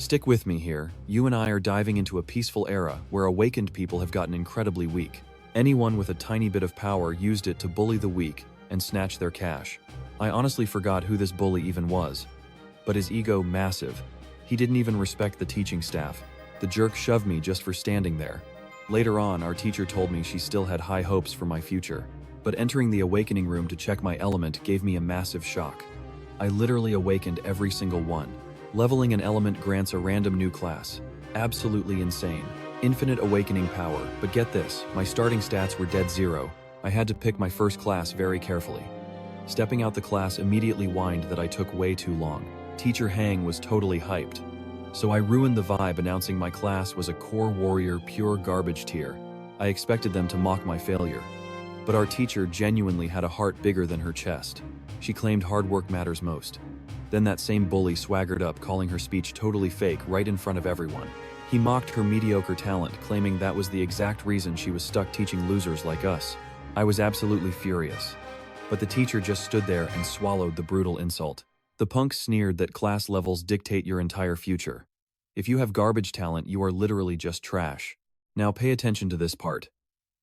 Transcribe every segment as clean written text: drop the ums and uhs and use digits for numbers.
Stick with me here. You and I are diving into a peaceful era where awakened people have gotten incredibly weak. Anyone with a tiny bit of power used it to bully the weak and snatch their cash. I honestly forgot who this bully even was. But his ego massive. He didn't even respect the teaching staff. The jerk shoved me just for standing there. Later on, our teacher told me she still had high hopes for my future. But entering the awakening room to check my element gave me a massive shock. I literally awakened every single one. Leveling an element grants a random new class. Absolutely insane. Infinite awakening power, but get this, my starting stats were dead zero. I had to pick my first class very carefully. Stepping out the class immediately whined that I took way too long. Teacher Hang was totally hyped. So I ruined the vibe announcing my class was a core warrior pure garbage tier. I expected them to mock my failure. But our teacher genuinely had a heart bigger than her chest. She claimed hard work matters most. Then that same bully swaggered up, calling her speech totally fake right in front of everyone. He mocked her mediocre talent, claiming that was the exact reason she was stuck teaching losers like us. I was absolutely furious. But the teacher just stood there and swallowed the brutal insult. The punk sneered that class levels dictate your entire future. If you have garbage talent, you are literally just trash. Now pay attention to this part.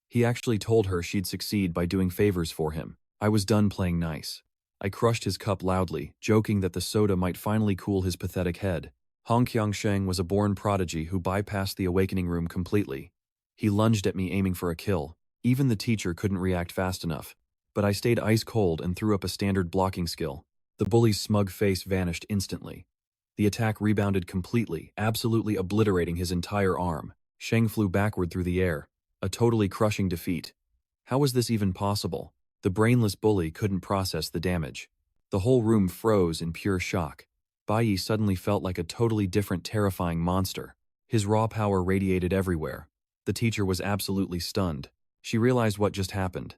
He actually told her she'd succeed by doing favors for him. I was done playing nice. I crushed his cup loudly, joking that the soda might finally cool his pathetic head. Hong Qiangsheng was a born prodigy who bypassed the awakening room completely. He lunged at me aiming for a kill. Even the teacher couldn't react fast enough. But I stayed ice cold and threw up a standard blocking skill. The bully's smug face vanished instantly. The attack rebounded completely, absolutely obliterating his entire arm. Sheng flew backward through the air. A totally crushing defeat. How was this even possible? The brainless bully couldn't process the damage. The whole room froze in pure shock. Bayi suddenly felt like a totally different terrifying monster. His raw power radiated everywhere. The teacher was absolutely stunned. She realized what just happened.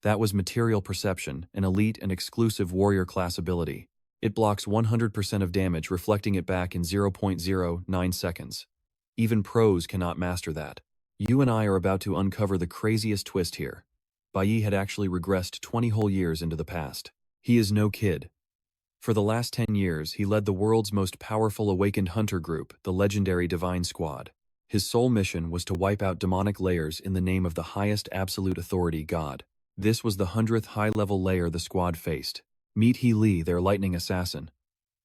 That was material perception, an elite and exclusive warrior class ability. It blocks 100% of damage, reflecting it back in 0.09 seconds. Even pros cannot master that. You and I are about to uncover the craziest twist here. Bayi had actually regressed 20 whole years into the past. He is no kid. For the last 10 years, he led the world's most powerful awakened hunter group, the legendary Divine Squad. His sole mission was to wipe out demonic layers in the name of the highest absolute authority, God. This was the 100th high-level layer the squad faced. Meet He Li, their lightning assassin.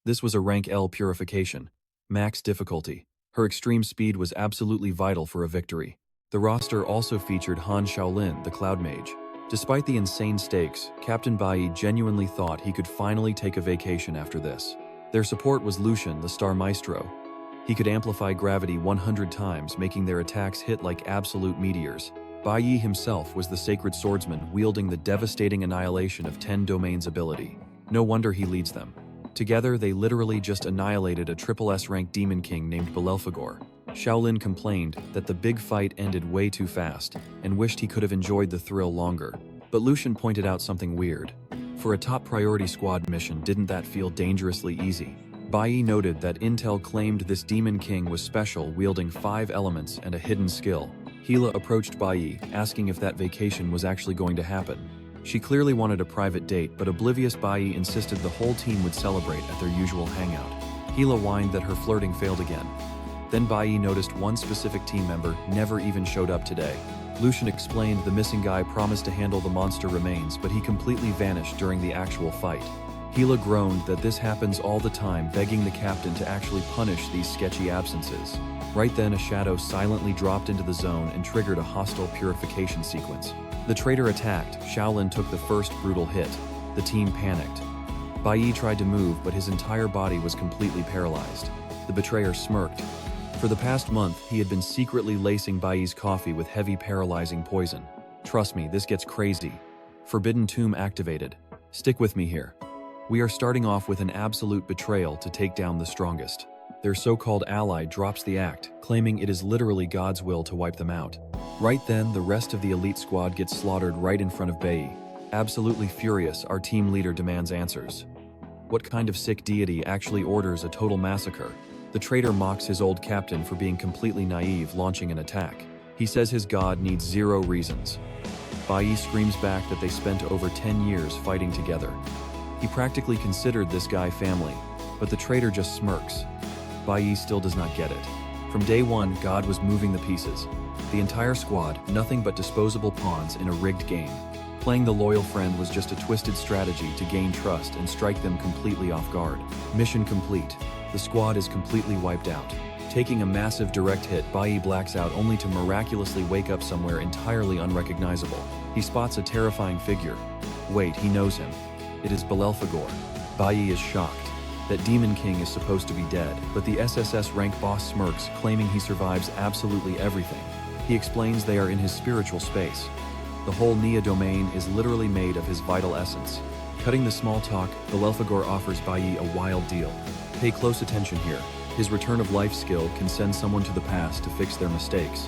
This was a rank L purification. Max difficulty. Her extreme speed was absolutely vital for a victory. The roster also featured Han Shaolin, the Cloud Mage. Despite the insane stakes, Captain Bayi genuinely thought he could finally take a vacation after this. Their support was Lucian, the Star Maestro. He could amplify gravity 100 times, making their attacks hit like absolute meteors. Bayi himself was the Sacred Swordsman, wielding the devastating annihilation of 10 domains ability. No wonder he leads them. Together, they literally just annihilated a triple S-rank Demon King named Belelfagor. Shaolin complained that the big fight ended way too fast and wished he could have enjoyed the thrill longer. But Lucian pointed out something weird. For a top priority squad mission, didn't that feel dangerously easy? Bayi noted that Intel claimed this Demon King was special, wielding 5 elements and a hidden skill. Hila approached Bayi, asking if that vacation was actually going to happen. She clearly wanted a private date, but oblivious Bayi insisted the whole team would celebrate at their usual hangout. Hila whined that her flirting failed again. Then Bayi noticed one specific team member never even showed up today. Lucian explained the missing guy promised to handle the monster remains, but he completely vanished during the actual fight. Hila groaned that this happens all the time, begging the captain to actually punish these sketchy absences. Right then, a shadow silently dropped into the zone and triggered a hostile purification sequence. The traitor attacked. Shaolin took the first brutal hit. The team panicked. Bayi tried to move, but his entire body was completely paralyzed. The betrayer smirked. For the past month, he had been secretly lacing Bayi's coffee with heavy paralyzing poison. Trust me, this gets crazy. Forbidden Tomb activated. Stick with me here. We are starting off with an absolute betrayal to take down the strongest. Their so-called ally drops the act, claiming it is literally God's will to wipe them out. Right then, the rest of the elite squad gets slaughtered right in front of Bayi. Absolutely furious, our team leader demands answers. What kind of sick deity actually orders a total massacre? The traitor mocks his old captain for being completely naive, launching an attack. He says his god needs 0 reasons. Bayi screams back that they spent over 10 years fighting together. He practically considered this guy family, but the traitor just smirks. Bayi still does not get it. From day one, God was moving the pieces. The entire squad, nothing but disposable pawns in a rigged game. Playing the loyal friend was just a twisted strategy to gain trust and strike them completely off guard. Mission complete. The squad is completely wiped out. Taking a massive direct hit, Bayi blacks out only to miraculously wake up somewhere entirely unrecognizable. He spots a terrifying figure. Wait, he knows him. It is Belelphegor. Bayi is shocked. That Demon King is supposed to be dead, but the SSS rank boss smirks, claiming he survives absolutely everything. He explains they are in his spiritual space. The whole Nia domain is literally made of his vital essence. Cutting the small talk, Belelphegor offers Bayi a wild deal. Pay close attention here. His return of life skill can send someone to the past to fix their mistakes.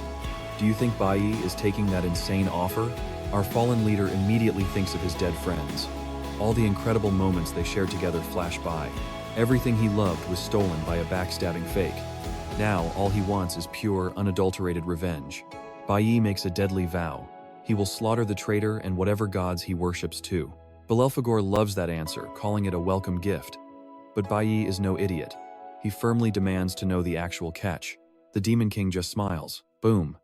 Do you think Bayi is taking that insane offer? Our fallen leader immediately thinks of his dead friends. All the incredible moments they shared together flash by. Everything he loved was stolen by a backstabbing fake. Now, all he wants is pure, unadulterated revenge. Bayi makes a deadly vow. He will slaughter the traitor and whatever gods he worships too. Belelphegor loves that answer, calling it a welcome gift. But Bayi is no idiot. He firmly demands to know the actual catch. The Demon King just smiles. Boom.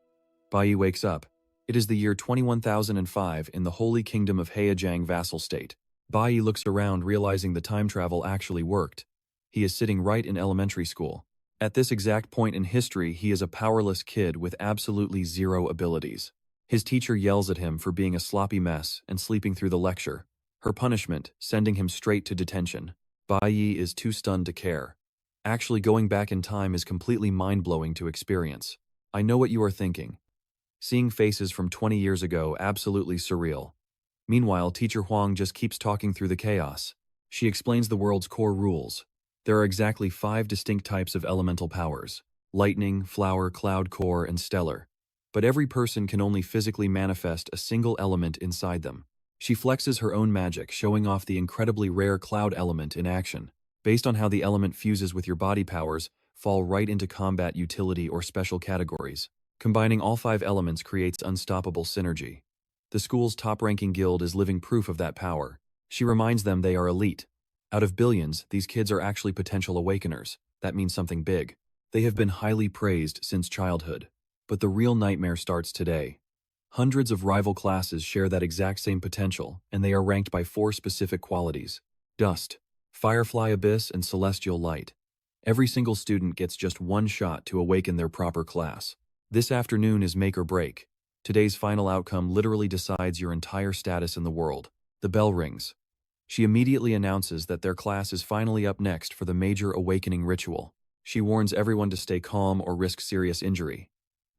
Bayi wakes up. It is the year 21005 in the Holy Kingdom of Heijang vassal state. Bayi looks around, realizing the time travel actually worked. He is sitting right in elementary school. At this exact point in history, he is a powerless kid with absolutely zero abilities. His teacher yells at him for being a sloppy mess and sleeping through the lecture. Her punishment, sending him straight to detention. Bayi is too stunned to care. Actually, going back in time is completely mind-blowing to experience. I know what you are thinking. Seeing faces from 20 years ago, absolutely surreal. Meanwhile, Teacher Huang just keeps talking through the chaos. She explains the world's core rules. There are exactly 5 distinct types of elemental powers: lightning, flower, cloud core, and stellar. But every person can only physically manifest a single element inside them. She flexes her own magic, showing off the incredibly rare cloud element in action. Based on how the element fuses with your body powers, fall right into combat utility or special categories. Combining all 5 elements creates unstoppable synergy. The school's top-ranking guild is living proof of that power. She reminds them they are elite. Out of billions, these kids are actually potential awakeners. That means something big. They have been highly praised since childhood. But the real nightmare starts today. Hundreds of rival classes share that exact same potential, and they are ranked by 4 specific qualities: dust, firefly abyss, and celestial light. Every single student gets just one shot to awaken their proper class. This afternoon is make or break. Today's final outcome literally decides your entire status in the world. The bell rings. She immediately announces that their class is finally up next for the major awakening ritual. She warns everyone to stay calm or risk serious injury.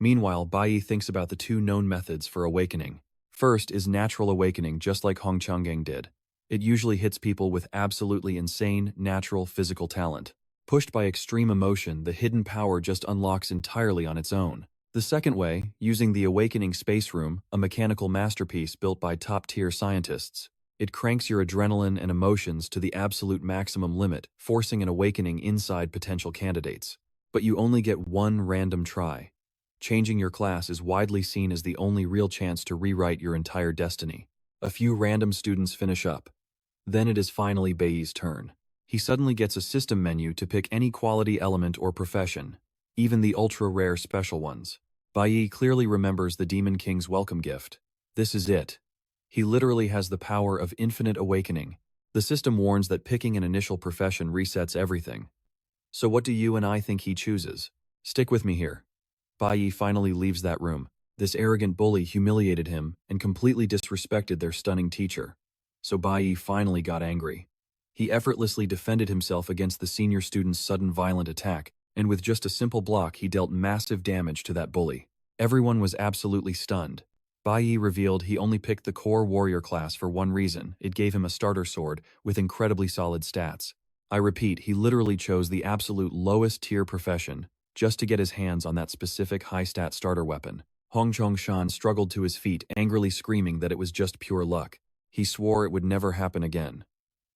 Meanwhile, Bayi thinks about the 2 known methods for awakening. First is natural awakening, just like Hong Changgang did. It usually hits people with absolutely insane, natural physical talent. Pushed by extreme emotion, the hidden power just unlocks entirely on its own. The second way, using the Awakening Space Room, a mechanical masterpiece built by top-tier scientists. It cranks your adrenaline and emotions to the absolute maximum limit, forcing an awakening inside potential candidates. But you only get one random try. Changing your class is widely seen as the only real chance to rewrite your entire destiny. A few random students finish up. Then it is finally Bayi's turn. He suddenly gets a system menu to pick any quality element or profession, even the ultra-rare special ones. Bayi clearly remembers the Demon King's welcome gift. This is it. He literally has the power of infinite awakening. The system warns that picking an initial profession resets everything. So what do you and I think he chooses? Stick with me here. Bayi finally leaves that room. This arrogant bully humiliated him and completely disrespected their stunning teacher. So Bayi finally got angry. He effortlessly defended himself against the senior student's sudden violent attack, and with just a simple block he dealt massive damage to that bully. Everyone was absolutely stunned. Bayi revealed he only picked the core warrior class for one reason: it gave him a starter sword with incredibly solid stats. I repeat, he literally chose the absolute lowest tier profession just to get his hands on that specific high-stat starter weapon. Hong Chongshan struggled to his feet, angrily screaming that it was just pure luck. He swore it would never happen again.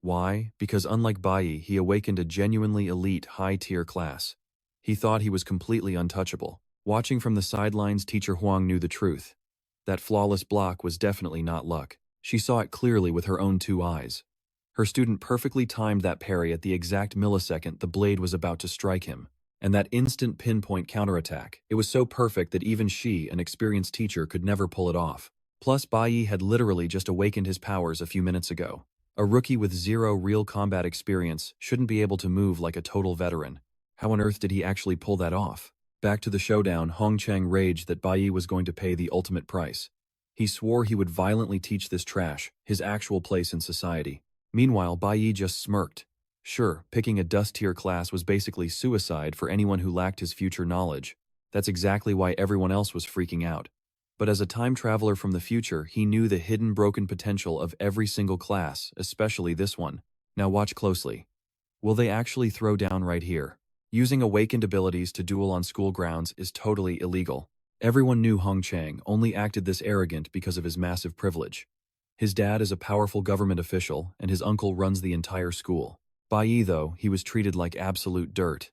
Why? Because unlike Bayi, he awakened a genuinely elite high-tier class. He thought he was completely untouchable. Watching from the sidelines, Teacher Huang knew the truth. That flawless block was definitely not luck. She saw it clearly with her own 2 eyes. Her student perfectly timed that parry at the exact millisecond the blade was about to strike him. And that instant pinpoint counterattack, it was so perfect that even she, an experienced teacher, could never pull it off. Plus, Bayi had literally just awakened his powers a few minutes ago. A rookie with zero real combat experience shouldn't be able to move like a total veteran. How on earth did he actually pull that off? Back to the showdown, Hong Chang raged that Bayi was going to pay the ultimate price. He swore he would violently teach this trash his actual place in society. Meanwhile, Bayi just smirked. Sure, picking a dust tier class was basically suicide for anyone who lacked his future knowledge. That's exactly why everyone else was freaking out. But as a time traveler from the future, he knew the hidden broken potential of every single class, especially this one. Now watch closely. Will they actually throw down right here? Using awakened abilities to duel on school grounds is totally illegal. Everyone knew Hong Chang only acted this arrogant because of his massive privilege. His dad is a powerful government official, and his uncle runs the entire school. Bayi, though, he was treated like absolute dirt.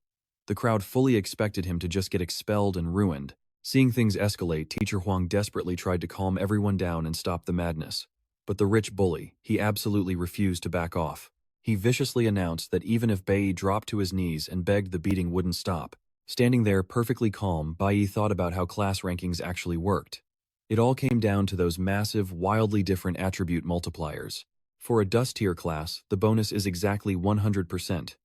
The crowd fully expected him to just get expelled and ruined. Seeing things escalate, Teacher Huang desperately tried to calm everyone down and stop the madness. But the rich bully, he absolutely refused to back off. He viciously announced that even if Bayi dropped to his knees and begged, the beating wouldn't stop. Standing there perfectly calm, Bayi thought about how class rankings actually worked. It all came down to those massive, wildly different attribute multipliers. For a dust tier class, the bonus is exactly 100%.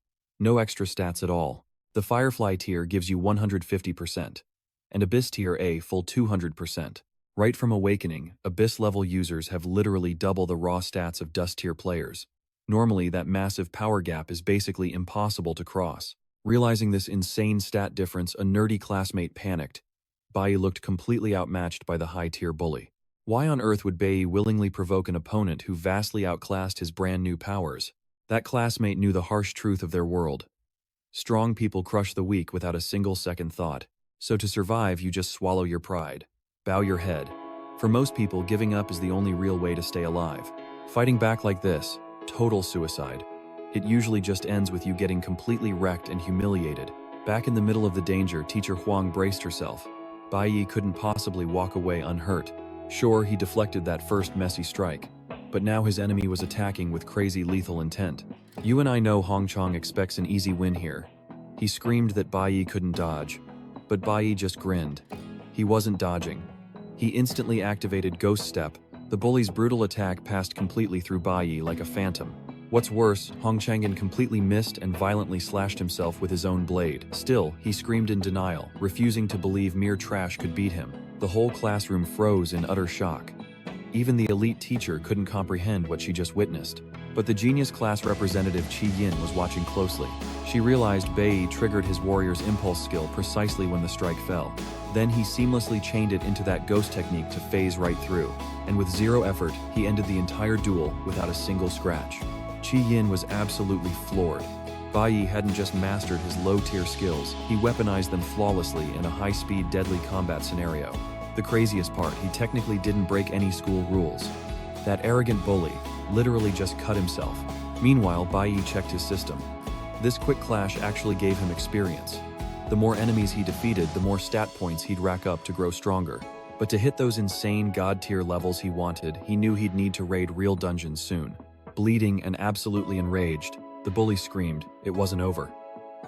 No extra stats at all. The Firefly tier gives you 150%. And Abyss tier a full 200%. Right from Awakening, Abyss-level users have literally double the raw stats of dust tier players. Normally, that massive power gap is basically impossible to cross. Realizing this insane stat difference, a nerdy classmate panicked. Bayi looked completely outmatched by the high-tier bully. Why on earth would Bayi willingly provoke an opponent who vastly outclassed his brand new powers? That classmate knew the harsh truth of their world. Strong people crush the weak without a single second thought. So to survive, you just swallow your pride. Bow your head. For most people, giving up is the only real way to stay alive. Fighting back like this, total suicide. It usually just ends with you getting completely wrecked and humiliated. Back in the middle of the danger, Teacher Huang braced herself. Bayi couldn't possibly walk away unhurt. Sure, he deflected that first messy strike, but now his enemy was attacking with crazy lethal intent. You and I know Hong Chang expects an easy win here. He screamed that Bayi couldn't dodge, but Bayi just grinned. He wasn't dodging. He instantly activated Ghost Step. The bully's brutal attack passed completely through Bayi like a phantom. What's worse, Hong Chang completely missed and violently slashed himself with his own blade. Still, he screamed in denial, refusing to believe mere trash could beat him. The whole classroom froze in utter shock. Even the elite teacher couldn't comprehend what she just witnessed. But the genius class representative Qi Yin was watching closely. She realized Bayi triggered his warrior's impulse skill precisely when the strike fell. Then he seamlessly chained it into that ghost technique to phase right through. And with zero effort, he ended the entire duel without a single scratch. Qi Yin was absolutely floored. Bayi hadn't just mastered his low-tier skills, he weaponized them flawlessly in a high-speed, deadly combat scenario. The craziest part, he technically didn't break any school rules. That arrogant bully literally just cut himself. Meanwhile, Bayi checked his system. This quick clash actually gave him experience. The more enemies he defeated, the more stat points he'd rack up to grow stronger. But to hit those insane god-tier levels he wanted, he knew he'd need to raid real dungeons soon. Bleeding and absolutely enraged, the bully screamed. It wasn't over.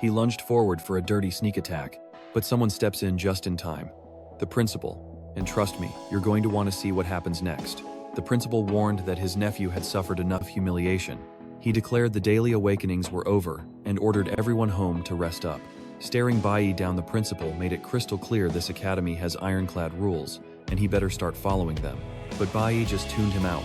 He lunged forward for a dirty sneak attack, but someone steps in just in time. The principal. And trust me, you're going to want to see what happens next. The principal warned that his nephew had suffered enough humiliation. He declared the daily awakenings were over and ordered everyone home to rest up. Staring Bayi down, the principal made it crystal clear this academy has ironclad rules, and he better start following them. But Bayi just tuned him out.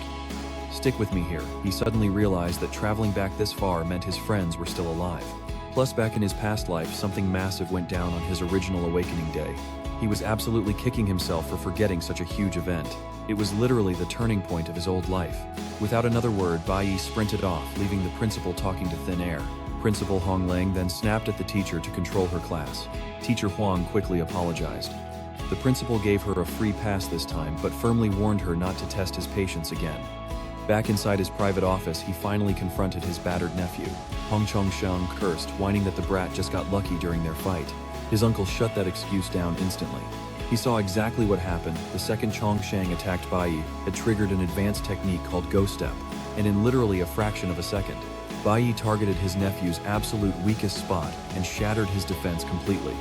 Stick with me here. He suddenly realized that traveling back this far meant his friends were still alive. Plus, back in his past life, something massive went down on his original awakening day. He was absolutely kicking himself for forgetting such a huge event. It was literally the turning point of his old life. Without another word, Bayi sprinted off, leaving the principal talking to thin air. Principal Hong Lang then snapped at the teacher to control her class. Teacher Huang quickly apologized. The principal gave her a free pass this time, but firmly warned her not to test his patience again. Back inside his private office, he finally confronted his battered nephew. Hong Chong cursed, whining that the brat just got lucky during their fight. His uncle shut that excuse down instantly. He saw exactly what happened. The second Chong Shang attacked Bayi had triggered an advanced technique called Ghost Step, and in literally a fraction of a second, Bayi targeted his nephew's absolute weakest spot and shattered his defense completely.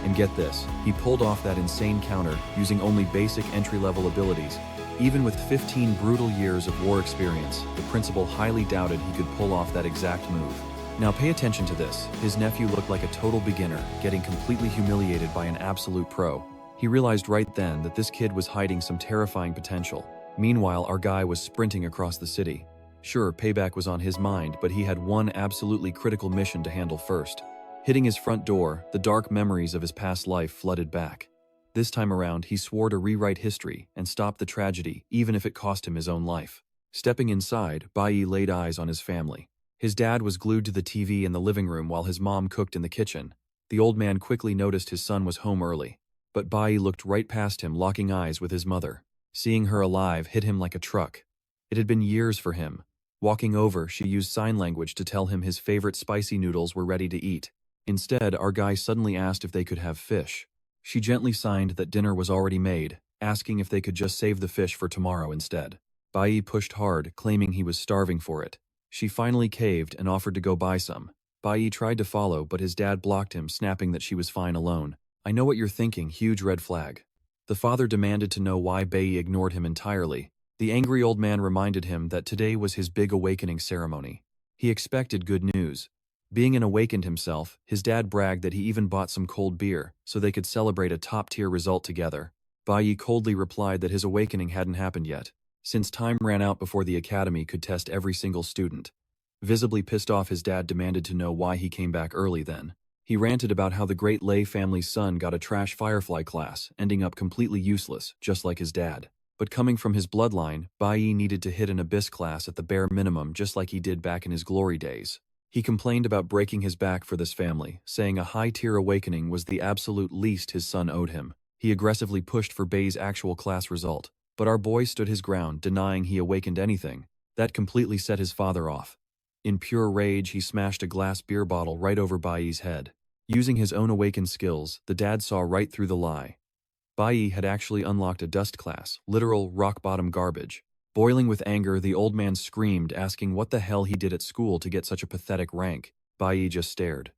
And get this, he pulled off that insane counter using only basic entry-level abilities. Even with 15 brutal years of war experience, the principal highly doubted he could pull off that exact move. Now pay attention to this. His nephew looked like a total beginner, getting completely humiliated by an absolute pro. He realized right then that this kid was hiding some terrifying potential. Meanwhile, our guy was sprinting across the city. Sure, payback was on his mind, but he had one absolutely critical mission to handle first. Hitting his front door, the dark memories of his past life flooded back. This time around, he swore to rewrite history and stop the tragedy, even if it cost him his own life. Stepping inside, Bayi laid eyes on his family. His dad was glued to the TV in the living room while his mom cooked in the kitchen. The old man quickly noticed his son was home early. But Bayi looked right past him, locking eyes with his mother. Seeing her alive hit him like a truck. It had been years for him. Walking over, she used sign language to tell him his favorite spicy noodles were ready to eat. Instead, our guy suddenly asked if they could have fish. She gently signed that dinner was already made, asking if they could just save the fish for tomorrow instead. Bayi pushed hard, claiming he was starving for it. She finally caved and offered to go buy some. Bayi tried to follow, but his dad blocked him, snapping that she was fine alone. I know what you're thinking, huge red flag. The father demanded to know why Bayi ignored him entirely. The angry old man reminded him that today was his big awakening ceremony. He expected good news. Being an awakened himself, his dad bragged that he even bought some cold beer, so they could celebrate a top-tier result together. Bayi coldly replied that his awakening hadn't happened yet, since time ran out before the academy could test every single student. Visibly pissed off, his dad demanded to know why he came back early then. He ranted about how the great Lei family's son got a trash firefly class, ending up completely useless, just like his dad. But coming from his bloodline, Bayi needed to hit an abyss class at the bare minimum, just like he did back in his glory days. He complained about breaking his back for this family, saying a high-tier awakening was the absolute least his son owed him. He aggressively pushed for Bayi's actual class result. But our boy stood his ground, denying he awakened anything. That completely set his father off. In pure rage, he smashed a glass beer bottle right over Bayi's head. Using his own awakened skills, the dad saw right through the lie. Bayi had actually unlocked a dust class, literal rock-bottom garbage. Boiling with anger, the old man screamed, asking what the hell he did at school to get such a pathetic rank. Bayi just stared.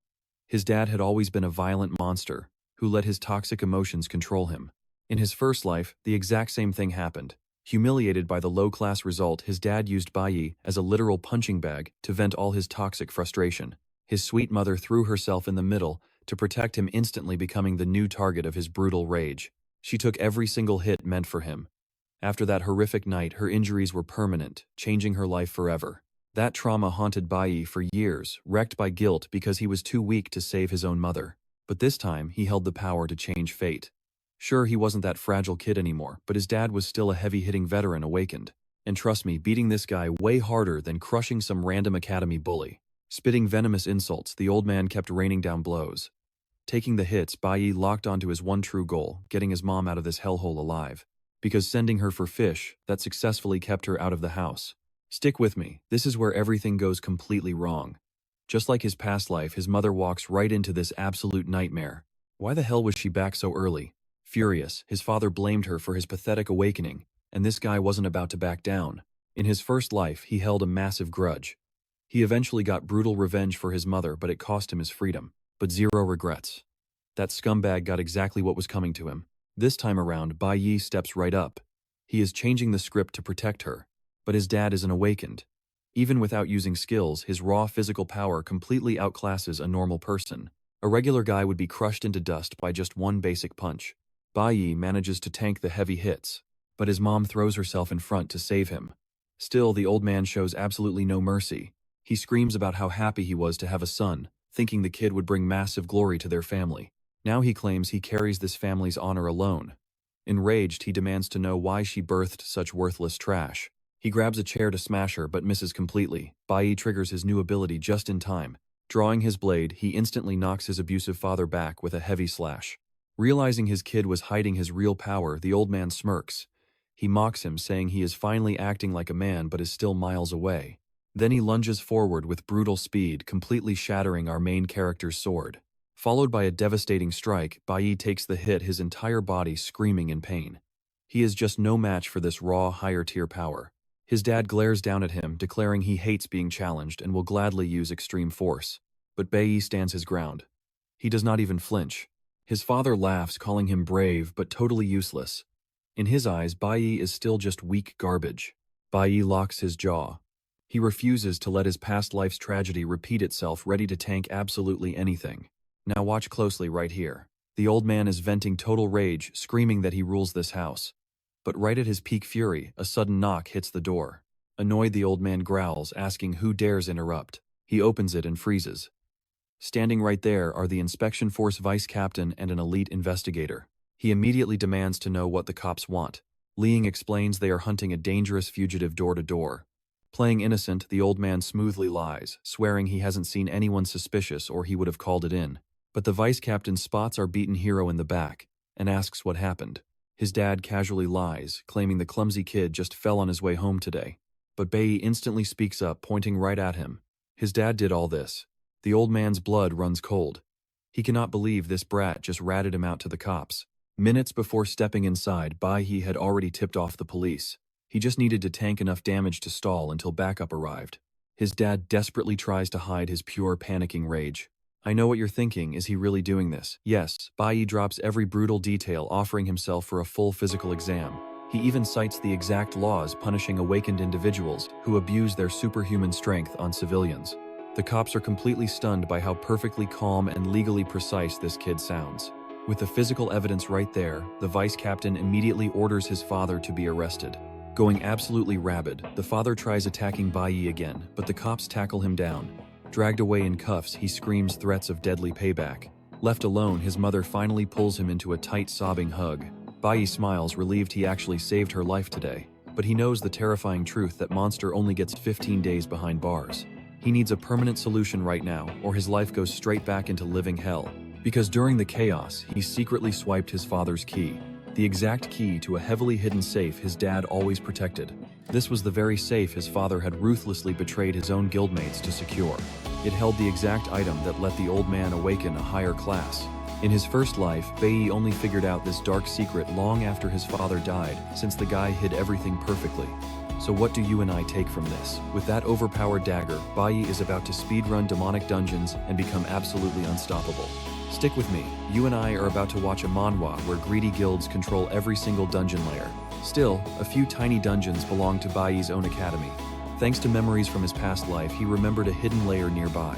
His dad had always been a violent monster, who let his toxic emotions control him. In his first life, the exact same thing happened. Humiliated by the low-class result, his dad used Bayi as a literal punching bag to vent all his toxic frustration. His sweet mother threw herself in the middle to protect him, instantly becoming the new target of his brutal rage. She took every single hit meant for him. After that horrific night, her injuries were permanent, changing her life forever. That trauma haunted Bayi for years, wrecked by guilt because he was too weak to save his own mother. But this time, he held the power to change fate. Sure, he wasn't that fragile kid anymore, but his dad was still a heavy-hitting veteran awakened. And trust me, beating this guy way harder than crushing some random academy bully. Spitting venomous insults, the old man kept raining down blows. Taking the hits, Bayi locked onto his one true goal, getting his mom out of this hellhole alive. Because sending her for fish, that successfully kept her out of the house. Stick with me, this is where everything goes completely wrong. Just like his past life, his mother walks right into this absolute nightmare. Why the hell was she back so early? Furious, his father blamed her for his pathetic awakening, and this guy wasn't about to back down. In his first life, he held a massive grudge. He eventually got brutal revenge for his mother, but it cost him his freedom. But zero regrets. That scumbag got exactly what was coming to him. This time around, Bayi steps right up. He is changing the script to protect her. But his dad isn't awakened. Even without using skills, his raw physical power completely outclasses a normal person. A regular guy would be crushed into dust by just one basic punch. Bayi manages to tank the heavy hits, but his mom throws herself in front to save him. Still, the old man shows absolutely no mercy. He screams about how happy he was to have a son, thinking the kid would bring massive glory to their family. Now he claims he carries this family's honor alone. Enraged, he demands to know why she birthed such worthless trash. He grabs a chair to smash her but misses completely. Bayi triggers his new ability just in time. Drawing his blade, he instantly knocks his abusive father back with a heavy slash. Realizing his kid was hiding his real power, the old man smirks. He mocks him, saying he is finally acting like a man but is still miles away. Then he lunges forward with brutal speed, completely shattering our main character's sword. Followed by a devastating strike, Bayi takes the hit, his entire body screaming in pain. He is just no match for this raw, higher-tier power. His dad glares down at him, declaring he hates being challenged and will gladly use extreme force. But Bayi stands his ground. He does not even flinch. His father laughs, calling him brave but totally useless. In his eyes, Bayi is still just weak garbage. Bayi locks his jaw. He refuses to let his past life's tragedy repeat itself, ready to tank absolutely anything. Now watch closely right here. The old man is venting total rage, screaming that he rules this house. But right at his peak fury, a sudden knock hits the door. Annoyed, the old man growls, asking who dares interrupt. He opens it and freezes. Standing right there are the inspection force vice captain and an elite investigator. He immediately demands to know what the cops want. Liang explains they are hunting a dangerous fugitive door to door. Playing innocent, the old man smoothly lies, swearing he hasn't seen anyone suspicious or he would have called it in. But the vice captain spots our beaten hero in the back and asks what happened. His dad casually lies, claiming the clumsy kid just fell on his way home today. But Bayi instantly speaks up, pointing right at him. His dad did all this. The old man's blood runs cold. He cannot believe this brat just ratted him out to the cops. Minutes before stepping inside, Bayi had already tipped off the police. He just needed to tank enough damage to stall until backup arrived. His dad desperately tries to hide his pure panicking rage. I know what you're thinking, is he really doing this? Yes, Bayi drops every brutal detail, offering himself for a full physical exam. He even cites the exact laws punishing awakened individuals who abuse their superhuman strength on civilians. The cops are completely stunned by how perfectly calm and legally precise this kid sounds. With the physical evidence right there, the vice captain immediately orders his father to be arrested. Going absolutely rabid, the father tries attacking Bayi again, but the cops tackle him down. Dragged away in cuffs, he screams threats of deadly payback. Left alone, his mother finally pulls him into a tight, sobbing hug. Bayi smiles, relieved he actually saved her life today. But he knows the terrifying truth that Monster only gets 15 days behind bars. He needs a permanent solution right now, or his life goes straight back into living hell. Because during the chaos, he secretly swiped his father's key. The exact key to a heavily hidden safe his dad always protected. This was the very safe his father had ruthlessly betrayed his own guildmates to secure. It held the exact item that let the old man awaken a higher class. In his first life, Bayi only figured out this dark secret long after his father died, since the guy hid everything perfectly. So what do you and I take from this? With that overpowered dagger, Bayi is about to speedrun demonic dungeons and become absolutely unstoppable. Stick with me, you and I are about to watch a manhwa where greedy guilds control every single dungeon layer. Still, a few tiny dungeons belong to Bayi's own academy. Thanks to memories from his past life, he remembered a hidden layer nearby.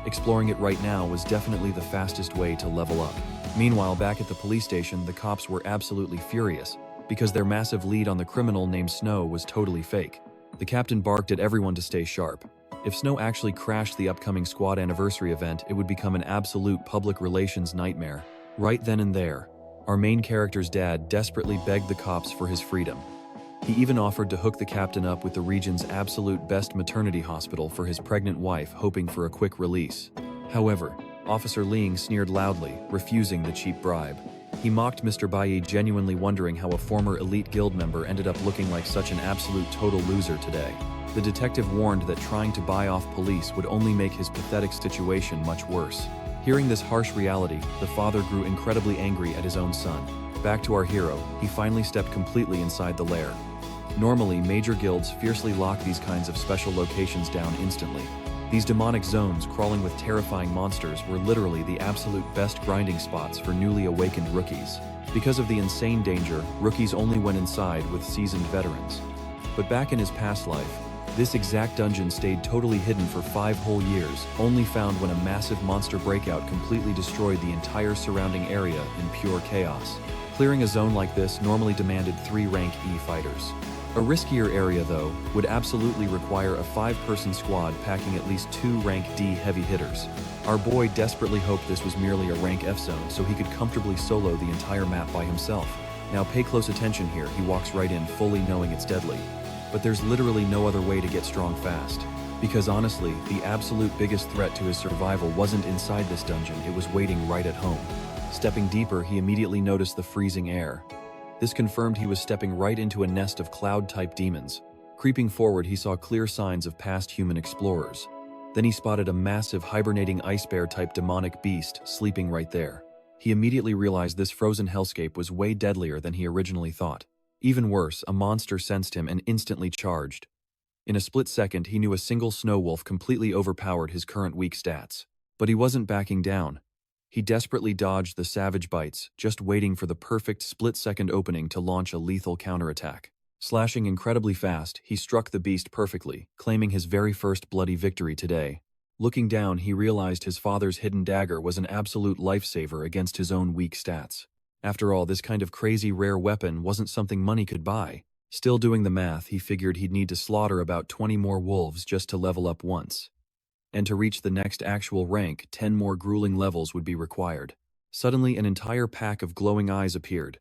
Exploring it right now was definitely the fastest way to level up. Meanwhile, back at the police station, the cops were absolutely furious, because their massive lead on the criminal named Snow was totally fake. The captain barked at everyone to stay sharp. If Snow actually crashed the upcoming squad anniversary event, it would become an absolute public relations nightmare. Right then and there, our main character's dad desperately begged the cops for his freedom. He even offered to hook the captain up with the region's absolute best maternity hospital for his pregnant wife, hoping for a quick release. However, Officer Liang sneered loudly, refusing the cheap bribe. He mocked Mr. Bayi, genuinely wondering how a former elite guild member ended up looking like such an absolute total loser today. The detective warned that trying to buy off police would only make his pathetic situation much worse. Hearing this harsh reality, the father grew incredibly angry at his own son. Back to our hero, he finally stepped completely inside the lair. Normally, major guilds fiercely lock these kinds of special locations down instantly. These demonic zones, crawling with terrifying monsters, were literally the absolute best grinding spots for newly awakened rookies. Because of the insane danger, rookies only went inside with seasoned veterans. But back in his past life, this exact dungeon stayed totally hidden for 5 whole years, only found when a massive monster breakout completely destroyed the entire surrounding area in pure chaos. Clearing a zone like this normally demanded 3 rank E fighters. A riskier area, though, would absolutely require a 5-person squad packing at least 2 rank D heavy hitters. Our boy desperately hoped this was merely a rank F zone so he could comfortably solo the entire map by himself. Now pay close attention here, he walks right in fully knowing it's deadly. But there's literally no other way to get strong fast. Because honestly, the absolute biggest threat to his survival wasn't inside this dungeon, it was waiting right at home. Stepping deeper, he immediately noticed the freezing air. This confirmed he was stepping right into a nest of cloud-type demons. Creeping forward, he saw clear signs of past human explorers. Then he spotted a massive hibernating ice bear-type demonic beast sleeping right there. He immediately realized this frozen hellscape was way deadlier than he originally thought. Even worse, a monster sensed him and instantly charged. In a split second, he knew a single snow wolf completely overpowered his current weak stats. But he wasn't backing down. He desperately dodged the savage bites, just waiting for the perfect split-second opening to launch a lethal counterattack. Slashing incredibly fast, he struck the beast perfectly, claiming his very first bloody victory today. Looking down, he realized his father's hidden dagger was an absolute lifesaver against his own weak stats. After all, this kind of crazy rare weapon wasn't something money could buy. Still doing the math, he figured he'd need to slaughter about 20 more wolves just to level up once. And to reach the next actual rank, 10 more grueling levels would be required. Suddenly, an entire pack of glowing eyes appeared.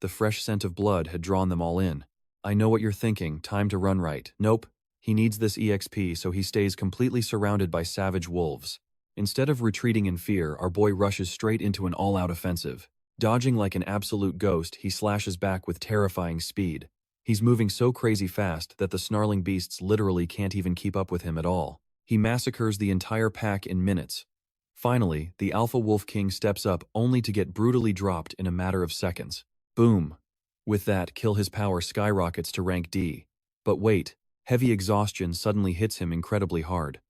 The fresh scent of blood had drawn them all in. I know what you're thinking, time to run right. Nope. He needs this EXP so he stays completely surrounded by savage wolves. Instead of retreating in fear, our boy rushes straight into an all-out offensive. Dodging like an absolute ghost, he slashes back with terrifying speed. He's moving so crazy fast that the snarling beasts literally can't even keep up with him at all. He massacres the entire pack in minutes. Finally, the Alpha Wolf King steps up only to get brutally dropped in a matter of seconds. Boom. With that, kill his power skyrockets to rank D. But wait, heavy exhaustion suddenly hits him incredibly hard.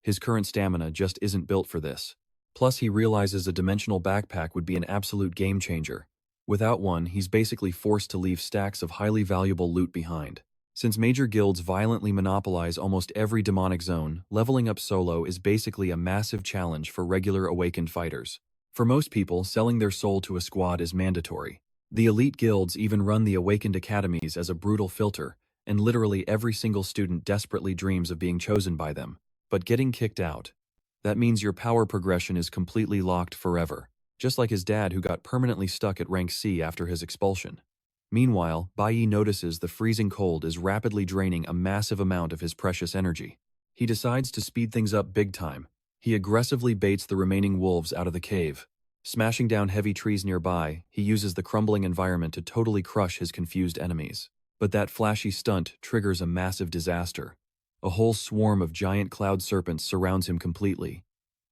His current stamina just isn't built for this. Plus, he realizes a dimensional backpack would be an absolute game changer. Without one, he's basically forced to leave stacks of highly valuable loot behind. Since major guilds violently monopolize almost every demonic zone, leveling up solo is basically a massive challenge for regular awakened fighters. For most people, selling their soul to a squad is mandatory. The elite guilds even run the awakened academies as a brutal filter, and literally every single student desperately dreams of being chosen by them. But getting kicked out, that means your power progression is completely locked forever, just like his dad who got permanently stuck at rank C after his expulsion. Meanwhile, Bayi notices the freezing cold is rapidly draining a massive amount of his precious energy. He decides to speed things up big time. He aggressively baits the remaining wolves out of the cave. Smashing down heavy trees nearby, he uses the crumbling environment to totally crush his confused enemies. But that flashy stunt triggers a massive disaster. A whole swarm of giant cloud serpents surrounds him completely.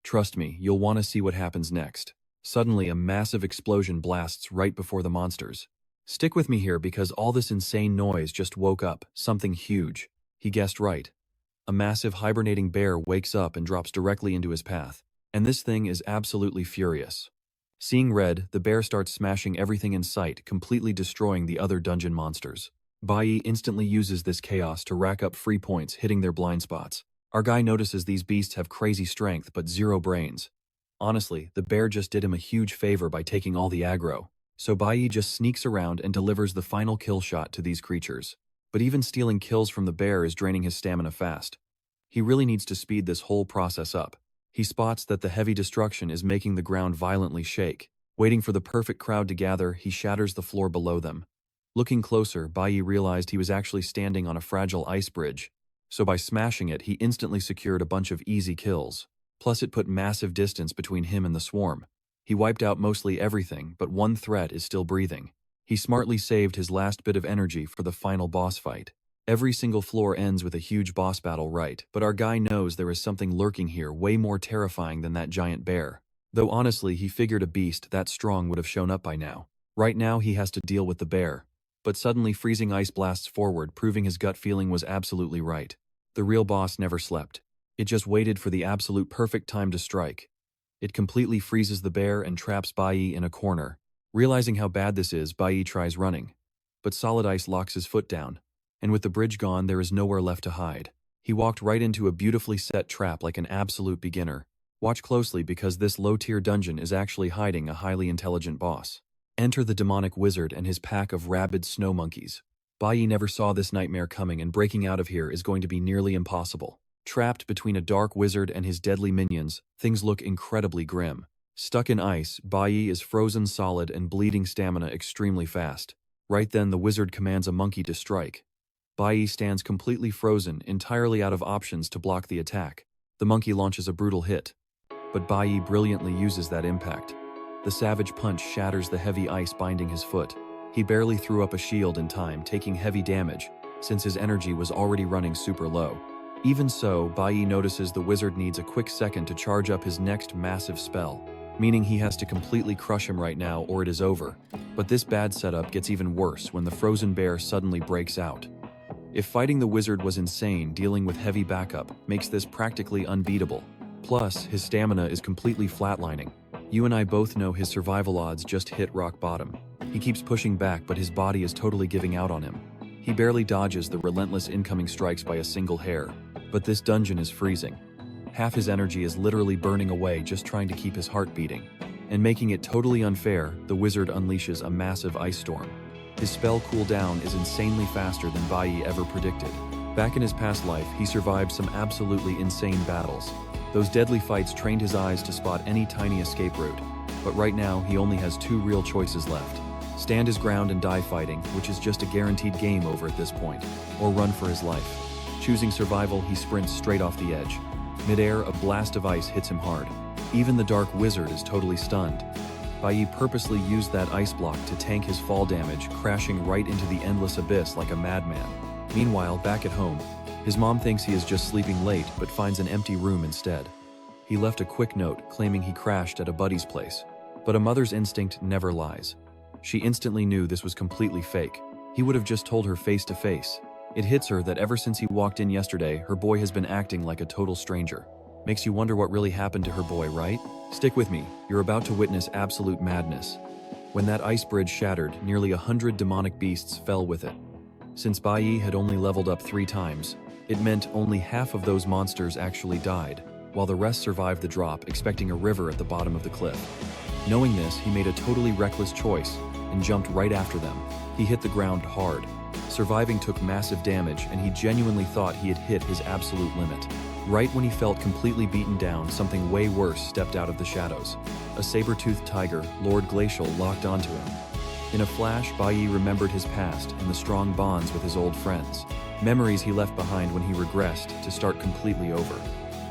Trust me, you'll want to see what happens next. Suddenly, a massive explosion blasts right before the monsters. Stick with me here because all this insane noise just woke up something huge. He guessed right. A massive hibernating bear wakes up and drops directly into his path. And this thing is absolutely furious. Seeing red, the bear starts smashing everything in sight, completely destroying the other dungeon monsters. Bayi instantly uses this chaos to rack up free points, hitting their blind spots. Our guy notices these beasts have crazy strength but zero brains. Honestly, the bear just did him a huge favor by taking all the aggro. So Bayi just sneaks around and delivers the final kill shot to these creatures. But even stealing kills from the bear is draining his stamina fast. He really needs to speed this whole process up. He spots that the heavy destruction is making the ground violently shake. Waiting for the perfect crowd to gather, he shatters the floor below them. Looking closer, Bayi realized he was actually standing on a fragile ice bridge. So by smashing it, he instantly secured a bunch of easy kills. Plus it put massive distance between him and the swarm. He wiped out mostly everything, but one threat is still breathing. He smartly saved his last bit of energy for the final boss fight. Every single floor ends with a huge boss battle, right? But our guy knows there is something lurking here way more terrifying than that giant bear. Though honestly, he figured a beast that strong would have shown up by now. Right now, he has to deal with the bear. But suddenly freezing ice blasts forward, proving his gut feeling was absolutely right. The real boss never slept. It just waited for the absolute perfect time to strike. It completely freezes the bear and traps Bayi in a corner. Realizing how bad this is, Bayi tries running. But solid ice locks his foot down. And with the bridge gone, there is nowhere left to hide. He walked right into a beautifully set trap like an absolute beginner. Watch closely because this low-tier dungeon is actually hiding a highly intelligent boss. Enter the demonic wizard and his pack of rabid snow monkeys. Bayi never saw this nightmare coming, and breaking out of here is going to be nearly impossible. Trapped between a dark wizard and his deadly minions, things look incredibly grim. Stuck in ice, Bayi is frozen solid and bleeding stamina extremely fast. Right then, the wizard commands a monkey to strike. Bayi stands completely frozen, entirely out of options to block the attack. The monkey launches a brutal hit. But Bayi brilliantly uses that impact. The savage punch shatters the heavy ice binding his foot. He barely threw up a shield in time, taking heavy damage, since his energy was already running super low. Even so, Bayi notices the wizard needs a quick second to charge up his next massive spell. meaning he has to completely crush him right now or it is over. But this bad setup gets even worse when the frozen bear suddenly breaks out. If fighting the wizard was insane, dealing with heavy backup makes this practically unbeatable. Plus, his stamina is completely flatlining. You and I both know his survival odds just hit rock bottom. He keeps pushing back, but his body is totally giving out on him. He barely dodges the relentless incoming strikes by a single hair. But this dungeon is freezing. Half his energy is literally burning away just trying to keep his heart beating. And making it totally unfair, the wizard unleashes a massive ice storm. His spell cooldown is insanely faster than Bayi ever predicted. Back in his past life, he survived some absolutely insane battles. Those deadly fights trained his eyes to spot any tiny escape route. But right now, he only has two real choices left. Stand his ground and die fighting, which is just a guaranteed game over at this point, or run for his life. Choosing survival, he sprints straight off the edge. Midair, a blast of ice hits him hard. Even the dark wizard is totally stunned. Bayi purposely used that ice block to tank his fall damage, crashing right into the endless abyss like a madman. Meanwhile, back at home, his mom thinks he is just sleeping late but finds an empty room instead. He left a quick note claiming he crashed at a buddy's place. But a mother's instinct never lies. She instantly knew this was completely fake. He would have just told her face to face. It hits her that ever since he walked in yesterday, her boy has been acting like a total stranger. Makes you wonder what really happened to her boy, right? Stick with me, you're about to witness absolute madness. When that ice bridge shattered, nearly 100 demonic beasts fell with it. Since Bayi had only leveled up 3 times, it meant only half of those monsters actually died, while the rest survived the drop, expecting a river at the bottom of the cliff. Knowing this, he made a totally reckless choice and jumped right after them. He hit the ground hard. Surviving took massive damage, and he genuinely thought he had hit his absolute limit. Right when he felt completely beaten down, something way worse stepped out of the shadows. A saber-toothed tiger, Lord Glacial, locked onto him. In a flash, Bayi remembered his past and the strong bonds with his old friends. Memories he left behind when he regressed to start completely over.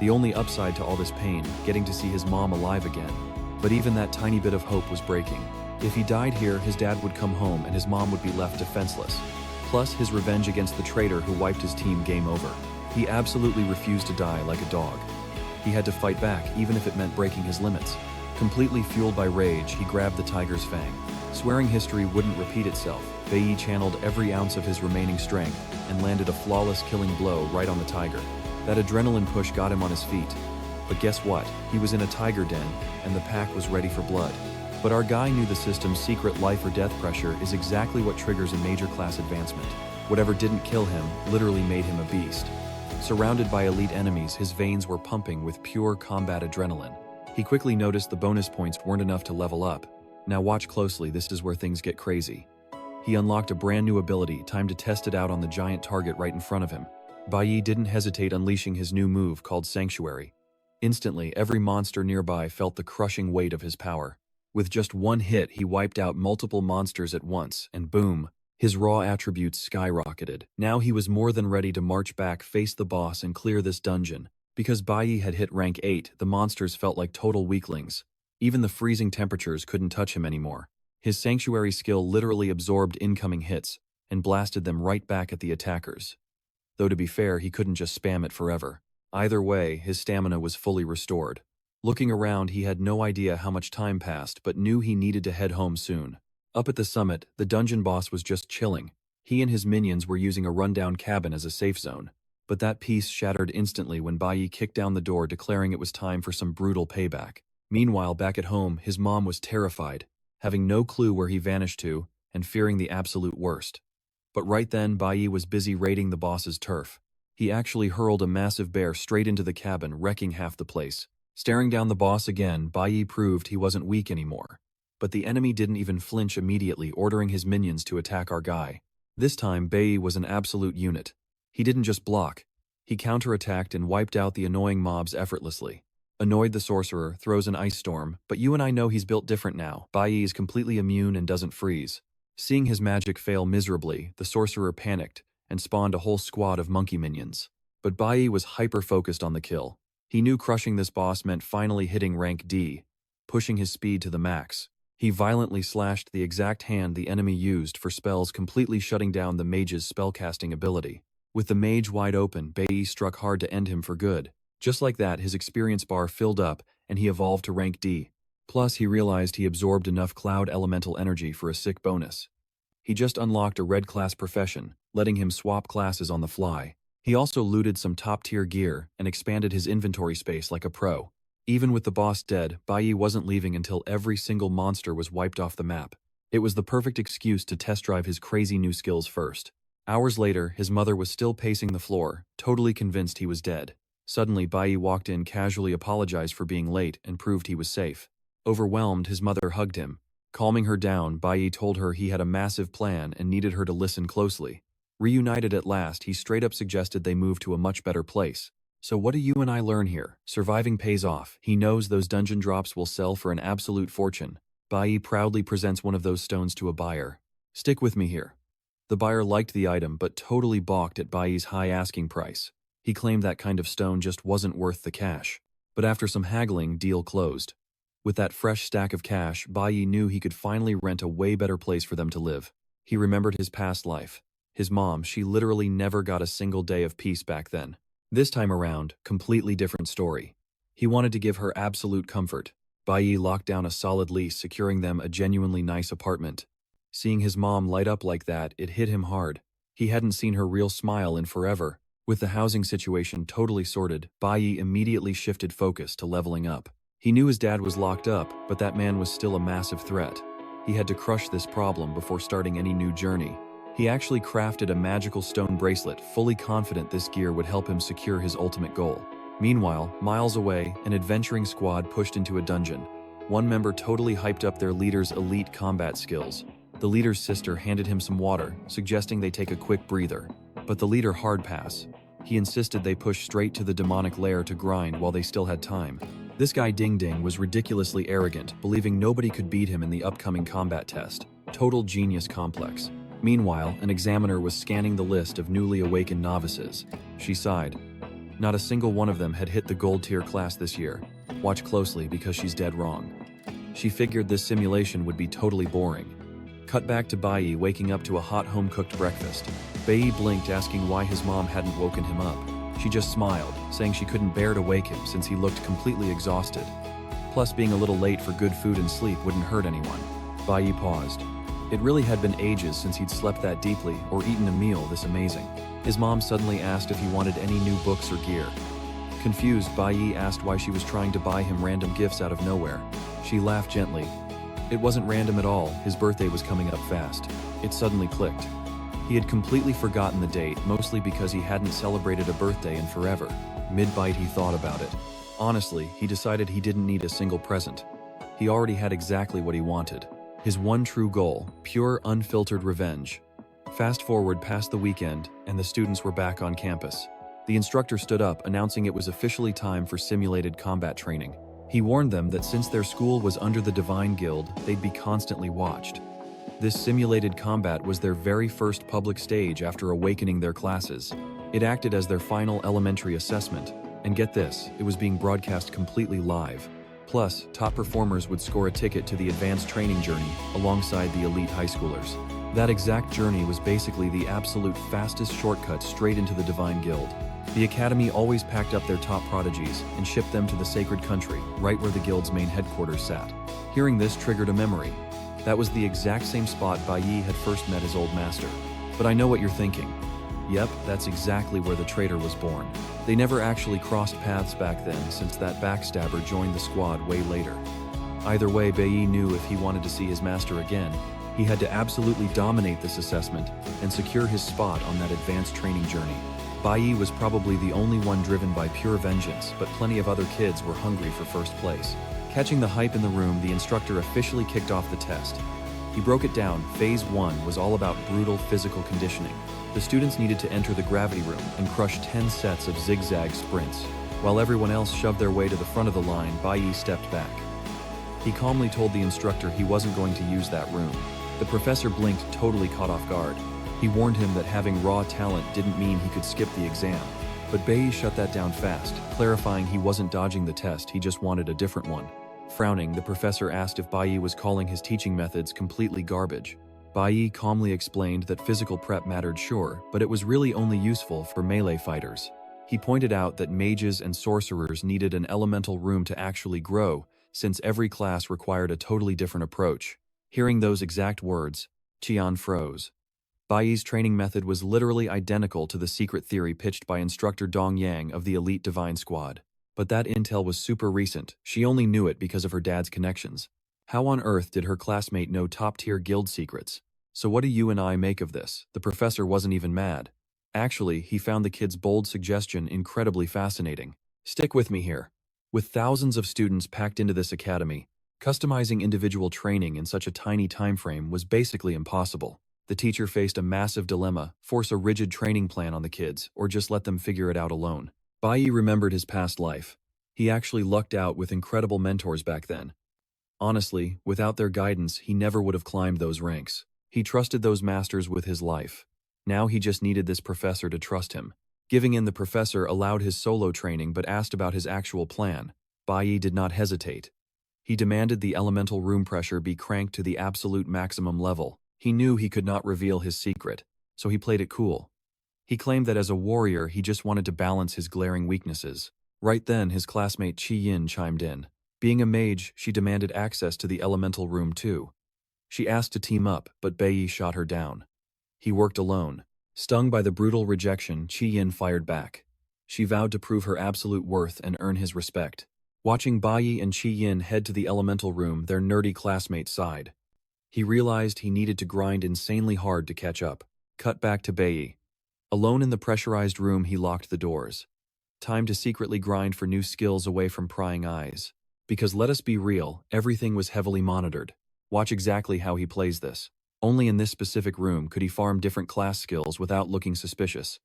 The only upside to all this pain, getting to see his mom alive again. But even that tiny bit of hope was breaking. If he died here, his dad would come home and his mom would be left defenseless. Plus his revenge against the traitor who wiped his team, game over. He absolutely refused to die like a dog. He had to fight back, even if it meant breaking his limits. Completely fueled by rage, he grabbed the tiger's fang. Swearing history wouldn't repeat itself, Bayi channeled every ounce of his remaining strength and landed a flawless killing blow right on the tiger. That adrenaline push got him on his feet. But guess what? He was in a tiger den, and the pack was ready for blood. But our guy knew the system's secret life or death pressure is exactly what triggers a major class advancement. Whatever didn't kill him literally made him a beast. Surrounded by elite enemies, his veins were pumping with pure combat adrenaline. He quickly noticed the bonus points weren't enough to level up. Now watch closely, this is where things get crazy. He unlocked a brand new ability, time to test it out on the giant target right in front of him. Bayi didn't hesitate, unleashing his new move called Sanctuary. Instantly, every monster nearby felt the crushing weight of his power. With just one hit, he wiped out multiple monsters at once, and boom, his raw attributes skyrocketed. Now he was more than ready to march back, face the boss, and clear this dungeon. Because Bayi had hit rank 8, the monsters felt like total weaklings. Even the freezing temperatures couldn't touch him anymore. His Sanctuary skill literally absorbed incoming hits and blasted them right back at the attackers. Though to be fair, he couldn't just spam it forever. Either way, his stamina was fully restored. Looking around, he had no idea how much time passed, but knew he needed to head home soon. Up at the summit, the dungeon boss was just chilling. He and his minions were using a rundown cabin as a safe zone. But that peace shattered instantly when Bayi kicked down the door, declaring it was time for some brutal payback. Meanwhile, back at home, his mom was terrified, having no clue where he vanished to, and fearing the absolute worst. But right then, Bayi was busy raiding the boss's turf. He actually hurled a massive bear straight into the cabin, wrecking half the place. Staring down the boss again, Bayi proved he wasn't weak anymore. But the enemy didn't even flinch immediately, ordering his minions to attack our guy. This time, Bayi was an absolute unit. He didn't just block. He counterattacked and wiped out the annoying mobs effortlessly. Annoyed, the sorcerer throws an ice storm, but you and I know he's built different now. Bayi is completely immune and doesn't freeze. Seeing his magic fail miserably, the sorcerer panicked and spawned a whole squad of monkey minions. But Bayi was hyper-focused on the kill. He knew crushing this boss meant finally hitting rank D, pushing his speed to the max. He violently slashed the exact hand the enemy used for spells, completely shutting down the mage's spellcasting ability. With the mage wide open, Bayi struck hard to end him for good. Just like that, his experience bar filled up, and he evolved to rank D. Plus, he realized he absorbed enough cloud elemental energy for a sick bonus. He just unlocked a red class profession, letting him swap classes on the fly. He also looted some top-tier gear and expanded his inventory space like a pro. Even with the boss dead, Bayi wasn't leaving until every single monster was wiped off the map. It was the perfect excuse to test drive his crazy new skills first. Hours later, his mother was still pacing the floor, totally convinced he was dead. Suddenly, Bayi walked in, casually apologized for being late, and proved he was safe. Overwhelmed, his mother hugged him. Calming her down, Bayi told her he had a massive plan and needed her to listen closely. Reunited at last, he straight up suggested they move to a much better place. So what do you and I learn here? Surviving pays off. He knows those dungeon drops will sell for an absolute fortune. Bayi proudly presents one of those stones to a buyer. Stick with me here. The buyer liked the item but totally balked at Bayi's high asking price. He claimed that kind of stone just wasn't worth the cash. But after some haggling, deal closed. With that fresh stack of cash, Bayi knew he could finally rent a way better place for them to live. He remembered his past life. His mom, she literally never got a single day of peace back then. This time around, completely different story. He wanted to give her absolute comfort. Bayi locked down a solid lease, securing them a genuinely nice apartment. Seeing his mom light up like that, it hit him hard. He hadn't seen her real smile in forever. With the housing situation totally sorted, Bayi immediately shifted focus to leveling up. He knew his dad was locked up, but that man was still a massive threat. He had to crush this problem before starting any new journey. He actually crafted a magical stone bracelet, fully confident this gear would help him secure his ultimate goal. Meanwhile, miles away, an adventuring squad pushed into a dungeon. One member totally hyped up their leader's elite combat skills. The leader's sister handed him some water, suggesting they take a quick breather. But the leader hard pass. He insisted they push straight to the demonic lair to grind while they still had time. This guy Ding Ding was ridiculously arrogant, believing nobody could beat him in the upcoming combat test. Total genius complex. Meanwhile, an examiner was scanning the list of newly awakened novices. She sighed. Not a single one of them had hit the gold tier class this year. Watch closely because she's dead wrong. She figured this simulation would be totally boring. Cut back to Bayi waking up to a hot home-cooked breakfast. Bayi blinked, asking why his mom hadn't woken him up. She just smiled, saying she couldn't bear to wake him since he looked completely exhausted. Plus, being a little late for good food and sleep wouldn't hurt anyone. Bayi paused. It really had been ages since he'd slept that deeply or eaten a meal this amazing. His mom suddenly asked if he wanted any new books or gear. Confused, Bayi asked why she was trying to buy him random gifts out of nowhere. She laughed gently. It wasn't random at all, his birthday was coming up fast. It suddenly clicked. He had completely forgotten the date, mostly because he hadn't celebrated a birthday in forever. Mid-bite he thought about it. Honestly, he decided he didn't need a single present. He already had exactly what he wanted. His one true goal, pure, unfiltered revenge. Fast forward past the weekend, and the students were back on campus. The instructor stood up, announcing it was officially time for simulated combat training. He warned them that since their school was under the Divine Guild, they'd be constantly watched. This simulated combat was their very first public stage after awakening their classes. It acted as their final elementary assessment, and get this, it was being broadcast completely live. Plus, top performers would score a ticket to the advanced training journey alongside the elite high schoolers. That exact journey was basically the absolute fastest shortcut straight into the Divine Guild. The academy always packed up their top prodigies and shipped them to the sacred country, right where the guild's main headquarters sat. Hearing this triggered a memory. That was the exact same spot Bayi had first met his old master. But I know what you're thinking. Yep, that's exactly where the traitor was born. They never actually crossed paths back then since that backstabber joined the squad way later. Either way, Bayi knew if he wanted to see his master again, he had to absolutely dominate this assessment and secure his spot on that advanced training journey. Bayi was probably the only one driven by pure vengeance, but plenty of other kids were hungry for first place. Catching the hype in the room, the instructor officially kicked off the test. He broke it down. Phase 1 was all about brutal physical conditioning. The students needed to enter the gravity room and crush 10 sets of zigzag sprints. While everyone else shoved their way to the front of the line, Bayi stepped back. He calmly told the instructor he wasn't going to use that room. The professor blinked, totally caught off guard. He warned him that having raw talent didn't mean he could skip the exam. But Bayi shut that down fast, clarifying he wasn't dodging the test, he just wanted a different one. Frowning, the professor asked if Bayi was calling his teaching methods completely garbage. Bayi calmly explained that physical prep mattered, sure, but it was really only useful for melee fighters. He pointed out that mages and sorcerers needed an elemental room to actually grow, since every class required a totally different approach. Hearing those exact words, Qian froze. Bayi's training method was literally identical to the secret theory pitched by instructor Dong Yang of the elite divine squad. But that intel was super recent, she only knew it because of her dad's connections. How on earth did her classmate know top-tier guild secrets? So what do you and I make of this? The professor wasn't even mad. Actually, he found the kid's bold suggestion incredibly fascinating. Stick with me here. With thousands of students packed into this academy, customizing individual training in such a tiny time frame was basically impossible. The teacher faced a massive dilemma: force a rigid training plan on the kids, or just let them figure it out alone. Bayi remembered his past life. He actually lucked out with incredible mentors back then. Honestly, without their guidance, he never would have climbed those ranks. He trusted those masters with his life. Now he just needed this professor to trust him. Giving in, the professor allowed his solo training but asked about his actual plan. Bayi did not hesitate. He demanded the elemental room pressure be cranked to the absolute maximum level. He knew he could not reveal his secret, so he played it cool. He claimed that as a warrior, he just wanted to balance his glaring weaknesses. Right then, his classmate Qi Yin chimed in. Being a mage, she demanded access to the elemental room too. She asked to team up, but Bayi shot her down. He worked alone. Stung by the brutal rejection, Qi Yin fired back. She vowed to prove her absolute worth and earn his respect. Watching Bayi and Qi Yin head to the elemental room, their nerdy classmate sighed. He realized he needed to grind insanely hard to catch up. Cut back to Bayi. Alone in the pressurized room, he locked the doors. Time to secretly grind for new skills away from prying eyes. Because let us be real, everything was heavily monitored. Watch exactly how he plays this. Only in this specific room could he farm different class skills without looking suspicious.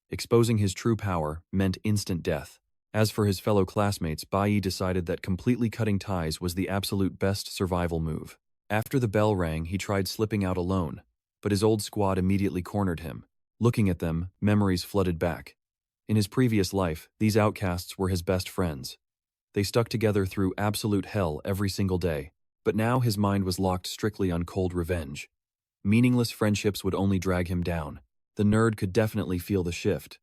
Exposing his true power meant instant death. As for his fellow classmates, Bayi decided that completely cutting ties was the absolute best survival move. After the bell rang, he tried slipping out alone, but his old squad immediately cornered him. Looking at them, memories flooded back. In his previous life, these outcasts were his best friends. They stuck together through absolute hell every single day, but now his mind was locked strictly on cold revenge. Meaningless friendships would only drag him down. The nerd could definitely feel the shift.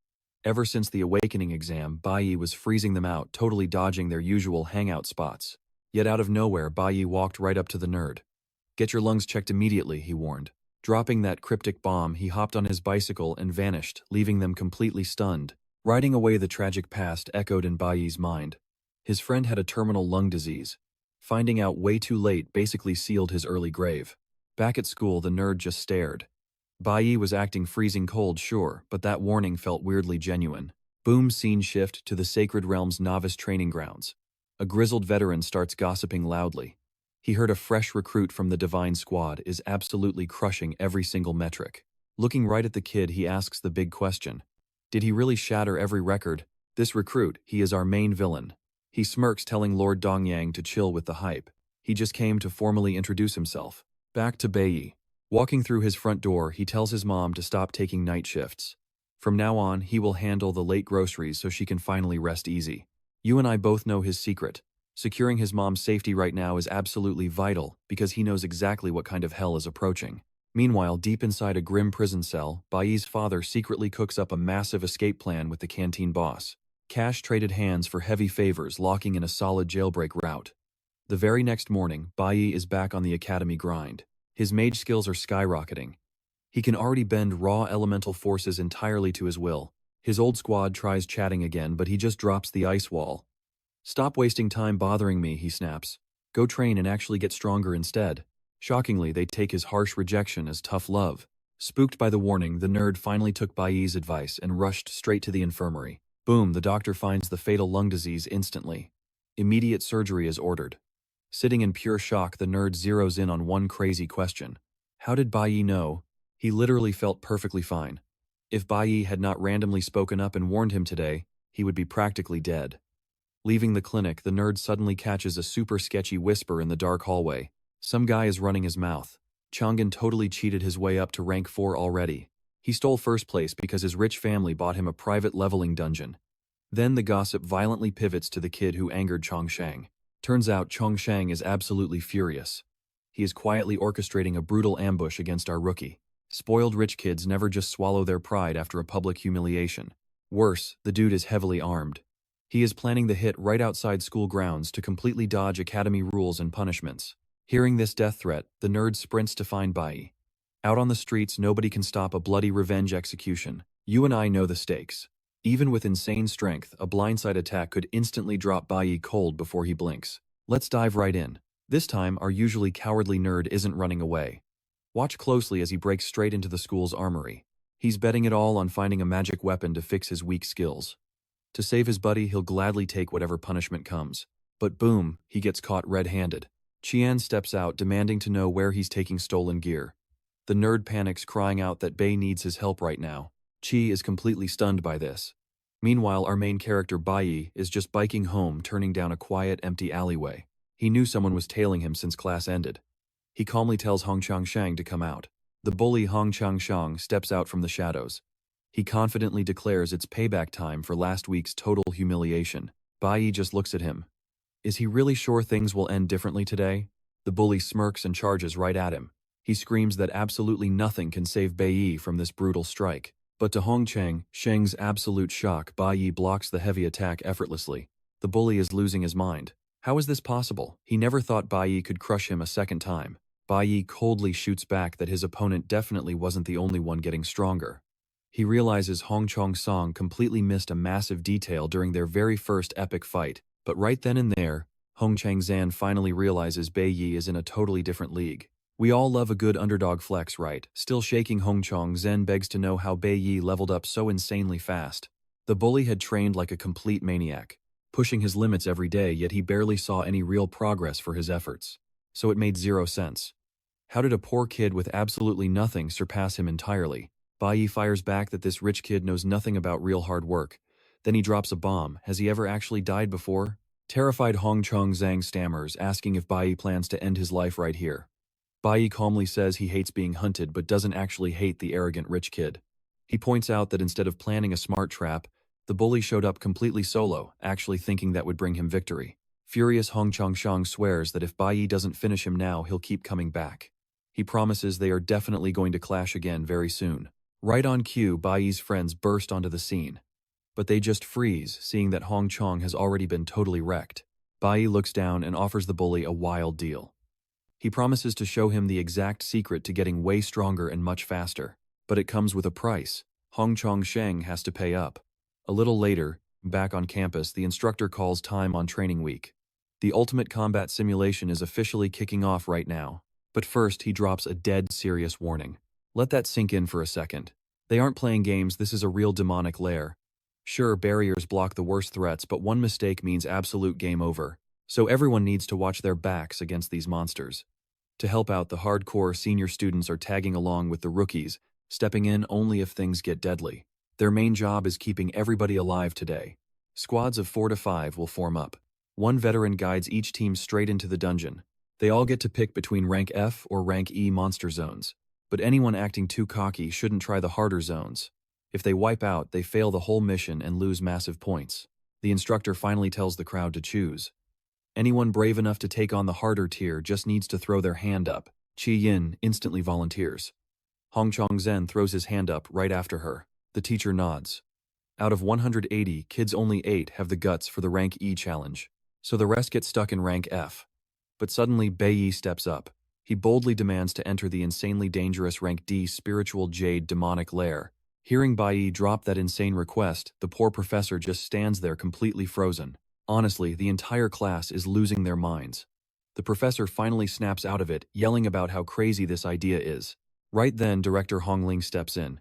Ever since the awakening exam, Bayi was freezing them out, totally dodging their usual hangout spots. Yet out of nowhere, Bayi walked right up to the nerd. "Get your lungs checked immediately," he warned. Dropping that cryptic bomb, he hopped on his bicycle and vanished, leaving them completely stunned. Riding away, the tragic past echoed in Bayi's mind. His friend had a terminal lung disease. Finding out way too late basically sealed his early grave. Back at school, the nerd just stared. Bayi was acting freezing cold, sure, but that warning felt weirdly genuine. Boom, scene shift to the Sacred Realm's novice training grounds. A grizzled veteran starts gossiping loudly. He heard a fresh recruit from the Divine Squad is absolutely crushing every single metric. Looking right at the kid, he asks the big question. Did he really shatter every record? This recruit, he is our main villain. He smirks, telling Lord Dongyang to chill with the hype. He just came to formally introduce himself. Back to Bayi. Walking through his front door, he tells his mom to stop taking night shifts. From now on, he will handle the late groceries so she can finally rest easy. You and I both know his secret. Securing his mom's safety right now is absolutely vital because he knows exactly what kind of hell is approaching. Meanwhile, deep inside a grim prison cell, Bayi's father secretly cooks up a massive escape plan with the canteen boss. Cash traded hands for heavy favors, locking in a solid jailbreak route. The very next morning, Bayi is back on the academy grind. His mage skills are skyrocketing. He can already bend raw elemental forces entirely to his will. His old squad tries chatting again, but he just drops the ice wall. "Stop wasting time bothering me," he snaps. "Go train and actually get stronger instead." Shockingly, they take his harsh rejection as tough love. Spooked by the warning, the nerd finally took Bayi's advice and rushed straight to the infirmary. Boom, the doctor finds the fatal lung disease instantly. Immediate surgery is ordered. Sitting in pure shock, the nerd zeroes in on one crazy question. How did Bayi know? He literally felt perfectly fine. If Bayi had not randomly spoken up and warned him today, he would be practically dead. Leaving the clinic, the nerd suddenly catches a super sketchy whisper in the dark hallway. Some guy is running his mouth. Chang'an totally cheated his way up to rank 4 already. He stole first place because his rich family bought him a private leveling dungeon. Then the gossip violently pivots to the kid who angered Chongshang. Turns out Chongshang is absolutely furious. He is quietly orchestrating a brutal ambush against our rookie. Spoiled rich kids never just swallow their pride after a public humiliation. Worse, the dude is heavily armed. He is planning the hit right outside school grounds to completely dodge academy rules and punishments. Hearing this death threat, the nerd sprints to find Bayi. Out on the streets, nobody can stop a bloody revenge execution. You and I know the stakes. Even with insane strength, a blindside attack could instantly drop Bayi cold before he blinks. Let's dive right in. This time, our usually cowardly nerd isn't running away. Watch closely as he breaks straight into the school's armory. He's betting it all on finding a magic weapon to fix his weak skills. To save his buddy, he'll gladly take whatever punishment comes. But boom, he gets caught red-handed. Qian steps out, demanding to know where he's taking stolen gear. The nerd panics, crying out that Bayi needs his help right now. Qi is completely stunned by this. Meanwhile, our main character Bayi is just biking home, turning down a quiet, empty alleyway. He knew someone was tailing him since class ended. He calmly tells Hong Changshang to come out. The bully Hong Changshang steps out from the shadows. He confidently declares it's payback time for last week's total humiliation. Bayi just looks at him. Is he really sure things will end differently today? The bully smirks and charges right at him. He screams that absolutely nothing can save Bayi from this brutal strike. But to Hong Changshang's absolute shock, Bayi blocks the heavy attack effortlessly. The bully is losing his mind. How is this possible? He never thought Bayi could crush him a second time. Bayi coldly shoots back that his opponent definitely wasn't the only one getting stronger. He realizes Hong Chang-song completely missed a massive detail during their very first epic fight. But right then and there, Hong Chang-zan finally realizes Bayi is in a totally different league. We all love a good underdog flex, right? Still shaking, Hong Chang-zan begs to know how Bayi leveled up so insanely fast. The bully had trained like a complete maniac, pushing his limits every day, yet he barely saw any real progress for his efforts. So it made zero sense. How did a poor kid with absolutely nothing surpass him entirely? Bayi fires back that this rich kid knows nothing about real hard work. Then he drops a bomb. Has he ever actually died before? Terrified, Hong Chang-zan stammers, asking if Bayi plans to end his life right here. Bayi calmly says he hates being hunted but doesn't actually hate the arrogant rich kid. He points out that instead of planning a smart trap, the bully showed up completely solo, actually thinking that would bring him victory. Furious, Hong Changshang swears that if Bayi doesn't finish him now, he'll keep coming back. He promises they are definitely going to clash again very soon. Right on cue, Bayi's friends burst onto the scene. But they just freeze, seeing that Hong Chang has already been totally wrecked. Bayi looks down and offers the bully a wild deal. He promises to show him the exact secret to getting way stronger and much faster. But it comes with a price. Hong Changshang has to pay up. A little later, back on campus, the instructor calls time on training week. The ultimate combat simulation is officially kicking off right now. But first, he drops a dead serious warning. Let that sink in for a second. They aren't playing games, this is a real demonic lair. Sure, barriers block the worst threats, but one mistake means absolute game over. So everyone needs to watch their backs against these monsters. To help out, the hardcore senior students are tagging along with the rookies, stepping in only if things get deadly. Their main job is keeping everybody alive today. Squads of 4 to 5 will form up. One veteran guides each team straight into the dungeon. They all get to pick between rank F or rank E monster zones. But anyone acting too cocky shouldn't try the harder zones. If they wipe out, they fail the whole mission and lose massive points. The instructor finally tells the crowd to choose. Anyone brave enough to take on the harder tier just needs to throw their hand up. Qi Yin instantly volunteers. Hong Changzhen throws his hand up right after her. The teacher nods. Out of 180, kids only 8 have the guts for the rank E challenge, so the rest get stuck in rank F. But suddenly Bayi steps up. He boldly demands to enter the insanely dangerous rank D spiritual jade demonic lair. Hearing Bayi drop that insane request, the poor professor just stands there completely frozen. Honestly, the entire class is losing their minds. The professor finally snaps out of it, yelling about how crazy this idea is. Right then, Director Hongling steps in.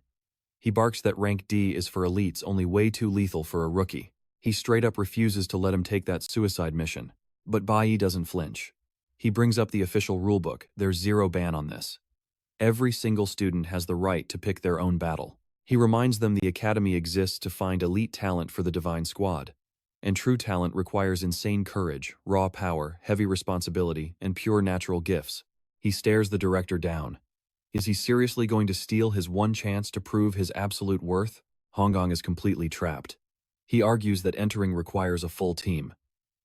He barks that rank D is for elites, only way too lethal for a rookie. He straight up refuses to let him take that suicide mission. But Bayi doesn't flinch. He brings up the official rulebook. There's zero ban on this. Every single student has the right to pick their own battle. He reminds them the academy exists to find elite talent for the divine squad. And true talent requires insane courage, raw power, heavy responsibility, and pure natural gifts. He stares the director down. Is he seriously going to steal his one chance to prove his absolute worth? Honggong is completely trapped. He argues that entering requires a full team.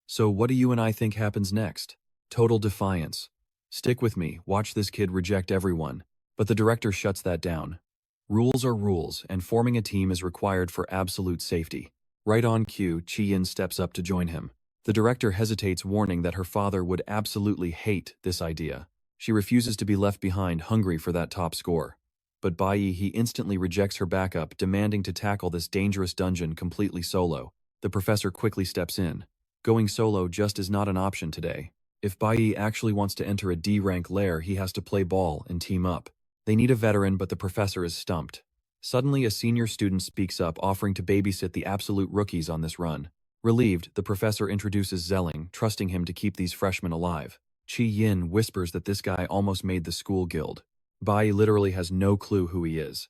So what do you and I think happens next? Total defiance. Stick with me, watch this kid reject everyone. But the director shuts that down. Rules are rules, and forming a team is required for absolute safety. Right on cue, Chi-yin steps up to join him. The director hesitates, warning that her father would absolutely hate this idea. She refuses to be left behind, hungry for that top score. But Bayi, he instantly rejects her backup, demanding to tackle this dangerous dungeon completely solo. The professor quickly steps in. Going solo just is not an option today. If Bayi actually wants to enter a D-rank lair, he has to play ball and team up. They need a veteran, but the professor is stumped. Suddenly, a senior student speaks up, offering to babysit the absolute rookies on this run. Relieved, the professor introduces Zelling, trusting him to keep these freshmen alive. Chi-yin whispers that this guy almost made the school guild. Bai literally has no clue who he is.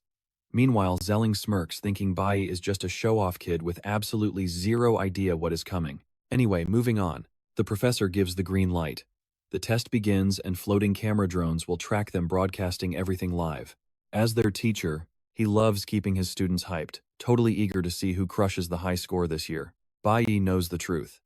Meanwhile, Zelling smirks, thinking Bai is just a show-off kid with absolutely zero idea what is coming. Anyway, moving on. The professor gives the green light. The test begins, and floating camera drones will track them, broadcasting everything live. As their teacher, he loves keeping his students hyped, totally eager to see who crushes the high score this year. Bayi knows the truth.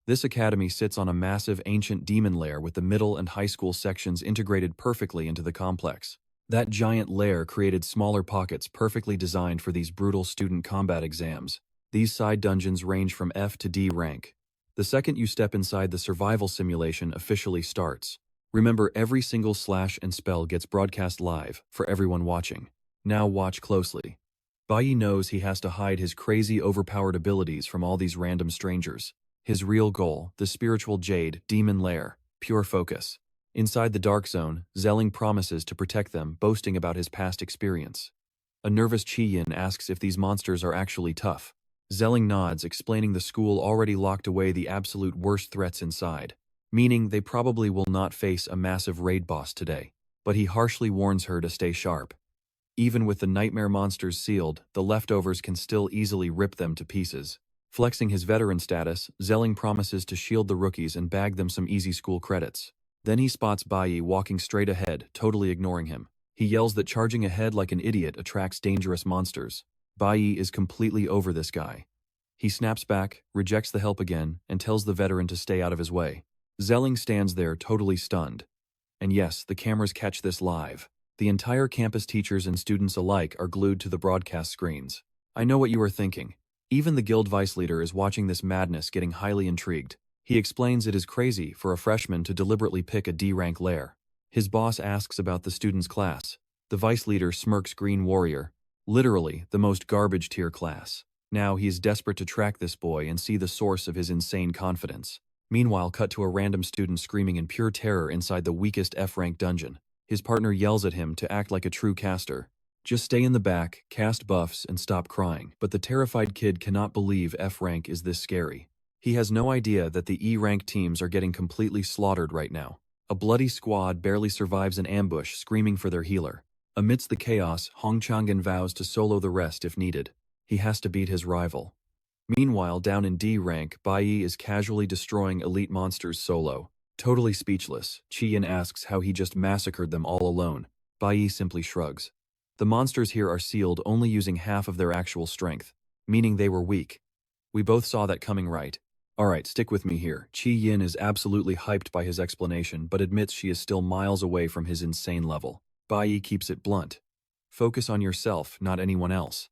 This academy sits on a massive ancient demon lair with the middle and high school sections integrated perfectly into the complex. That giant lair created smaller pockets perfectly designed for these brutal student combat exams. These side dungeons range from F to D rank. The second you step inside, the survival simulation officially starts. Remember, every single slash and spell gets broadcast live for everyone watching. Now watch closely. Bayi knows he has to hide his crazy overpowered abilities from all these random strangers. His real goal, the spiritual jade, demon lair, pure focus. Inside the dark zone, Zelling promises to protect them, boasting about his past experience. A nervous Chi-yin asks if these monsters are actually tough. Zelling nods, explaining the school already locked away the absolute worst threats inside, meaning they probably will not face a massive raid boss today. But he harshly warns her to stay sharp. Even with the nightmare monsters sealed, the leftovers can still easily rip them to pieces. Flexing his veteran status, Zelling promises to shield the rookies and bag them some easy school credits. Then he spots Bayi walking straight ahead, totally ignoring him. He yells that charging ahead like an idiot attracts dangerous monsters. Bayi is completely over this guy. He snaps back, rejects the help again, and tells the veteran to stay out of his way. Zelling stands there, totally stunned. And yes, the cameras catch this live. The entire campus, teachers and students alike, are glued to the broadcast screens. I know what you are thinking. Even the guild vice leader is watching this madness, getting highly intrigued. He explains it is crazy for a freshman to deliberately pick a D-rank lair. His boss asks about the student's class. The vice leader smirks, green warrior. Literally, the most garbage tier class. Now he is desperate to track this boy and see the source of his insane confidence. Meanwhile, cut to a random student screaming in pure terror inside the weakest F-rank dungeon. His partner yells at him to act like a true caster. Just stay in the back, cast buffs, and stop crying. But the terrified kid cannot believe F-rank is this scary. He has no idea that the E-rank teams are getting completely slaughtered right now. A bloody squad barely survives an ambush, screaming for their healer. Amidst the chaos, Hong Changan vows to solo the rest if needed. He has to beat his rival. Meanwhile, down in D rank, Bayi is casually destroying elite monsters solo. Totally speechless, Chi-yin asks how he just massacred them all alone. Bayi simply shrugs. The monsters here are sealed, only using half of their actual strength, meaning they were weak. We both saw that coming, right? Alright, stick with me here. Chi-yin is absolutely hyped by his explanation, but admits she is still miles away from his insane level. Bayi keeps it blunt. Focus on yourself, not anyone else.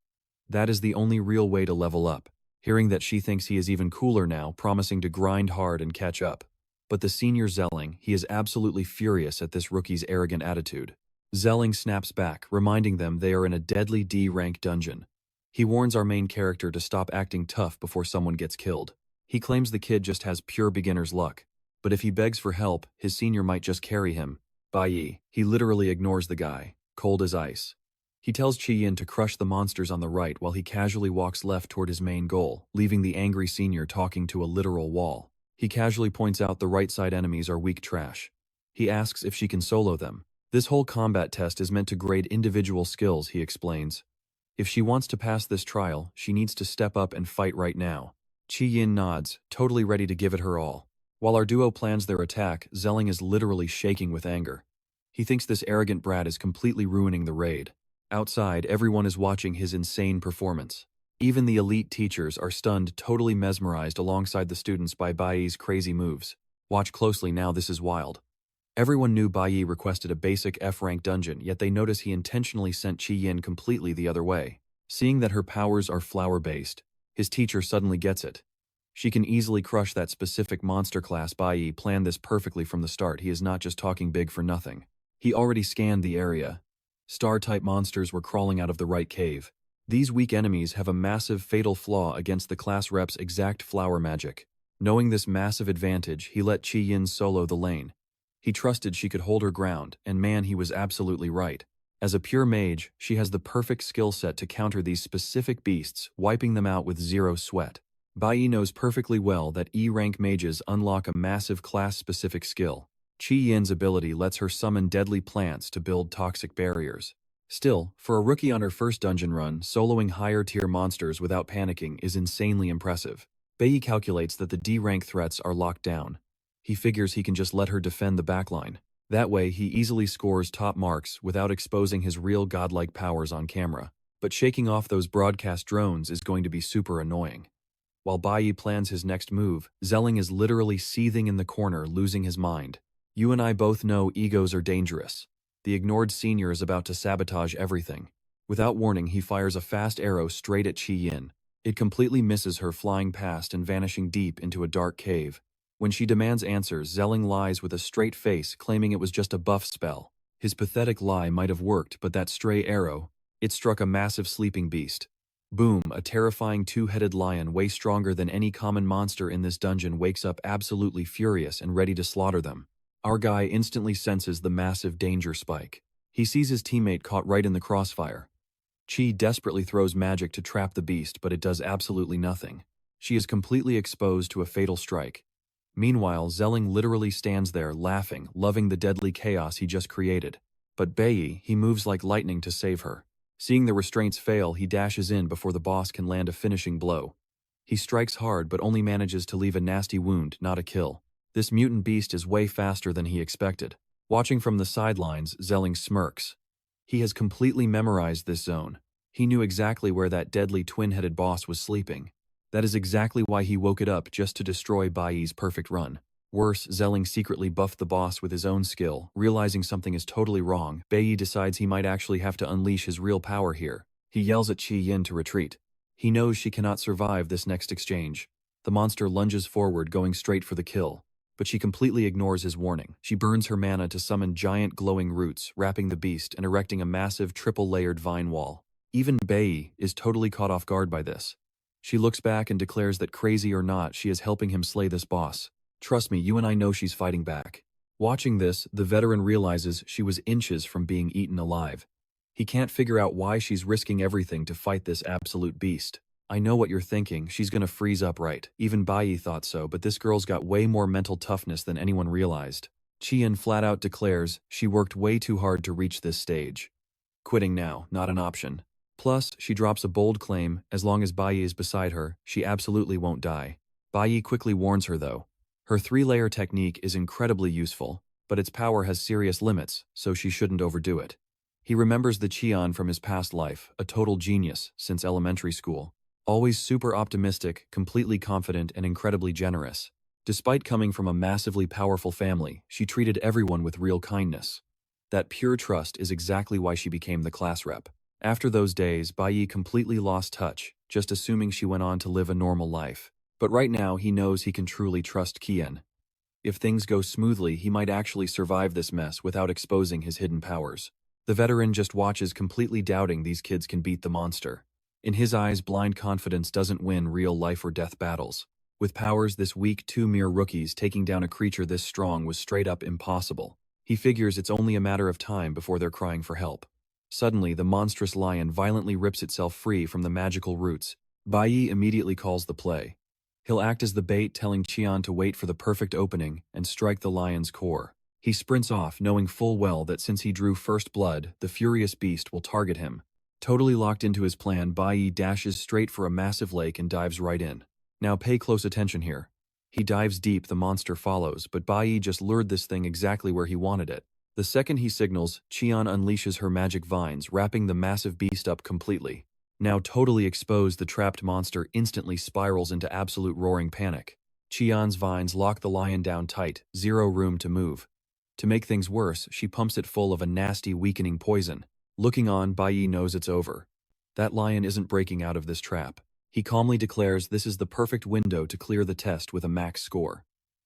That is the only real way to level up. Hearing that she thinks he is even cooler now, promising to grind hard and catch up. But the senior Zelling, he is absolutely furious at this rookie's arrogant attitude. Zelling snaps back, reminding them they are in a deadly D-rank dungeon. He warns our main character to stop acting tough before someone gets killed. He claims the kid just has pure beginner's luck. But if he begs for help, his senior might just carry him. Bayi, he literally ignores the guy, cold as ice. He tells Chi-yin to crush the monsters on the right while he casually walks left toward his main goal, leaving the angry senior talking to a literal wall. He casually points out the right side enemies are weak trash. He asks if she can solo them. This whole combat test is meant to grade individual skills, he explains. If she wants to pass this trial, she needs to step up and fight right now. Chi-yin nods, totally ready to give it her all. While our duo plans their attack, Zelling is literally shaking with anger. He thinks this arrogant brat is completely ruining the raid. Outside, everyone is watching his insane performance. Even the elite teachers are stunned, totally mesmerized alongside the students by Bayi's crazy moves. Watch closely now, this is wild. Everyone knew Bayi requested a basic F-rank dungeon, yet they notice he intentionally sent Chi-yin completely the other way. Seeing that her powers are flower-based, His teacher suddenly gets it. She can easily crush that specific monster class. Bayi planned this perfectly from the start. He is not just talking big for nothing. He already scanned the area. Star-type monsters were crawling out of the right cave. These weak enemies have a massive fatal flaw against the class rep's exact flower magic. Knowing this massive advantage, he let Qi Yin solo the lane. He trusted she could hold her ground, and man, he was absolutely right. As a pure mage, she has the perfect skill set to counter these specific beasts, wiping them out with zero sweat. Bayi knows perfectly well that E-rank mages unlock a massive class-specific skill. Qi Yin's ability lets her summon deadly plants to build toxic barriers. Still, for a rookie on her first dungeon run, soloing higher-tier monsters without panicking is insanely impressive. Bayi calculates that the D-rank threats are locked down. He figures he can just let her defend the backline. That way, he easily scores top marks without exposing his real godlike powers on camera. But shaking off those broadcast drones is going to be super annoying. While Bayi plans his next move, Zelling is literally seething in the corner, losing his mind. You and I both know egos are dangerous. The ignored senior is about to sabotage everything. Without warning, he fires a fast arrow straight at Qi Yin. It completely misses her, flying past and vanishing deep into a dark cave. When she demands answers, Zelling lies with a straight face, claiming it was just a buff spell. His pathetic lie might have worked, but that stray arrow, it struck a massive sleeping beast. Boom, a terrifying two-headed lion way stronger than any common monster in this dungeon wakes up absolutely furious and ready to slaughter them. Our guy instantly senses the massive danger spike. He sees his teammate caught right in the crossfire. Qi desperately throws magic to trap the beast, but it does absolutely nothing. She is completely exposed to a fatal strike. Meanwhile, Zelling literally stands there, laughing, loving the deadly chaos he just created. But Bayi, he moves like lightning to save her. Seeing the restraints fail, he dashes in before the boss can land a finishing blow. He strikes hard but only manages to leave a nasty wound, not a kill. This mutant beast is way faster than he expected. Watching from the sidelines, Zelling smirks. He has completely memorized this zone. He knew exactly where that deadly twin-headed boss was sleeping. That is exactly why he woke it up, just to destroy Bayi's perfect run. Worse, Zelling secretly buffed the boss with his own skill. Realizing something is totally wrong, Bayi decides he might actually have to unleash his real power here. He yells at Qi Yin to retreat. He knows she cannot survive this next exchange. The monster lunges forward, going straight for the kill. But she completely ignores his warning. She burns her mana to summon giant glowing roots, wrapping the beast and erecting a massive triple-layered vine wall. Even Bayi is totally caught off guard by this. She looks back and declares that crazy or not, she is helping him slay this boss. Trust me, you and I know she's fighting back. Watching this, the veteran realizes she was inches from being eaten alive. He can't figure out why she's risking everything to fight this absolute beast. I know what you're thinking, she's gonna freeze up, right? Even Bayi thought so, but this girl's got way more mental toughness than anyone realized. Qi Yin flat out declares she worked way too hard to reach this stage. Quitting now, not an option. Plus, she drops a bold claim, as long as Bayi is beside her, she absolutely won't die. Bayi quickly warns her though. Her three-layer technique is incredibly useful, but its power has serious limits, so she shouldn't overdo it. He remembers the Qian from his past life, a total genius since elementary school. Always super optimistic, completely confident, and incredibly generous. Despite coming from a massively powerful family, she treated everyone with real kindness. That pure trust is exactly why she became the class rep. After those days, Bayi completely lost touch, just assuming she went on to live a normal life. But right now, he knows he can truly trust Qian. If things go smoothly, he might actually survive this mess without exposing his hidden powers. The veteran just watches, completely doubting these kids can beat the monster. In his eyes, blind confidence doesn't win real life or death battles. With powers this weak, two mere rookies taking down a creature this strong was straight up impossible. He figures it's only a matter of time before they're crying for help. Suddenly, the monstrous lion violently rips itself free from the magical roots. Bayi immediately calls the play. He'll act as the bait, telling Qian to wait for the perfect opening and strike the lion's core. He sprints off, knowing full well that since he drew first blood, the furious beast will target him. Totally locked into his plan, Bayi dashes straight for a massive lake and dives right in. Now pay close attention here. He dives deep, the monster follows, but Bayi just lured this thing exactly where he wanted it. The second he signals, Qian unleashes her magic vines, wrapping the massive beast up completely. Now totally exposed, the trapped monster instantly spirals into absolute roaring panic. Qian's vines lock the lion down tight, zero room to move. To make things worse, she pumps it full of a nasty, weakening poison. Looking on, Bayi knows it's over. That lion isn't breaking out of this trap. He calmly declares this is the perfect window to clear the test with a max score.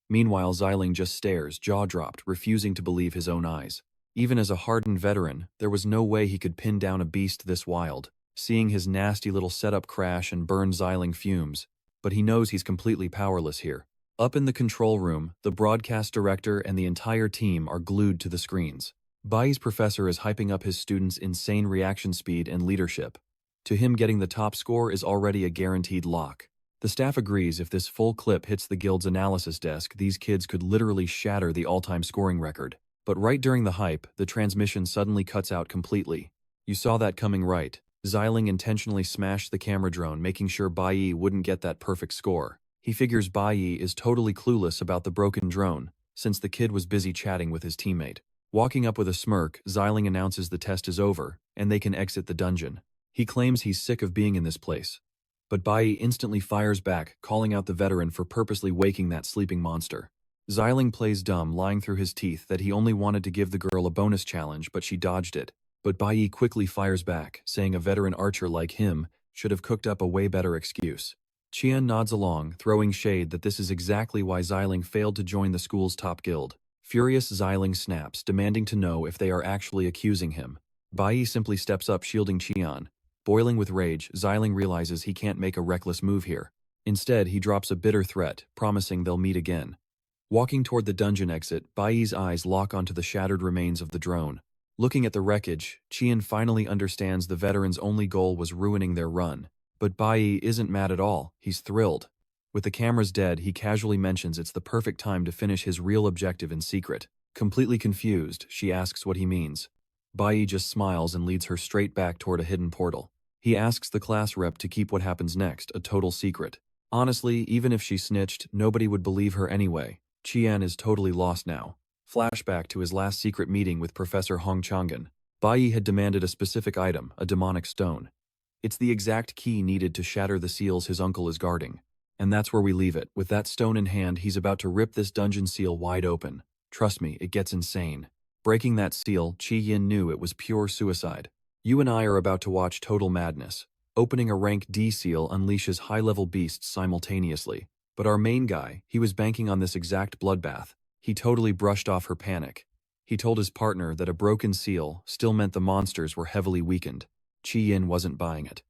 Meanwhile, Xiling just stares, jaw dropped, refusing to believe his own eyes. Even as a hardened veteran, there was no way he could pin down a beast this wild. Seeing his nasty little setup crash and burn Xiling fumes, but he knows he's completely powerless here. Up in the control room, the broadcast director and the entire team are glued to the screens. Bayi's professor is hyping up his students' insane reaction speed and leadership. To him, getting the top score is already a guaranteed lock. The staff agrees if this full clip hits the guild's analysis desk, these kids could literally shatter the all-time scoring record. But right during the hype, the transmission suddenly cuts out completely. You saw that coming, right? Xiling intentionally smashed the camera drone, making sure Bayi wouldn't get that perfect score. He figures Bayi is totally clueless about the broken drone, since the kid was busy chatting with his teammate. Walking up with a smirk, Xiling announces the test is over, and they can exit the dungeon. He claims he's sick of being in this place. But Bayi instantly fires back, calling out the veteran for purposely waking that sleeping monster. Xiling plays dumb, lying through his teeth that he only wanted to give the girl a bonus challenge, but she dodged it. But Bayi quickly fires back, saying a veteran archer like him should have cooked up a way better excuse. Qian nods along, throwing shade that this is exactly why Xiling failed to join the school's top guild. Furious, Xiling snaps, demanding to know if they are actually accusing him. Bayi simply steps up, shielding Qian. Boiling with rage, Xiling realizes he can't make a reckless move here. Instead, he drops a bitter threat, promising they'll meet again. Walking toward the dungeon exit, Bayi's eyes lock onto the shattered remains of the drone. Looking at the wreckage, Qian finally understands the veteran's only goal was ruining their run. But Bayi isn't mad at all, he's thrilled. With the cameras dead, he casually mentions it's the perfect time to finish his real objective in secret. Completely confused, she asks what he means. Bayi just smiles and leads her straight back toward a hidden portal. He asks the class rep to keep what happens next a total secret. Honestly, even if she snitched, nobody would believe her anyway. Qian is totally lost now. Flashback to his last secret meeting with Professor Hong Chang'an. Bayi had demanded a specific item, a demonic stone. It's the exact key needed to shatter the seals his uncle is guarding. And that's where we leave it. With that stone in hand, he's about to rip this dungeon seal wide open. Trust me, it gets insane. Breaking that seal, Qian knew it was pure suicide. You and I are about to watch total madness. Opening a rank D seal unleashes high-level beasts simultaneously. But our main guy, he was banking on this exact bloodbath. He totally brushed off her panic. He told his partner that a broken seal still meant the monsters were heavily weakened. Qian wasn't buying it.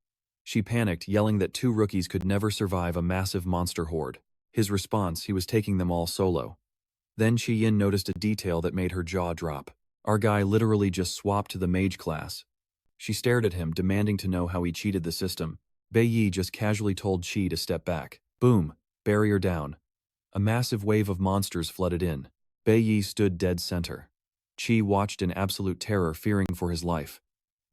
She panicked, yelling that two rookies could never survive a massive monster horde. His response, he was taking them all solo. Then Qian noticed a detail that made her jaw drop. Our guy literally just swapped to the mage class. She stared at him, demanding to know how he cheated the system. Bayi just casually told Qi to step back. Boom. Barrier down. A massive wave of monsters flooded in. Bayi stood dead center. Qi watched in absolute terror, fearing for his life.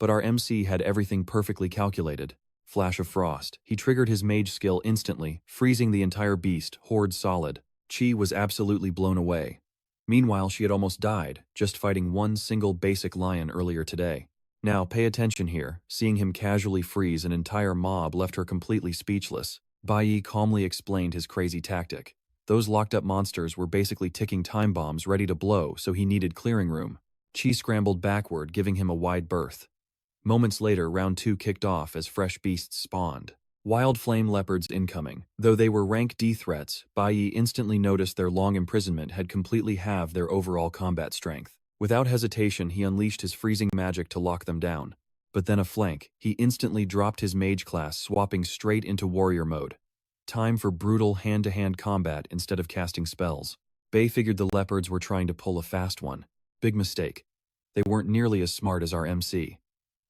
But our MC had everything perfectly calculated. Flash of frost. He triggered his mage skill instantly, freezing the entire beast, horde solid. Qi was absolutely blown away. Meanwhile, she had almost died, just fighting one single basic lion earlier today. Now, pay attention here. Seeing him casually freeze an entire mob left her completely speechless. Bayi calmly explained his crazy tactic. Those locked-up monsters were basically ticking time bombs ready to blow, so he needed clearing room. Qi scrambled backward, giving him a wide berth. Moments later, round 2 kicked off as fresh beasts spawned. Wild flame leopards incoming. Though they were rank D threats, Bayi instantly noticed their long imprisonment had completely halved their overall combat strength. Without hesitation, he unleashed his freezing magic to lock them down. But then a flank. He instantly dropped his mage class, swapping straight into warrior mode. Time for brutal hand-to-hand combat instead of casting spells. Bayi figured the leopards were trying to pull a fast one. Big mistake. They weren't nearly as smart as our MC.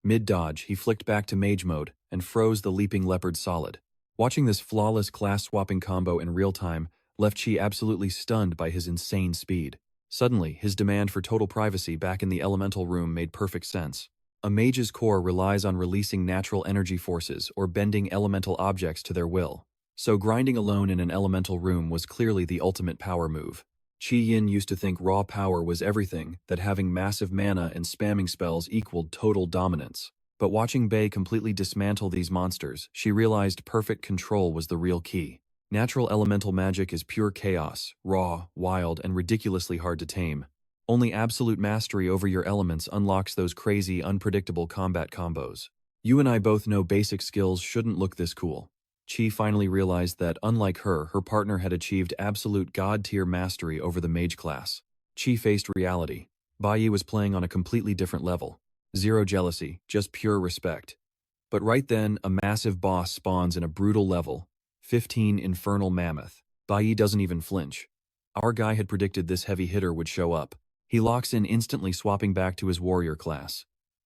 Mid-dodge, he flicked back to mage mode and froze the leaping leopard solid. Watching this flawless class-swapping combo in real time left Qi absolutely stunned by his insane speed. Suddenly, his demand for total privacy back in the elemental room made perfect sense. A mage's core relies on releasing natural energy forces or bending elemental objects to their will. So grinding alone in an elemental room was clearly the ultimate power move. Qian used to think raw power was everything, that having massive mana and spamming spells equaled total dominance. But watching Bayi completely dismantle these monsters, she realized perfect control was the real key. Natural elemental magic is pure chaos, raw, wild, and ridiculously hard to tame. Only absolute mastery over your elements unlocks those crazy, unpredictable combat combos. You and I both know basic skills shouldn't look this cool. Chi finally realized that, unlike her, her partner had achieved absolute god-tier mastery over the mage class. Chi faced reality. Bayi was playing on a completely different level. Zero jealousy, just pure respect. But right then, a massive boss spawns in a brutal level. 15 Infernal Mammoth. Bayi doesn't even flinch. Our guy had predicted this heavy hitter would show up. He locks in, instantly swapping back to his warrior class.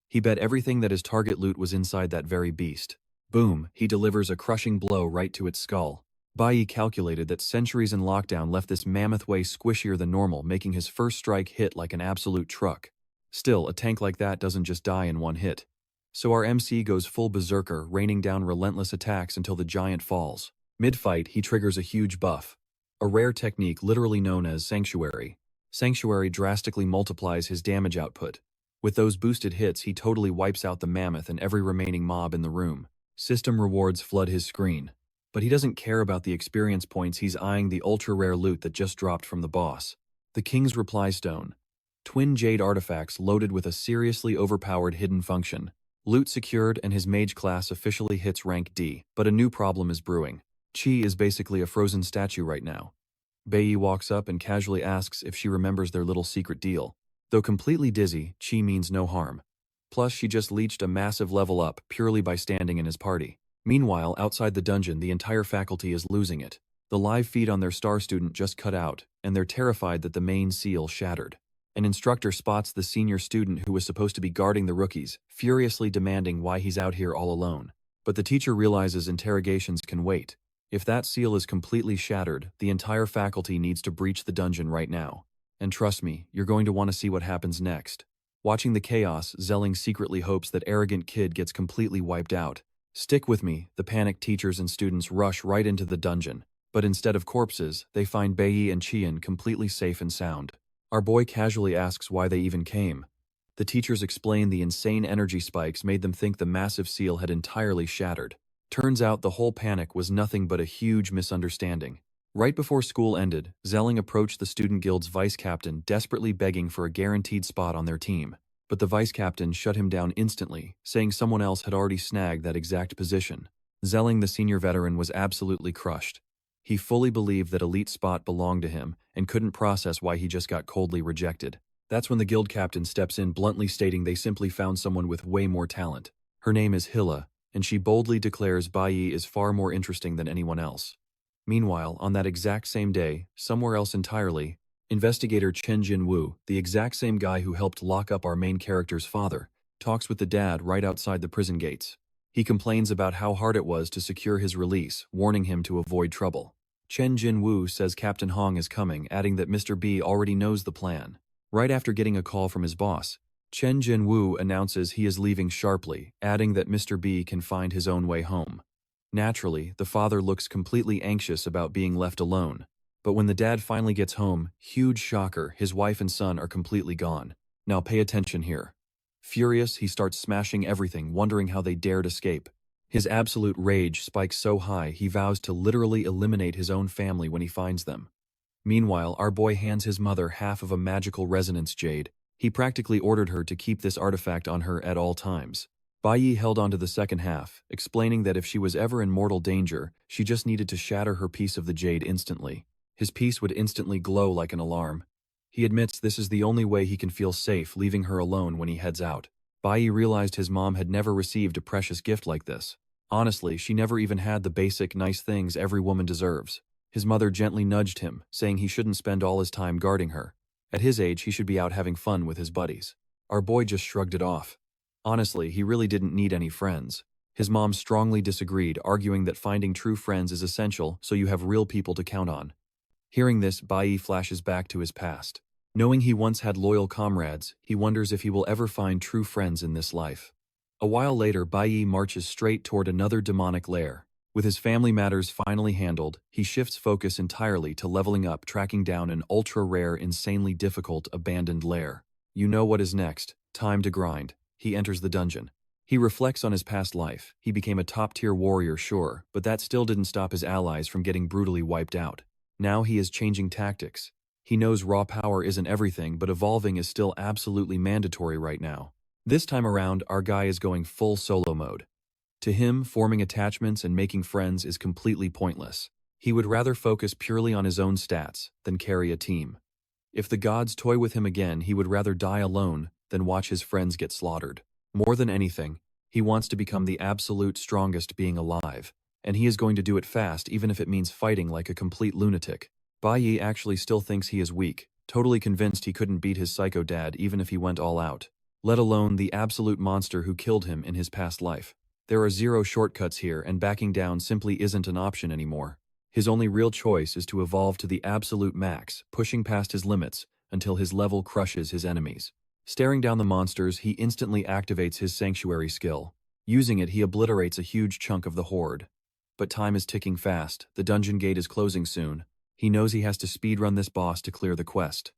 He bet everything that his target loot was inside that very beast. Boom, he delivers a crushing blow right to its skull. Bayi calculated that centuries in lockdown left this mammoth way squishier than normal, making his first strike hit like an absolute truck. Still, a tank like that doesn't just die in one hit. So our MC goes full berserker, raining down relentless attacks until the giant falls. Mid-fight, he triggers a huge buff. A rare technique literally known as Sanctuary. Sanctuary drastically multiplies his damage output. With those boosted hits, he totally wipes out the mammoth and every remaining mob in the room. System rewards flood his screen. But he doesn't care about the experience points, he's eyeing the ultra-rare loot that just dropped from the boss. The King's Reply Stone. Twin jade artifacts loaded with a seriously overpowered hidden function. Loot secured and his mage class officially hits rank D, but a new problem is brewing. Chi is basically a frozen statue right now. Bayi walks up and casually asks if she remembers their little secret deal. Though completely dizzy, Chi means no harm. Plus, she just leached a massive level up purely by standing in his party. Meanwhile, outside the dungeon, the entire faculty is losing it. The live feed on their star student just cut out, and they're terrified that the main seal shattered. An instructor spots the senior student who was supposed to be guarding the rookies, furiously demanding why he's out here all alone. But the teacher realizes interrogations can wait. If that seal is completely shattered, the entire faculty needs to breach the dungeon right now. And trust me, you're going to want to see what happens next. Watching the chaos, Zelling secretly hopes that arrogant kid gets completely wiped out. Stick with me, the panicked teachers and students rush right into the dungeon. But instead of corpses, they find Bayi and Qian completely safe and sound. Our boy casually asks why they even came. The teachers explain the insane energy spikes made them think the massive seal had entirely shattered. Turns out the whole panic was nothing but a huge misunderstanding. Right before school ended, Zelling approached the student guild's vice captain, desperately begging for a guaranteed spot on their team. But the vice captain shut him down instantly, saying someone else had already snagged that exact position. Zelling, the senior veteran, was absolutely crushed. He fully believed that elite spot belonged to him and couldn't process why he just got coldly rejected. That's when the guild captain steps in, bluntly stating they simply found someone with way more talent. Her name is Hilla, and she boldly declares Bayi is far more interesting than anyone else. Meanwhile, on that exact same day, somewhere else entirely, investigator Chen Jinwu, the exact same guy who helped lock up our main character's father, talks with the dad right outside the prison gates. He complains about how hard it was to secure his release, warning him to avoid trouble. Chen Jinwu says Captain Hong is coming, adding that Mr. B already knows the plan. Right after getting a call from his boss, Chen Jinwu announces he is leaving sharply, adding that Mr. B can find his own way home. Naturally, the father looks completely anxious about being left alone. But when the dad finally gets home, huge shocker, his wife and son are completely gone. Now pay attention here. Furious, he starts smashing everything, wondering how they dared escape. His absolute rage spikes so high, he vows to literally eliminate his own family when he finds them. Meanwhile, our boy hands his mother half of a magical resonance jade. He practically ordered her to keep this artifact on her at all times. Bayi held onto the second half, explaining that if she was ever in mortal danger, she just needed to shatter her piece of the jade instantly. His piece would instantly glow like an alarm. He admits this is the only way he can feel safe leaving her alone when he heads out. Bayi realized his mom had never received a precious gift like this. Honestly, she never even had the basic nice things every woman deserves. His mother gently nudged him, saying he shouldn't spend all his time guarding her. At his age, he should be out having fun with his buddies. Our boy just shrugged it off. Honestly, he really didn't need any friends. His mom strongly disagreed, arguing that finding true friends is essential so you have real people to count on. Hearing this, Bayi flashes back to his past. Knowing he once had loyal comrades, he wonders if he will ever find true friends in this life. A while later, Bayi marches straight toward another demonic lair. With his family matters finally handled, he shifts focus entirely to leveling up, tracking down an ultra-rare, insanely difficult, abandoned lair. You know what is next. Time to grind. He enters the dungeon. He reflects on his past life. He became a top-tier warrior, sure, but that still didn't stop his allies from getting brutally wiped out. Now he is changing tactics. He knows raw power isn't everything, but evolving is still absolutely mandatory right now. This time around, our guy is going full solo mode. To him, forming attachments and making friends is completely pointless. He would rather focus purely on his own stats than carry a team. If the gods toy with him again, he would rather die alone than watch his friends get slaughtered. More than anything, he wants to become the absolute strongest being alive, and he is going to do it fast even if it means fighting like a complete lunatic. Bayi actually still thinks he is weak, totally convinced he couldn't beat his psycho dad even if he went all out, let alone the absolute monster who killed him in his past life. There are zero shortcuts here, and backing down simply isn't an option anymore. His only real choice is to evolve to the absolute max, pushing past his limits until his level crushes his enemies. Staring down the monsters, he instantly activates his sanctuary skill. Using it, he obliterates a huge chunk of the horde. But time is ticking fast, the dungeon gate is closing soon. He knows he has to speedrun this boss to clear the quest.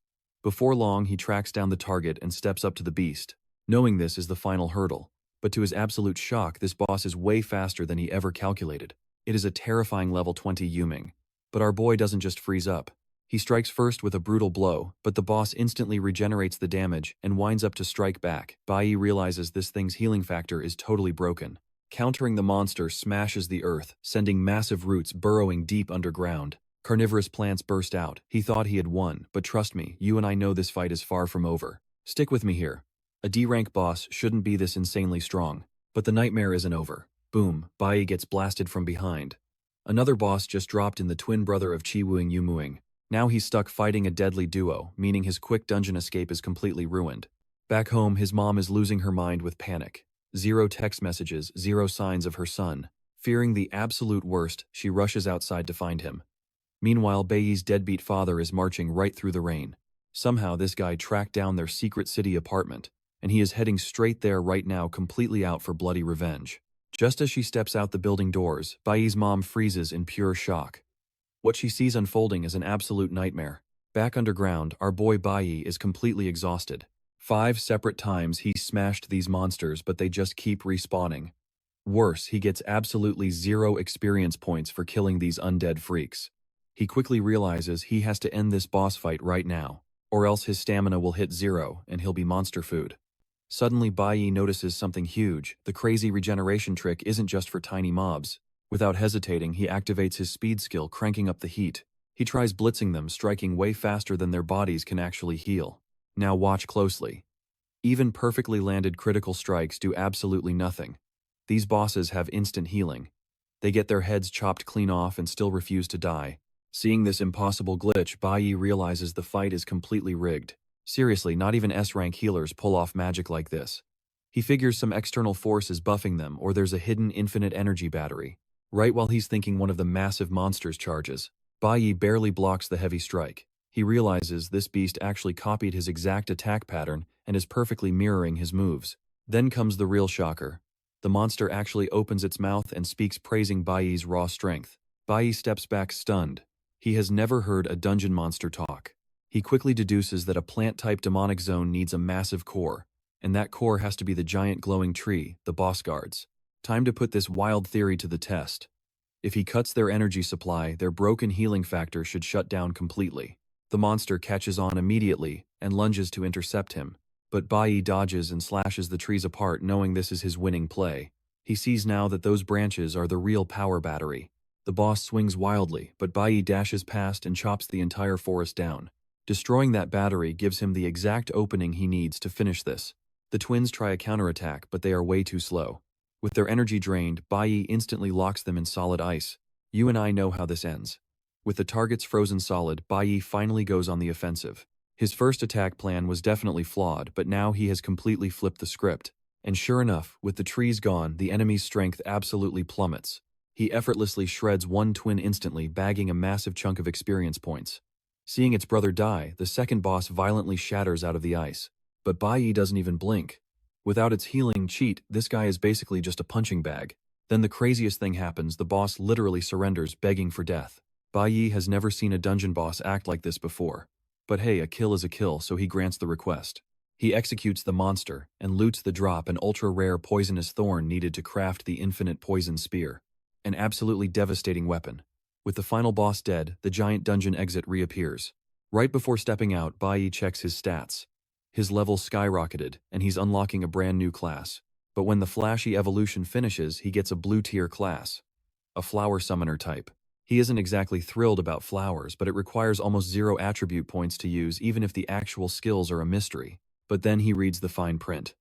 Before long, he tracks down the target and steps up to the beast, knowing this is the final hurdle. But to his absolute shock, this boss is way faster than he ever calculated. It is a terrifying level 20 Yuming. But our boy doesn't just freeze up. He strikes first with a brutal blow, but the boss instantly regenerates the damage and winds up to strike back. Bayi realizes this thing's healing factor is totally broken. Countering the monster smashes the earth, sending massive roots burrowing deep underground. Carnivorous plants burst out. He thought he had won, but trust me, you and I know this fight is far from over. Stick with me here. A D-rank boss shouldn't be this insanely strong. But the nightmare isn't over. Boom, Bayi gets blasted from behind. Another boss just dropped in, the twin brother of Chi-Wuing Yumuing. Now he's stuck fighting a deadly duo, meaning his quick dungeon escape is completely ruined. Back home, his mom is losing her mind with panic. Zero text messages, zero signs of her son. Fearing the absolute worst, she rushes outside to find him. Meanwhile, Bayi's deadbeat father is marching right through the rain. Somehow this guy tracked down their secret city apartment, and he is heading straight there right now, completely out for bloody revenge. Just as she steps out the building doors, Bayi's mom freezes in pure shock. What she sees unfolding is an absolute nightmare. Back underground, our boy Bayi is completely exhausted. 5 separate times he smashed these monsters, but they just keep respawning. Worse, he gets absolutely 0 experience points for killing these undead freaks. He quickly realizes he has to end this boss fight right now, or else his stamina will hit 0 and he'll be monster food. Suddenly, Bayi notices something huge. The crazy regeneration trick isn't just for tiny mobs. Without hesitating, he activates his speed skill, cranking up the heat. He tries blitzing them, striking way faster than their bodies can actually heal. Now watch closely. Even perfectly landed critical strikes do absolutely nothing. These bosses have instant healing. They get their heads chopped clean off and still refuse to die. Seeing this impossible glitch, Bayi realizes the fight is completely rigged. Seriously, not even S-rank healers pull off magic like this. He figures some external force is buffing them, or there's a hidden infinite energy battery. Right while he's thinking, one of the massive monsters charges. Bayi barely blocks the heavy strike. He realizes this beast actually copied his exact attack pattern and is perfectly mirroring his moves. Then comes the real shocker. The monster actually opens its mouth and speaks, praising Bayi's raw strength. Bayi steps back stunned. He has never heard a dungeon monster talk. He quickly deduces that a plant-type demonic zone needs a massive core, and that core has to be the giant glowing tree, the boss guards. Time to put this wild theory to the test. If he cuts their energy supply, their broken healing factor should shut down completely. The monster catches on immediately and lunges to intercept him, but Bayi dodges and slashes the trees apart, knowing this is his winning play. He sees now that those branches are the real power battery. The boss swings wildly, but Bayi dashes past and chops the entire forest down. Destroying that battery gives him the exact opening he needs to finish this. The twins try a counterattack, but they are way too slow. With their energy drained, Bayi instantly locks them in solid ice. You and I know how this ends. With the targets frozen solid, Bayi finally goes on the offensive. His first attack plan was definitely flawed, but now he has completely flipped the script. And sure enough, with the trees gone, the enemy's strength absolutely plummets. He effortlessly shreds one twin instantly, bagging a massive chunk of experience points. Seeing its brother die, the second boss violently shatters out of the ice. But Bayi doesn't even blink. Without its healing cheat, this guy is basically just a punching bag. Then the craziest thing happens, the boss literally surrenders, begging for death. Bayi has never seen a dungeon boss act like this before. But hey, a kill is a kill, so he grants the request. He executes the monster, and loots the drop, an ultra-rare poisonous thorn needed to craft the infinite poison spear. An absolutely devastating weapon. With the final boss dead, the giant dungeon exit reappears. Right before stepping out, Bayi checks his stats. His level skyrocketed, and he's unlocking a brand new class. But when the flashy evolution finishes, he gets a blue-tier class. A flower summoner type. He isn't exactly thrilled about flowers, but it requires almost 0 attribute points to use even if the actual skills are a mystery. But then he reads the fine print.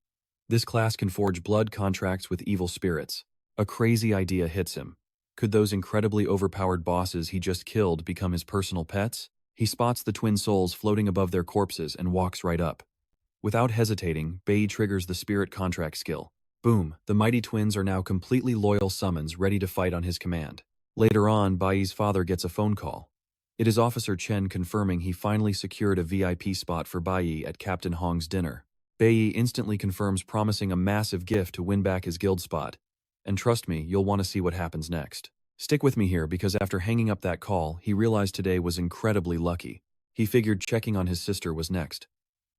This class can forge blood contracts with evil spirits. A crazy idea hits him. Could those incredibly overpowered bosses he just killed become his personal pets? He spots the twin souls floating above their corpses and walks right up. Without hesitating, Bayi triggers the spirit contract skill. Boom, the mighty twins are now completely loyal summons ready to fight on his command. Later on, Bayi's father gets a phone call. It is Officer Chen confirming he finally secured a VIP spot for Bayi at Captain Hong's dinner. Bayi instantly confirms, promising a massive gift to win back his guild spot. And trust me, you'll want to see what happens next. Stick with me here because after hanging up that call, he realized today was incredibly lucky. He figured checking on his sister was next.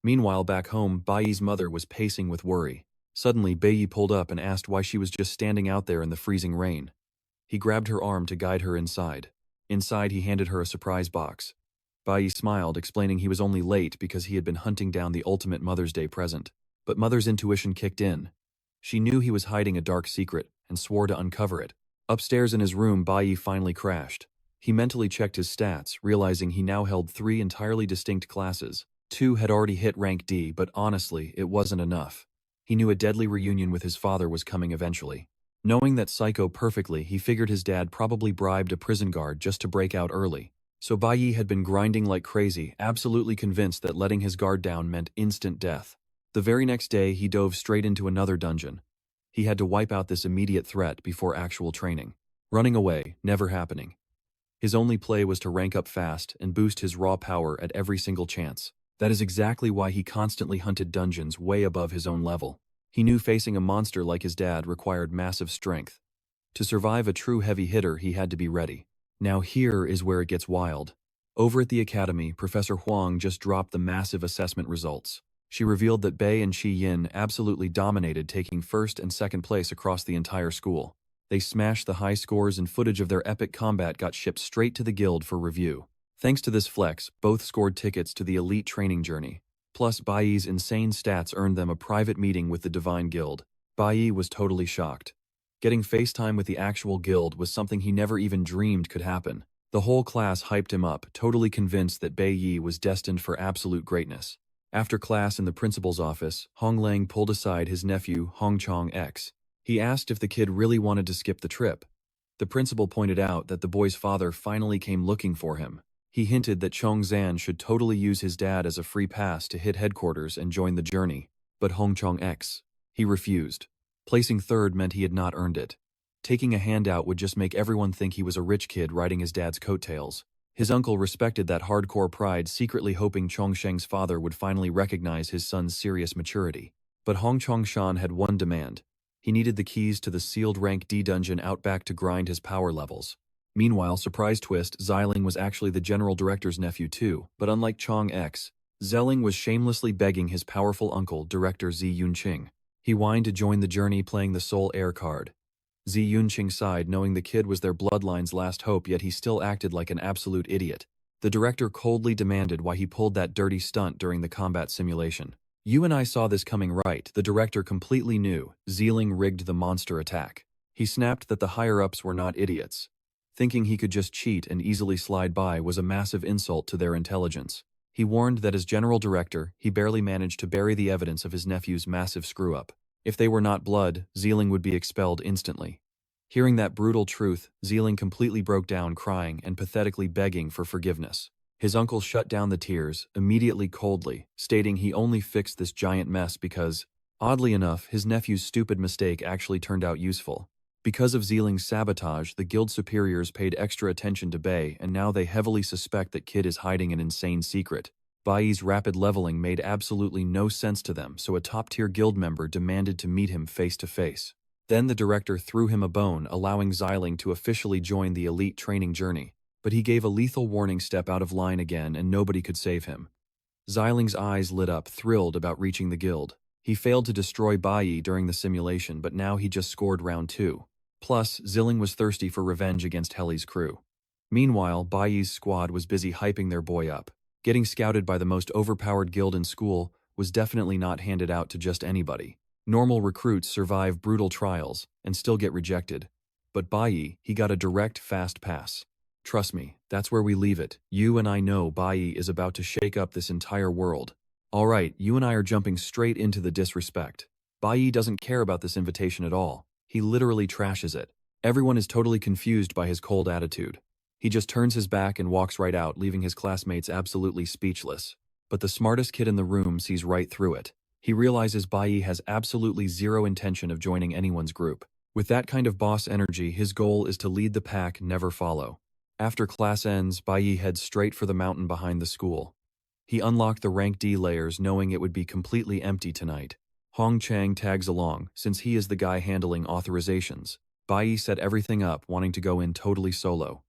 Meanwhile, back home, Bayi's mother was pacing with worry. Suddenly, Bayi pulled up and asked why she was just standing out there in the freezing rain. He grabbed her arm to guide her inside. Inside, he handed her a surprise box. Bayi smiled, explaining he was only late because he had been hunting down the ultimate Mother's Day present. But Mother's intuition kicked in. She knew he was hiding a dark secret and swore to uncover it. Upstairs in his room, Bayi finally crashed. He mentally checked his stats, realizing he now held 3 entirely distinct classes. 2 had already hit rank D, but honestly, it wasn't enough. He knew a deadly reunion with his father was coming eventually. Knowing that psycho perfectly, he figured his dad probably bribed a prison guard just to break out early. So Bayi had been grinding like crazy, absolutely convinced that letting his guard down meant instant death. The very next day, he dove straight into another dungeon. He had to wipe out this immediate threat before actual training. Running away, never happening. His only play was to rank up fast and boost his raw power at every single chance. That is exactly why he constantly hunted dungeons way above his own level. He knew facing a monster like his dad required massive strength. To survive a true heavy hitter, he had to be ready. Now here is where it gets wild. Over at the academy, Professor Huang just dropped the massive assessment results. She revealed that Bei and Shi Yin absolutely dominated, taking first and second place across the entire school. They smashed the high scores, and footage of their epic combat got shipped straight to the guild for review. Thanks to this flex, both scored tickets to the elite training journey. Plus, Bayi's insane stats earned them a private meeting with the Divine Guild. Bayi was totally shocked. Getting FaceTime with the actual guild was something he never even dreamed could happen. The whole class hyped him up, totally convinced that Bayi was destined for absolute greatness. After class in the principal's office, Hong Lang pulled aside his nephew, Hong Chong X. He asked if the kid really wanted to skip the trip. The principal pointed out that the boy's father finally came looking for him. He hinted that Chong Zan should totally use his dad as a free pass to hit headquarters and join the journey. But Hong Chong X, he refused. Placing third meant he had not earned it. Taking a handout would just make everyone think he was a rich kid riding his dad's coattails. His uncle respected that hardcore pride, secretly hoping Chongsheng's father would finally recognize his son's serious maturity. But Hong Chongshan had one demand. He needed the keys to the sealed rank D dungeon out back to grind his power levels. Meanwhile, surprise twist, Xiling was actually the general director's nephew too, but unlike Chong X, Xiling was shamelessly begging his powerful uncle, Director Zi Yunqing. He whined to join the journey, playing the Soul Heir card. Zi Yunqing sighed, knowing the kid was their bloodline's last hope, yet he still acted like an absolute idiot. The director coldly demanded why he pulled that dirty stunt during the combat simulation. You and I saw this coming, right? The director completely knew. Xiling rigged the monster attack. He snapped that the higher-ups were not idiots. Thinking he could just cheat and easily slide by was a massive insult to their intelligence. He warned that as general director, he barely managed to bury the evidence of his nephew's massive screw-up. If they were not blood, Xiling would be expelled instantly. Hearing that brutal truth, Xiling completely broke down, crying and pathetically begging for forgiveness. His uncle shut down the tears, immediately coldly, stating he only fixed this giant mess because, oddly enough, his nephew's stupid mistake actually turned out useful. Because of Xiling's sabotage, the guild superiors paid extra attention to Bei, and now they heavily suspect that Kid is hiding an insane secret. Bai's rapid leveling made absolutely no sense to them, so a top-tier guild member demanded to meet him face-to-face. Then the director threw him a bone, allowing Xiling to officially join the elite training journey. But he gave a lethal warning, step out of line again, and nobody could save him. Xiling's eyes lit up, thrilled about reaching the guild. He failed to destroy Bayi during the simulation, but now he just scored round 2. Plus, Xiling was thirsty for revenge against Heli's crew. Meanwhile, Bayi's squad was busy hyping their boy up. Getting scouted by the most overpowered guild in school was definitely not handed out to just anybody. Normal recruits survive brutal trials and still get rejected. But Bayi, he got a direct, fast pass. Trust me, that's where we leave it. You and I know Bayi is about to shake up this entire world. Alright, you and I are jumping straight into the disrespect. Bayi doesn't care about this invitation at all. He literally trashes it. Everyone is totally confused by his cold attitude. He just turns his back and walks right out, leaving his classmates absolutely speechless. But the smartest kid in the room sees right through it. He realizes Bayi has absolutely zero intention of joining anyone's group. With that kind of boss energy, his goal is to lead the pack, never follow. After class ends, Bayi heads straight for the mountain behind the school. He unlocked the rank D layers knowing it would be completely empty tonight. Hong Chang tags along, since he is the guy handling authorizations. Bayi set everything up, wanting to go in totally solo.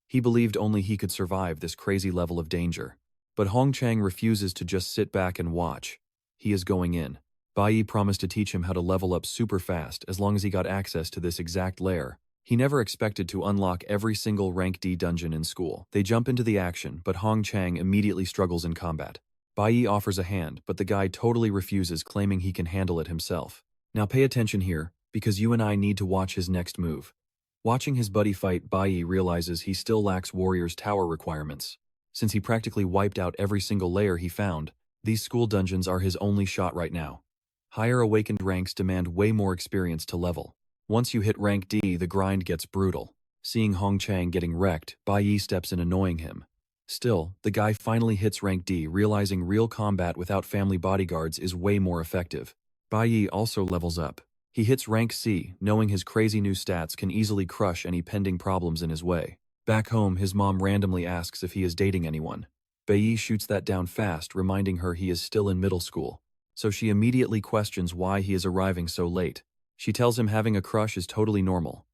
He believed only he could survive this crazy level of danger. But Hong Chang refuses to just sit back and watch. He is going in. Bayi promised to teach him how to level up super fast as long as he got access to this exact lair. He never expected to unlock every single rank D dungeon in school. They jump into the action, but Hong Chang immediately struggles in combat. Bayi offers a hand, but the guy totally refuses, claiming he can handle it himself. Now pay attention here, because you and I need to watch his next move. Watching his buddy fight, Bayi realizes he still lacks Warrior's Tower requirements. Since he practically wiped out every single layer he found, these school dungeons are his only shot right now. Higher awakened ranks demand way more experience to level. Once you hit rank D, the grind gets brutal. Seeing Hong Chang getting wrecked, Bayi steps in, annoying him. Still, the guy finally hits rank D, realizing real combat without family bodyguards is way more effective. Bayi also levels up. He hits rank C, knowing his crazy new stats can easily crush any pending problems in his way. Back home, his mom randomly asks if he is dating anyone. Bayi shoots that down fast, reminding her he is still in middle school. So she immediately questions why he is arriving so late. She tells him having a crush is totally normal.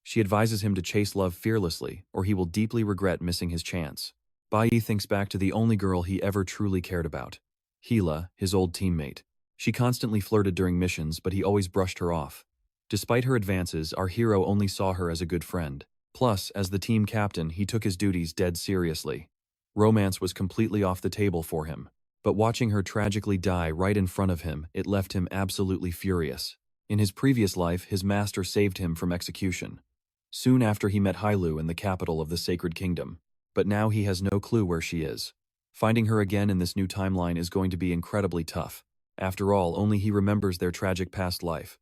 She advises him to chase love fearlessly, or he will deeply regret missing his chance. Bayi thinks back to the only girl he ever truly cared about. Hila, his old teammate. She constantly flirted during missions, but he always brushed her off. Despite her advances, our hero only saw her as a good friend. Plus, as the team captain, he took his duties dead seriously. Romance was completely off the table for him. But watching her tragically die right in front of him, it left him absolutely furious. In his previous life, his master saved him from execution. Soon after he met Hailu in the capital of the Sacred Kingdom. But now he has no clue where she is. Finding her again in this new timeline is going to be incredibly tough. After all, only he remembers their tragic past life.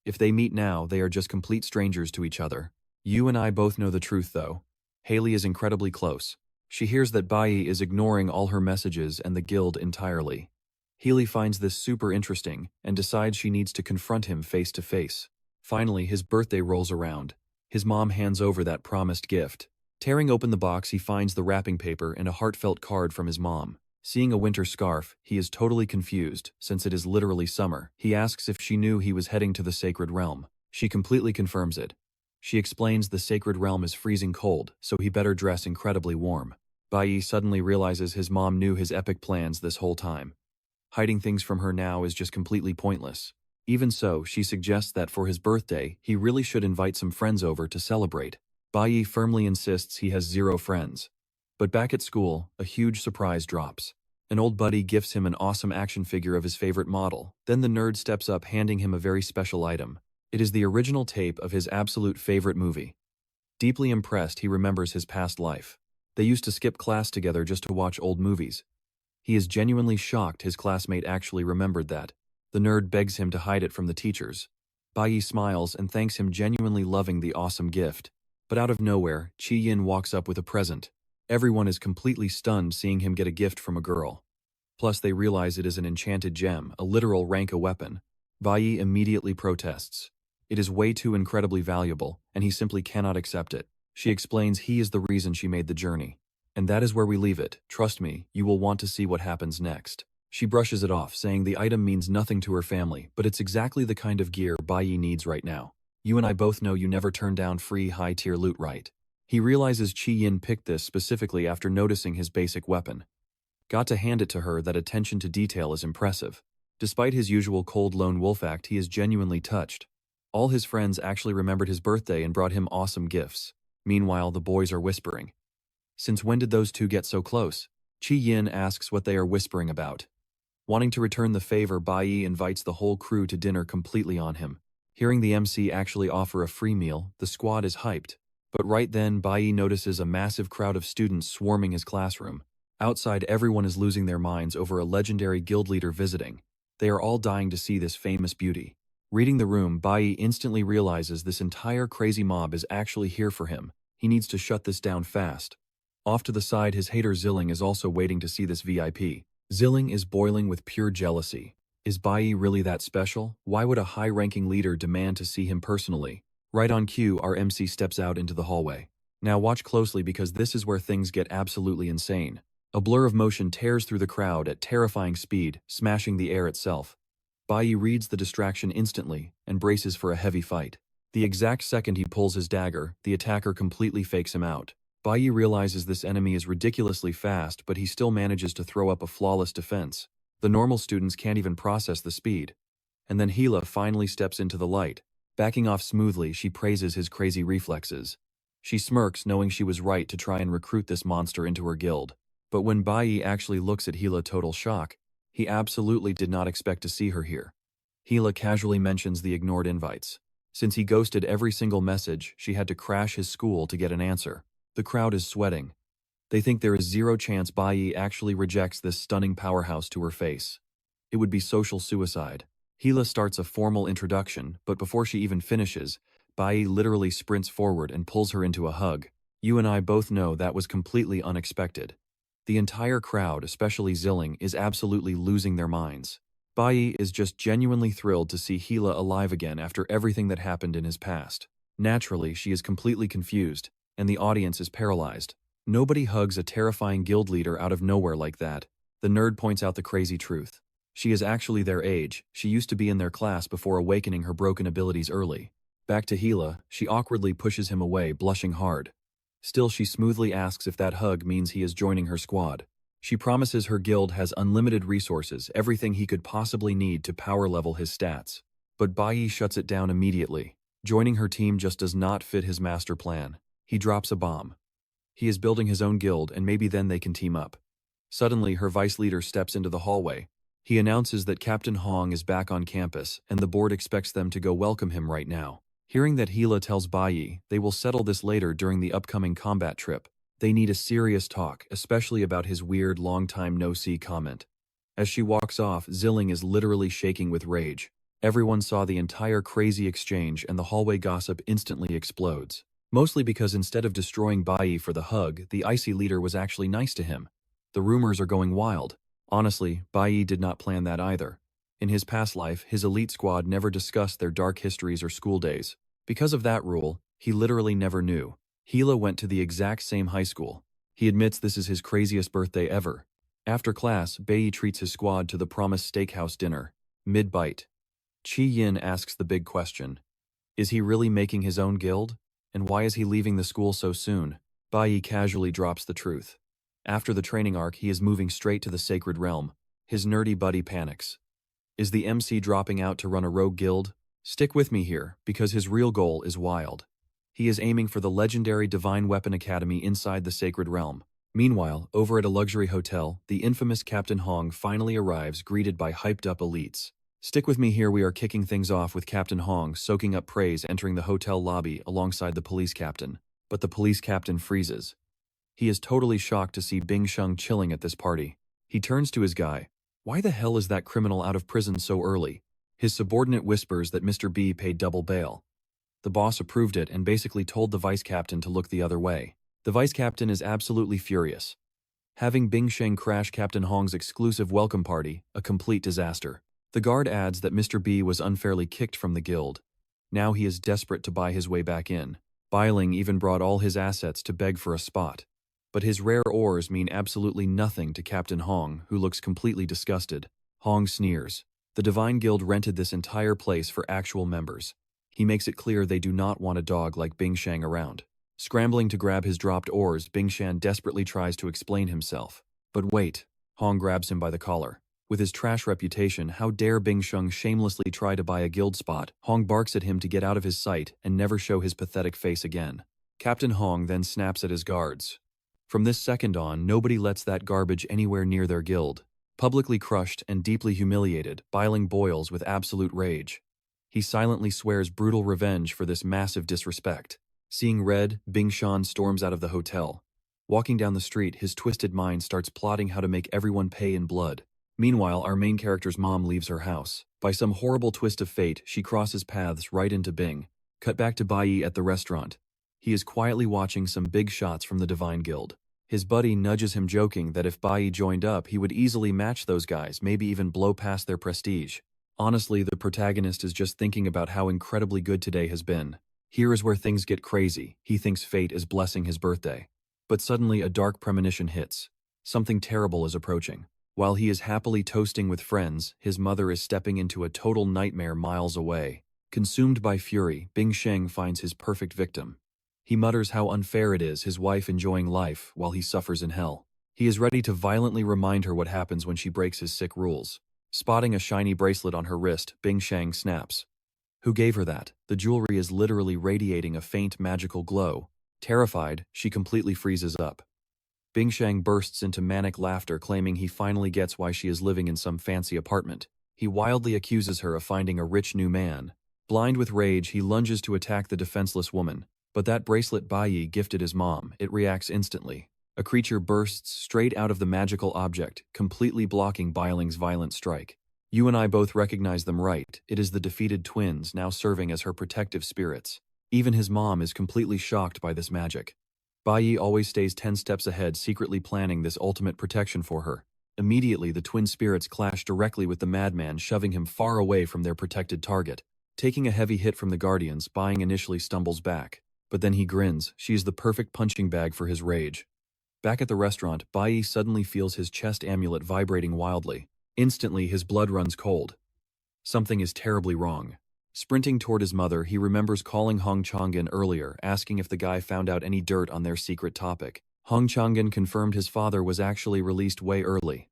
If they meet now, they are just complete strangers to each other. You and I both know the truth, though. Haley is incredibly close. She hears that Bayi is ignoring all her messages and the guild entirely. Healy finds this super interesting and decides she needs to confront him face to face. Finally, his birthday rolls around. His mom hands over that promised gift. Tearing open the box, he finds the wrapping paper and a heartfelt card from his mom. Seeing a winter scarf, he is totally confused, since it is literally summer. He asks if she knew he was heading to the Sacred Realm. She completely confirms it. She explains the Sacred Realm is freezing cold, so he better dress incredibly warm. Bayi suddenly realizes his mom knew his epic plans this whole time. Hiding things from her now is just completely pointless. Even so, she suggests that for his birthday, he really should invite some friends over to celebrate. Bayi firmly insists he has zero friends. But back at school, a huge surprise drops. An old buddy gifts him an awesome action figure of his favorite model. Then the nerd steps up, handing him a very special item. It is the original tape of his absolute favorite movie. Deeply impressed, he remembers his past life. They used to skip class together just to watch old movies. He is genuinely shocked his classmate actually remembered that. The nerd begs him to hide it from the teachers. Bayi smiles and thanks him, genuinely loving the awesome gift. But out of nowhere, Chi Yin walks up with a present. Everyone is completely stunned seeing him get a gift from a girl. Plus they realize it is an enchanted gem, a literal Ranka weapon. Bayi immediately protests. It is way too incredibly valuable, and he simply cannot accept it. She explains he is the reason she made the journey. And that is where we leave it. Trust me, you will want to see what happens next. She brushes it off, saying the item means nothing to her family, but it's exactly the kind of gear Bayi needs right now. You and I both know you never turn down free high-tier loot, right? He realizes Chi Yin picked this specifically after noticing his basic weapon. Got to hand it to her, that attention to detail is impressive. Despite his usual cold lone wolf act, he is genuinely touched. All his friends actually remembered his birthday and brought him awesome gifts. Meanwhile, the boys are whispering. Since when did those two get so close? Chi Yin asks what they are whispering about. Wanting to return the favor, Bayi invites the whole crew to dinner completely on him. Hearing the MC actually offer a free meal, the squad is hyped. But right then, Bayi notices a massive crowd of students swarming his classroom. Outside, everyone is losing their minds over a legendary guild leader visiting. They are all dying to see this famous beauty. Reading the room, Bayi instantly realizes this entire crazy mob is actually here for him. He needs to shut this down fast. Off to the side, his hater Zilling is also waiting to see this VIP. Zilling is boiling with pure jealousy. Is Bayi really that special? Why would a high-ranking leader demand to see him personally? Right on cue, our MC steps out into the hallway. Now watch closely because this is where things get absolutely insane. A blur of motion tears through the crowd at terrifying speed, smashing the air itself. Bayi reads the distraction instantly and braces for a heavy fight. The exact second he pulls his dagger, the attacker completely fakes him out. Bayi realizes this enemy is ridiculously fast, but he still manages to throw up a flawless defense. The normal students can't even process the speed. And then Hila finally steps into the light. Backing off smoothly, she praises his crazy reflexes. She smirks, knowing she was right to try and recruit this monster into her guild. But when Bayi actually looks at Hila, total shock. He absolutely did not expect to see her here. Hila casually mentions the ignored invites. Since he ghosted every single message, she had to crash his school to get an answer. The crowd is sweating. They think there is zero chance Bayi actually rejects this stunning powerhouse to her face. It would be social suicide. Hila starts a formal introduction, but before she even finishes, Bayi literally sprints forward and pulls her into a hug. You and I both know that was completely unexpected. The entire crowd, especially Zilling, is absolutely losing their minds. Bayi is just genuinely thrilled to see Hila alive again after everything that happened in his past. Naturally, she is completely confused, and the audience is paralyzed. Nobody hugs a terrifying guild leader out of nowhere like that. The nerd points out the crazy truth. She is actually their age. She used to be in their class before awakening her broken abilities early. Back to Hila, she awkwardly pushes him away, blushing hard. Still, she smoothly asks if that hug means he is joining her squad. She promises her guild has unlimited resources, everything he could possibly need to power level his stats. But Bayi shuts it down immediately. Joining her team just does not fit his master plan. He drops a bomb. He is building his own guild, and maybe then they can team up. Suddenly, her vice leader steps into the hallway. He announces that Captain Hong is back on campus, and the board expects them to go welcome him right now. Hearing that Hila tells Bayi they will settle this later during the upcoming combat trip, they need a serious talk, especially about his weird long-time no-see comment. As she walks off, Zilling is literally shaking with rage. Everyone saw the entire crazy exchange, and the hallway gossip instantly explodes. Mostly because instead of destroying Bayi for the hug, the icy leader was actually nice to him. The rumors are going wild. Honestly, Bayi did not plan that either. In his past life, his elite squad never discussed their dark histories or school days. Because of that rule, he literally never knew. Hila went to the exact same high school. He admits this is his craziest birthday ever. After class, Bayi treats his squad to the promised steakhouse dinner. Mid-bite, Chi Yin asks the big question. Is he really making his own guild? And why is he leaving the school so soon? Bayi casually drops the truth. After the training arc, he is moving straight to the sacred realm. His nerdy buddy panics. Is the MC dropping out to run a rogue guild? Stick with me here, because his real goal is wild. He is aiming for the legendary Divine Weapon Academy inside the Sacred Realm. Meanwhile, over at a luxury hotel, the infamous Captain Hong finally arrives, greeted by hyped-up elites. Stick with me here, we are kicking things off with Captain Hong soaking up praise entering the hotel lobby alongside the police captain. But the police captain freezes. He is totally shocked to see Bing Sheng chilling at this party. He turns to his guy. Why the hell is that criminal out of prison so early? His subordinate whispers that Mr. B paid double bail. The boss approved it and basically told the vice captain to look the other way. The vice captain is absolutely furious. Having Bing Sheng crash Captain Hong's exclusive welcome party, a complete disaster. The guard adds that Mr. B was unfairly kicked from the guild. Now he is desperate to buy his way back in. Bailing even brought all his assets to beg for a spot. But his rare ores mean absolutely nothing to Captain Hong, who looks completely disgusted. Hong sneers. The Divine Guild rented this entire place for actual members. He makes it clear they do not want a dog like Bing Sheng around. Scrambling to grab his dropped ores, Bing Shan desperately tries to explain himself. But wait, Hong grabs him by the collar. With his trash reputation, how dare Bing Sheng shamelessly try to buy a guild spot? Hong barks at him to get out of his sight and never show his pathetic face again. Captain Hong then snaps at his guards. From this second on, nobody lets that garbage anywhere near their guild. Publicly crushed and deeply humiliated, Bailing boils with absolute rage. He silently swears brutal revenge for this massive disrespect. Seeing red, Bingshan storms out of the hotel. Walking down the street, his twisted mind starts plotting how to make everyone pay in blood. Meanwhile, our main character's mom leaves her house. By some horrible twist of fate, she crosses paths right into Bing. Cut back to Bayi at the restaurant. He is quietly watching some big shots from the Divine Guild. His buddy nudges him, joking that if Bayi joined up, he would easily match those guys, maybe even blow past their prestige. Honestly, the protagonist is just thinking about how incredibly good today has been. Here is where things get crazy. He thinks fate is blessing his birthday. But suddenly a dark premonition hits. Something terrible is approaching. While he is happily toasting with friends, his mother is stepping into a total nightmare miles away. Consumed by fury, Bing Sheng finds his perfect victim. He mutters how unfair it is, his wife enjoying life while he suffers in hell. He is ready to violently remind her what happens when she breaks his sick rules. Spotting a shiny bracelet on her wrist, Bing Sheng snaps. Who gave her that? The jewelry is literally radiating a faint magical glow. Terrified, she completely freezes up. Bing Sheng bursts into manic laughter, claiming he finally gets why she is living in some fancy apartment. He wildly accuses her of finding a rich new man. Blind with rage, he lunges to attack the defenseless woman. But that bracelet Bayi gifted his mom, it reacts instantly. A creature bursts straight out of the magical object, completely blocking Bailing's violent strike. You and I both recognize them, right? It is the defeated twins now serving as her protective spirits. Even his mom is completely shocked by this magic. Bayi always stays 10 steps ahead, secretly planning this ultimate protection for her. Immediately, the twin spirits clash directly with the madman, shoving him far away from their protected target. Taking a heavy hit from the guardians, Bayi initially stumbles back. But then he grins. She is the perfect punching bag for his rage. Back at the restaurant, Bayi suddenly feels his chest amulet vibrating wildly. Instantly, his blood runs cold. Something is terribly wrong. Sprinting toward his mother, he remembers calling Hong Chang'an earlier, asking if the guy found out any dirt on their secret topic. Hong Chang'an confirmed his father was actually released way early.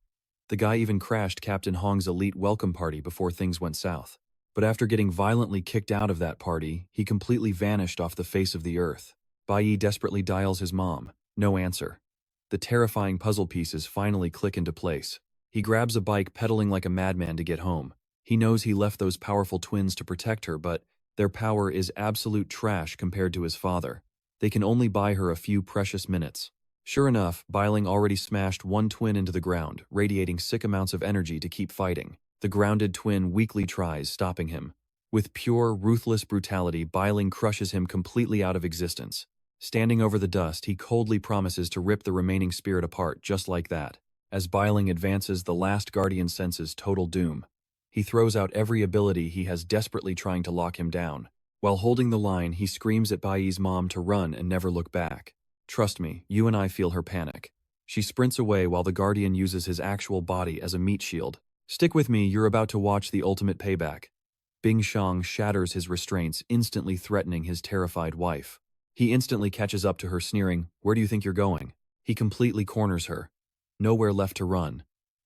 The guy even crashed Captain Hong's elite welcome party before things went south. But after getting violently kicked out of that party, he completely vanished off the face of the earth. Bayi desperately dials his mom. No answer. The terrifying puzzle pieces finally click into place. He grabs a bike, pedaling like a madman to get home. He knows he left those powerful twins to protect her, but their power is absolute trash compared to his father. They can only buy her a few precious minutes. Sure enough, Bailing already smashed one twin into the ground, radiating sick amounts of energy to keep fighting. The grounded twin weakly tries stopping him. With pure, ruthless brutality, Bailing crushes him completely out of existence. Standing over the dust, he coldly promises to rip the remaining spirit apart just like that. As Bailing advances, the last guardian senses total doom. He throws out every ability he has, desperately trying to lock him down. While holding the line, he screams at Baiyi's mom to run and never look back. Trust me, you and I feel her panic. She sprints away while the guardian uses his actual body as a meat shield. Stick with me, you're about to watch the ultimate payback. Bing Shang shatters his restraints, instantly threatening his terrified wife. He instantly catches up to her, sneering, "Where do you think you're going?" He completely corners her. Nowhere left to run.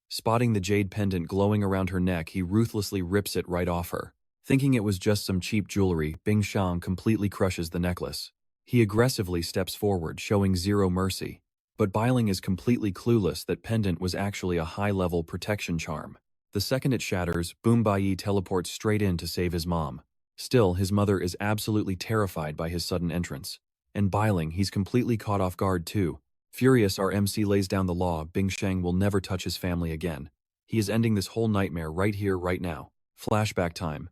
Spotting the jade pendant glowing around her neck, he ruthlessly rips it right off her. Thinking it was just some cheap jewelry, Bing Shang completely crushes the necklace. He aggressively steps forward, showing zero mercy. But Bailing is completely clueless that pendant was actually a high-level protection charm. The second it shatters, Boom Bayi teleports straight in to save his mom. Still, his mother is absolutely terrified by his sudden entrance. And Bailing, he's completely caught off guard too. Furious, our MC lays down the law. Bing Sheng will never touch his family again. He is ending this whole nightmare right here, right now. Flashback time.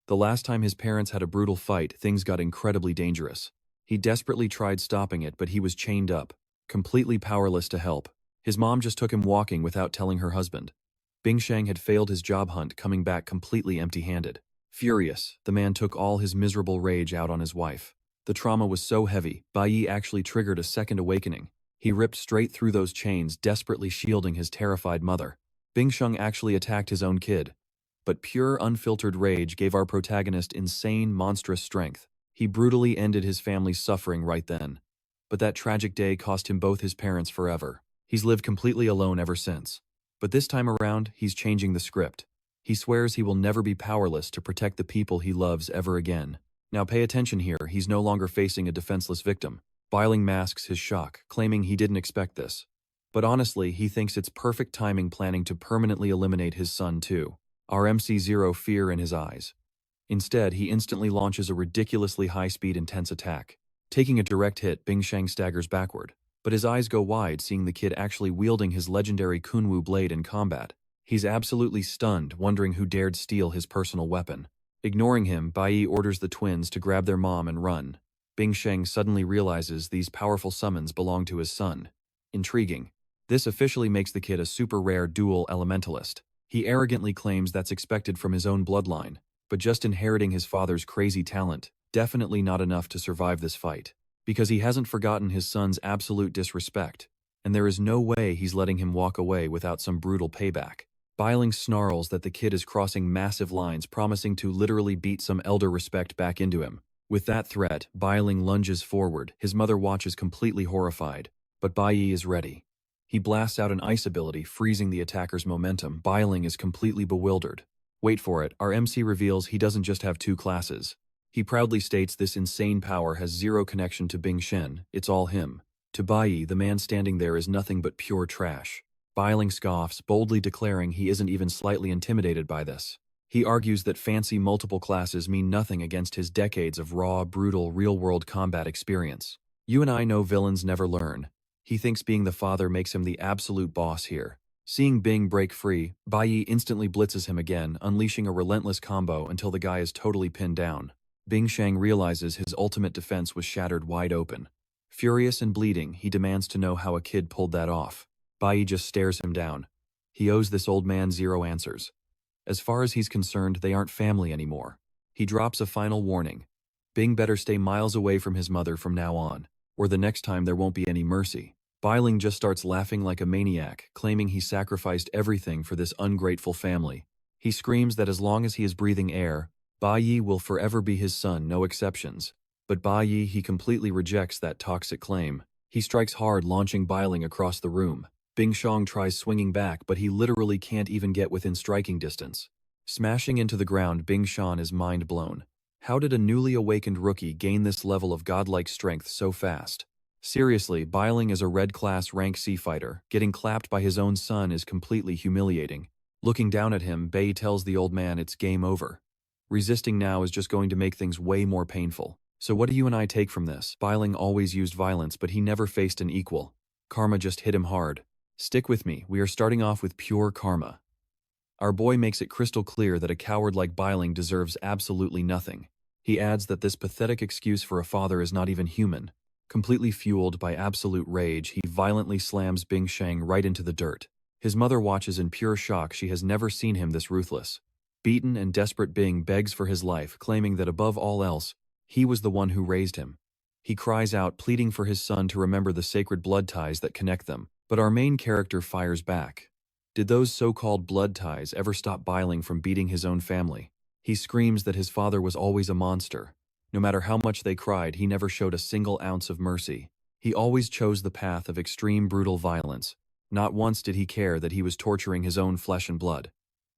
The last time his parents had a brutal fight, things got incredibly dangerous. He desperately tried stopping it, but he was chained up, completely powerless to help. His mom just took him walking without telling her husband. Bing Sheng had failed his job hunt, coming back completely empty-handed. Furious, the man took all his miserable rage out on his wife. The trauma was so heavy, Bayi actually triggered a second awakening. He ripped straight through those chains, desperately shielding his terrified mother. Bing Sheng actually attacked his own kid. But pure, unfiltered rage gave our protagonist insane, monstrous strength. He brutally ended his family's suffering right then. But that tragic day cost him both his parents forever. He's lived completely alone ever since. But this time around, he's changing the script. He swears he will never be powerless to protect the people he loves ever again. Now pay attention here, he's no longer facing a defenseless victim. Bailing masks his shock, claiming he didn't expect this. But honestly, he thinks it's perfect timing, planning to permanently eliminate his son too. Our MC zero fear in his eyes. Instead, he instantly launches a ridiculously high-speed intense attack. Taking a direct hit, Bing Sheng staggers backward. But his eyes go wide seeing the kid actually wielding his legendary Kunwu blade in combat. He's absolutely stunned, wondering who dared steal his personal weapon. Ignoring him, Bayi orders the twins to grab their mom and run. Bing Sheng suddenly realizes these powerful summons belong to his son. Intriguing. This officially makes the kid a super rare dual elementalist. He arrogantly claims that's expected from his own bloodline, but just inheriting his father's crazy talent, definitely not enough to survive this fight. Because he hasn't forgotten his son's absolute disrespect, and there is no way he's letting him walk away without some brutal payback. Bailing snarls that the kid is crossing massive lines, promising to literally beat some elder respect back into him. With that threat, Bailing lunges forward. His mother watches completely horrified, but Bayi is ready. He blasts out an ice ability, freezing the attacker's momentum. Bailing is completely bewildered. Wait for it, our MC reveals he doesn't just have two classes. He proudly states this insane power has zero connection to Bing Shen, it's all him. To Bayi, the man standing there is nothing but pure trash. Bailing scoffs, boldly declaring he isn't even slightly intimidated by this. He argues that fancy multiple classes mean nothing against his decades of raw, brutal, real-world combat experience. You and I know villains never learn. He thinks being the father makes him the absolute boss here. Seeing Bing break free, Bayi instantly blitzes him again, unleashing a relentless combo until the guy is totally pinned down. Bing Sheng realizes his ultimate defense was shattered wide open. Furious and bleeding, he demands to know how a kid pulled that off. Bayi just stares him down. He owes this old man zero answers. As far as he's concerned, they aren't family anymore. He drops a final warning. Bing better stay miles away from his mother from now on, or the next time there won't be any mercy. Bailing just starts laughing like a maniac, claiming he sacrificed everything for this ungrateful family. He screams that as long as he is breathing air, Bayi will forever be his son, no exceptions. But Bayi, he completely rejects that toxic claim. He strikes hard, launching Bailing across the room. Bing Sheng tries swinging back, but he literally can't even get within striking distance. Smashing into the ground, Bing Sheng is mind blown. How did a newly awakened rookie gain this level of godlike strength so fast? Seriously, Bailing is a red class rank C fighter. Getting clapped by his own son is completely humiliating. Looking down at him, Bayi tells the old man it's game over. Resisting now is just going to make things way more painful. So what do you and I take from this? Bailing always used violence, but he never faced an equal. Karma just hit him hard. Stick with me, we are starting off with pure karma. Our boy makes it crystal clear that a coward like Bailing deserves absolutely nothing. He adds that this pathetic excuse for a father is not even human. Completely fueled by absolute rage, he violently slams Bing Sheng right into the dirt. His mother watches in pure shock. She has never seen him this ruthless. Beaten and desperate, Bing begs for his life, claiming that above all else, he was the one who raised him. He cries out, pleading for his son to remember the sacred blood ties that connect them. But our main character fires back. Did those so-called blood ties ever stop Bailing from beating his own family? He screams that his father was always a monster. No matter how much they cried, he never showed a single ounce of mercy. He always chose the path of extreme brutal violence. Not once did he care that he was torturing his own flesh and blood.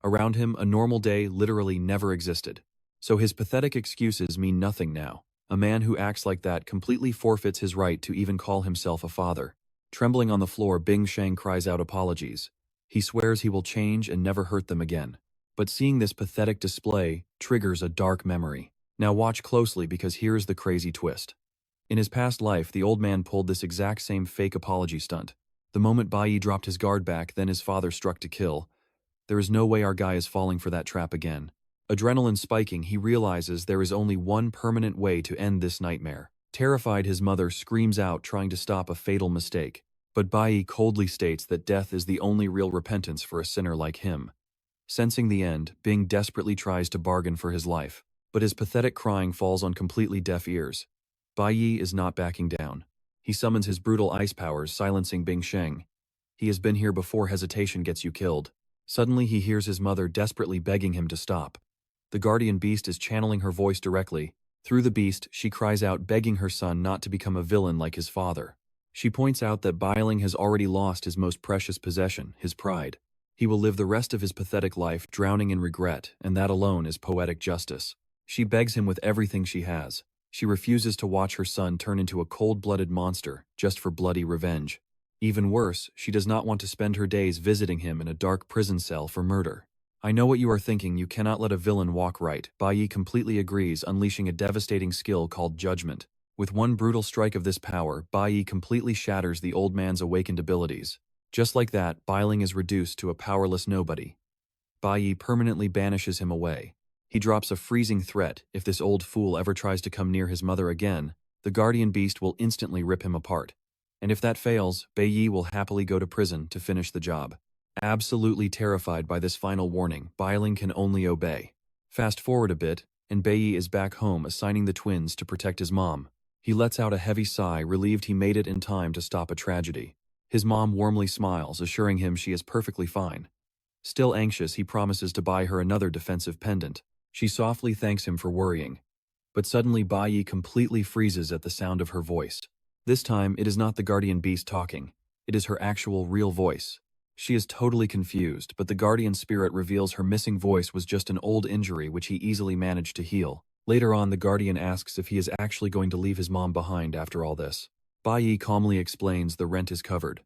Around him, a normal day literally never existed. So his pathetic excuses mean nothing now. A man who acts like that completely forfeits his right to even call himself a father. Trembling on the floor, Bing Sheng cries out apologies. He swears he will change and never hurt them again. But seeing this pathetic display triggers a dark memory. Now watch closely, because here's the crazy twist. In his past life, the old man pulled this exact same fake apology stunt. The moment Bayi dropped his guard back, then his father struck to kill. There is no way our guy is falling for that trap again. Adrenaline spiking, he realizes there is only one permanent way to end this nightmare. Terrified, his mother screams out, trying to stop a fatal mistake. But Bayi coldly states that death is the only real repentance for a sinner like him. Sensing the end, Bing desperately tries to bargain for his life. But his pathetic crying falls on completely deaf ears. Bayi is not backing down. He summons his brutal ice powers, silencing Bing Sheng. He has been here before. Hesitation gets you killed. Suddenly he hears his mother desperately begging him to stop. The guardian beast is channeling her voice directly. Through the beast, she cries out, begging her son not to become a villain like his father. She points out that Bailing has already lost his most precious possession, his pride. He will live the rest of his pathetic life drowning in regret, and that alone is poetic justice. She begs him with everything she has. She refuses to watch her son turn into a cold-blooded monster just for bloody revenge. Even worse, she does not want to spend her days visiting him in a dark prison cell for murder. I know what you are thinking, you cannot let a villain walk right. Bayi completely agrees, unleashing a devastating skill called judgment. With one brutal strike of this power, Bayi completely shatters the old man's awakened abilities. Just like that, Bailing is reduced to a powerless nobody. Bayi permanently banishes him away. He drops a freezing threat: if this old fool ever tries to come near his mother again, the guardian beast will instantly rip him apart. And if that fails, Bayi will happily go to prison to finish the job. Absolutely terrified by this final warning, Bailing can only obey. Fast forward a bit, and Bayi is back home assigning the twins to protect his mom. He lets out a heavy sigh, relieved he made it in time to stop a tragedy. His mom warmly smiles, assuring him she is perfectly fine. Still anxious, he promises to buy her another defensive pendant. She softly thanks him for worrying. But suddenly Bayi completely freezes at the sound of her voice. This time, it is not the guardian beast talking. It is her actual real voice. She is totally confused, but the guardian spirit reveals her missing voice was just an old injury which he easily managed to heal. Later on, the guardian asks if he is actually going to leave his mom behind after all this. Bayi calmly explains the rent is covered.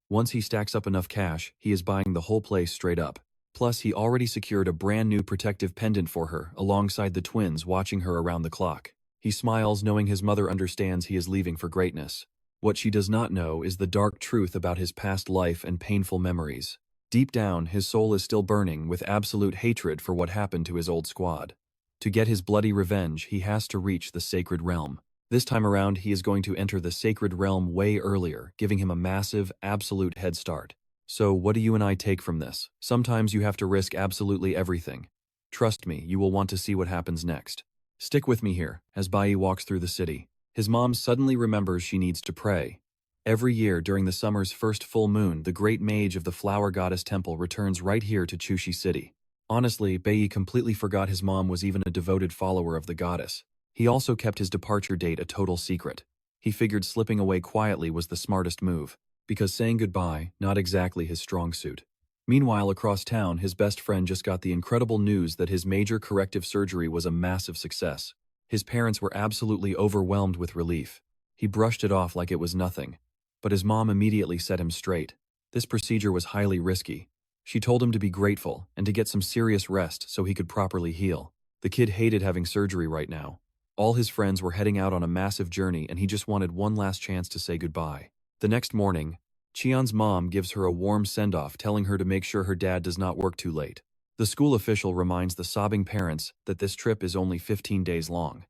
Once he stacks up enough cash, he is buying the whole place straight up. Plus, he already secured a brand new protective pendant for her, alongside the twins watching her around the clock. He smiles, knowing his mother understands he is leaving for greatness. What she does not know is the dark truth about his past life and painful memories. Deep down, his soul is still burning with absolute hatred for what happened to his old squad. To get his bloody revenge, he has to reach the sacred realm. This time around, he is going to enter the sacred realm way earlier, giving him a massive, absolute head start. So, what do you and I take from this? Sometimes you have to risk absolutely everything. Trust me, you will want to see what happens next. Stick with me here, as Bayi walks through the city. His mom suddenly remembers she needs to pray. Every year during the summer's first full moon, the great mage of the flower goddess temple returns right here to Chushi City. Honestly, Bayi completely forgot his mom was even a devoted follower of the goddess. He also kept his departure date a total secret. He figured slipping away quietly was the smartest move, because saying goodbye, not exactly his strong suit. Meanwhile, across town, his best friend just got the incredible news that his major corrective surgery was a massive success. His parents were absolutely overwhelmed with relief. He brushed it off like it was nothing. But his mom immediately set him straight. This procedure was highly risky. She told him to be grateful and to get some serious rest so he could properly heal. The kid hated having surgery right now. All his friends were heading out on a massive journey and he just wanted one last chance to say goodbye. The next morning, Cheon's mom gives her a warm send-off, telling her to make sure her dad does not work too late. The school official reminds the sobbing parents that this trip is only 15 days long.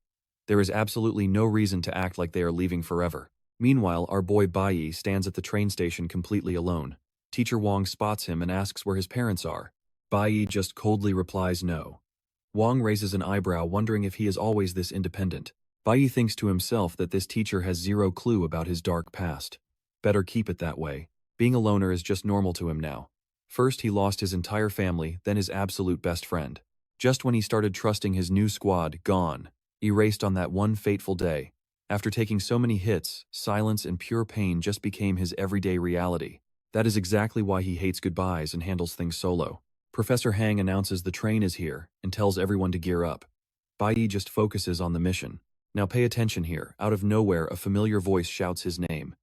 There is absolutely no reason to act like they are leaving forever. Meanwhile, our boy Bayi stands at the train station completely alone. Teacher Wong spots him and asks where his parents are. Bayi just coldly replies no. Wong raises an eyebrow, wondering if he is always this independent. Bayi thinks to himself that this teacher has zero clue about his dark past. Better keep it that way. Being a loner is just normal to him now. First, he lost his entire family, then his absolute best friend. Just when he started trusting his new squad, gone. Erased on that one fateful day. After taking so many hits, silence and pure pain just became his everyday reality. That is exactly why he hates goodbyes and handles things solo. Professor Hang announces the train is here and tells everyone to gear up. Bayi just focuses on the mission. Now pay attention here. Out of nowhere, a familiar voice shouts his name.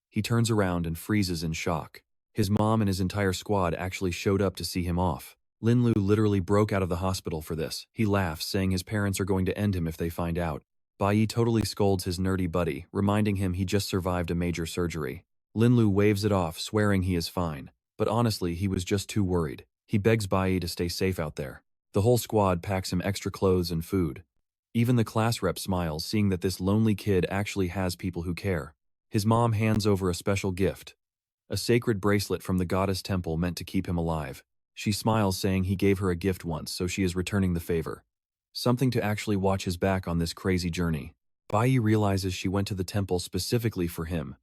He turns around and freezes in shock. His mom and his entire squad actually showed up to see him off. Lin Lu literally broke out of the hospital for this. He laughs, saying his parents are going to end him if they find out. Bayi totally scolds his nerdy buddy, reminding him he just survived a major surgery. Lin Lu waves it off, swearing he is fine. But honestly, he was just too worried. He begs Bayi to stay safe out there. The whole squad packs him extra clothes and food. Even the class rep smiles, seeing that this lonely kid actually has people who care. His mom hands over a special gift. A sacred bracelet from the goddess temple meant to keep him alive. She smiles, saying he gave her a gift once, so she is returning the favor. Something to actually watch his back on this crazy journey. Bayi realizes she went to the temple specifically for him.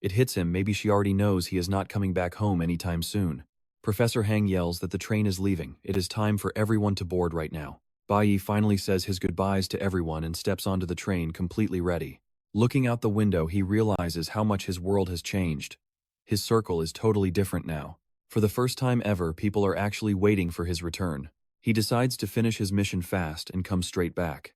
It hits him, maybe she already knows he is not coming back home anytime soon. Professor Hang yells that the train is leaving. It is time for everyone to board right now. Bayi finally says his goodbyes to everyone and steps onto the train completely ready. Looking out the window, he realizes how much his world has changed. His circle is totally different now. For the first time ever, people are actually waiting for his return. He decides to finish his mission fast and come straight back.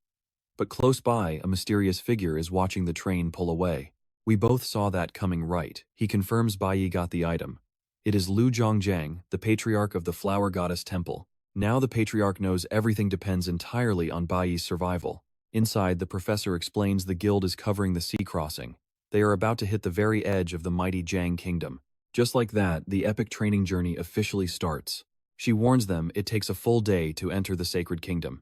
But close by, a mysterious figure is watching the train pull away. We both saw that coming right. He confirms Bayi got the item. It is Lu Zhongjiang, the patriarch of the Flower Goddess Temple. Now the patriarch knows everything depends entirely on Bayi's survival. Inside, the professor explains the guild is covering the sea crossing. They are about to hit the very edge of the mighty Jiang kingdom. Just like that, the epic training journey officially starts. She warns them it takes a full day to enter the sacred kingdom.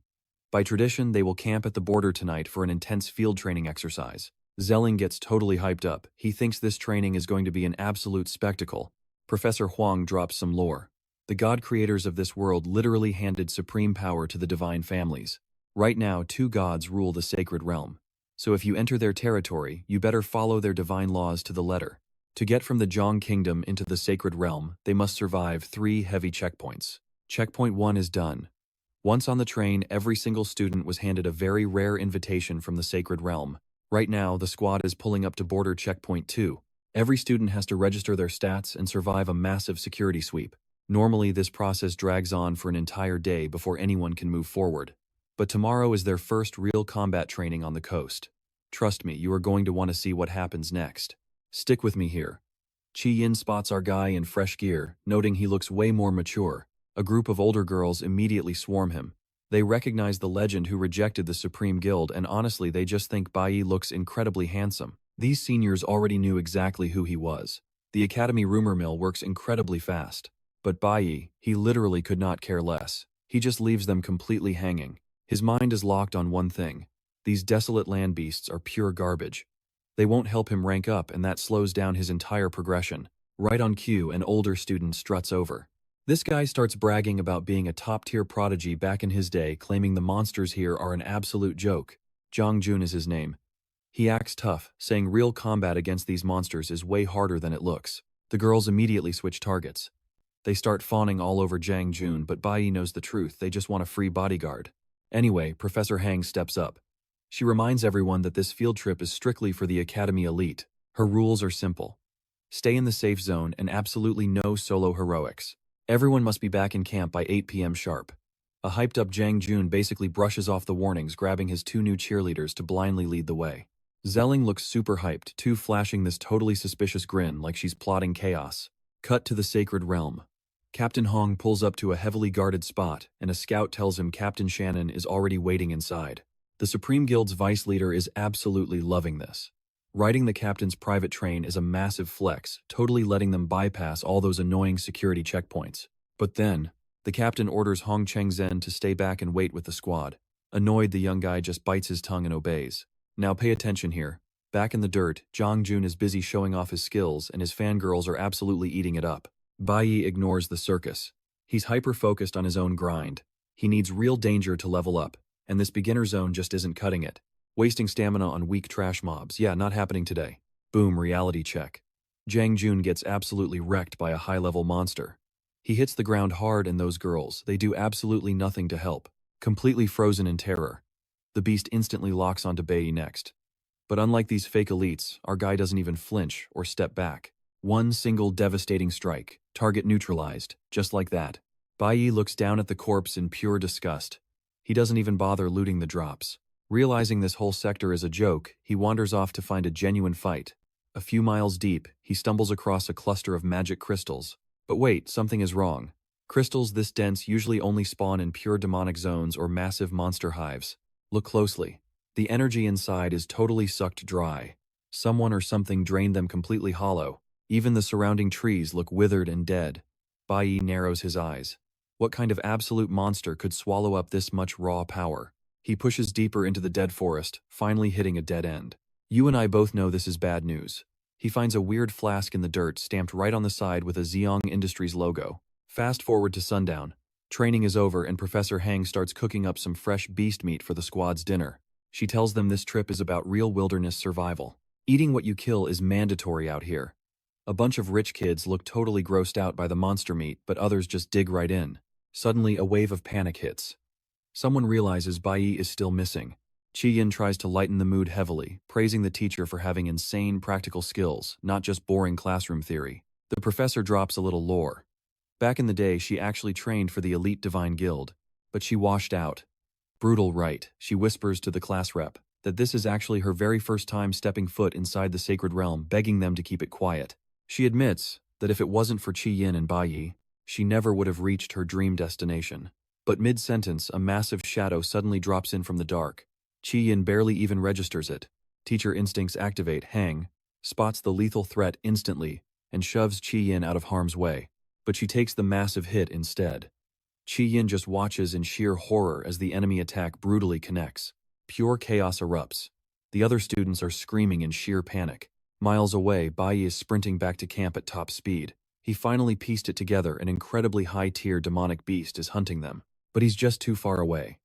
By tradition, they will camp at the border tonight for an intense field training exercise. Zelling gets totally hyped up. He thinks this training is going to be an absolute spectacle. Professor Huang drops some lore. The god creators of this world literally handed supreme power to the divine families. Right now, 2 gods rule the sacred realm. So if you enter their territory, you better follow their divine laws to the letter. To get from the Jiang kingdom into the sacred realm, they must survive 3 heavy checkpoints. Checkpoint 1 is done. Once on the train, every single student was handed a very rare invitation from the sacred realm. Right now, the squad is pulling up to border checkpoint 2. Every student has to register their stats and survive a massive security sweep. Normally, this process drags on for an entire day before anyone can move forward. But tomorrow is their first real combat training on the coast. Trust me, you are going to want to see what happens next. Stick with me here. Chi Yin spots our guy in fresh gear, noting he looks way more mature. A group of older girls immediately swarm him. They recognize the legend who rejected the Supreme Guild, and honestly they just think Bayi looks incredibly handsome. These seniors already knew exactly who he was. The Academy rumor mill works incredibly fast. But Bayi, he literally could not care less. He just leaves them completely hanging. His mind is locked on one thing. These desolate land beasts are pure garbage. They won't help him rank up, and that slows down his entire progression. Right on cue, an older student struts over. This guy starts bragging about being a top-tier prodigy back in his day, claiming the monsters here are an absolute joke. Zhang Jun is his name. He acts tough, saying real combat against these monsters is way harder than it looks. The girls immediately switch targets. They start fawning all over Zhang Jun, but Bayi knows the truth, they just want a free bodyguard. Anyway, Professor Hang steps up. She reminds everyone that this field trip is strictly for the Academy elite. Her rules are simple. Stay in the safe zone and absolutely no solo heroics. Everyone must be back in camp by 8 p.m. sharp. A hyped-up Zhang Jun basically brushes off the warnings, grabbing his 2 new cheerleaders to blindly lead the way. Zelling looks super hyped, too, flashing this totally suspicious grin like she's plotting chaos. Cut to the sacred realm. Captain Hong pulls up to a heavily guarded spot, and a scout tells him Captain Shannon is already waiting inside. The Supreme Guild's vice leader is absolutely loving this. Riding the captain's private train is a massive flex, totally letting them bypass all those annoying security checkpoints. But then, the captain orders Hong Chengzhen to stay back and wait with the squad. Annoyed, the young guy just bites his tongue and obeys. Now pay attention here. Back in the dirt, Zhang Jun is busy showing off his skills, and his fangirls are absolutely eating it up. Bayi ignores the circus. He's hyper-focused on his own grind. He needs real danger to level up, and this beginner zone just isn't cutting it. Wasting stamina on weak trash mobs. Yeah, not happening today. Boom, reality check. Zhang Jun gets absolutely wrecked by a high-level monster. He hits the ground hard, and those girls, they do absolutely nothing to help. Completely frozen in terror. The beast instantly locks onto Bayi next. But unlike these fake elites, our guy doesn't even flinch or step back. One single devastating strike. Target neutralized. Just like that. Bayi looks down at the corpse in pure disgust. He doesn't even bother looting the drops. Realizing this whole sector is a joke, he wanders off to find a genuine fight. A few miles deep, he stumbles across a cluster of magic crystals. But wait, something is wrong. Crystals this dense usually only spawn in pure demonic zones or massive monster hives. Look closely. The energy inside is totally sucked dry. Someone or something drained them completely hollow. Even the surrounding trees look withered and dead. Bayi narrows his eyes. What kind of absolute monster could swallow up this much raw power? He pushes deeper into the dead forest, finally hitting a dead end. You and I both know this is bad news. He finds a weird flask in the dirt stamped right on the side with a Zheong Industries logo. Fast forward to sundown. Training is over and Professor Hang starts cooking up some fresh beast meat for the squad's dinner. She tells them this trip is about real wilderness survival. Eating what you kill is mandatory out here. A bunch of rich kids look totally grossed out by the monster meat, but others just dig right in. Suddenly, a wave of panic hits. Someone realizes Bayi is still missing. Chi Yin tries to lighten the mood heavily, praising the teacher for having insane practical skills, not just boring classroom theory. The professor drops a little lore. Back in the day, she actually trained for the elite divine guild, but she washed out. Brutal, right? She whispers to the class rep. that this is actually her very first time stepping foot inside the sacred realm, begging them to keep it quiet. She admits that if it wasn't for Qi Yin and Bayi, she never would have reached her dream destination. But mid-sentence, a massive shadow suddenly drops in from the dark. Qi Yin barely even registers it. Teacher instincts activate. Hang spots the lethal threat instantly and shoves Qi Yin out of harm's way. But she takes the massive hit instead. Qi Yin just watches in sheer horror as the enemy attack brutally connects. Pure chaos erupts. The other students are screaming in sheer panic. Miles away, Bayi is sprinting back to camp at top speed. He finally pieced it together. An incredibly high-tier demonic beast is hunting them, but he's just too far away.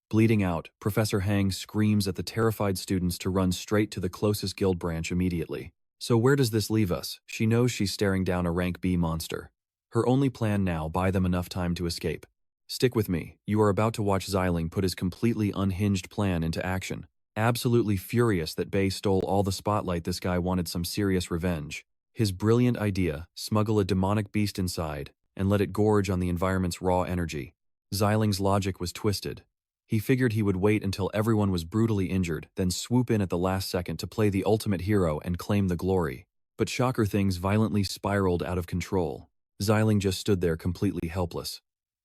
Bleeding out, Professor Hang screams at the terrified students to run straight to the closest guild branch immediately. So where does this leave us? She knows she's staring down a rank B monster. Her only plan now: buy them enough time to escape. Stick with me. You are about to watch Xiling put his completely unhinged plan into action. Absolutely furious that Bayi stole all the spotlight, this guy wanted some serious revenge. His brilliant idea: smuggle a demonic beast inside and let it gorge on the environment's raw energy. Xiling's logic was twisted. He figured he would wait until everyone was brutally injured, then swoop in at the last second to play the ultimate hero and claim the glory. But shocker, things violently spiraled out of control. Xiling just stood there completely helpless.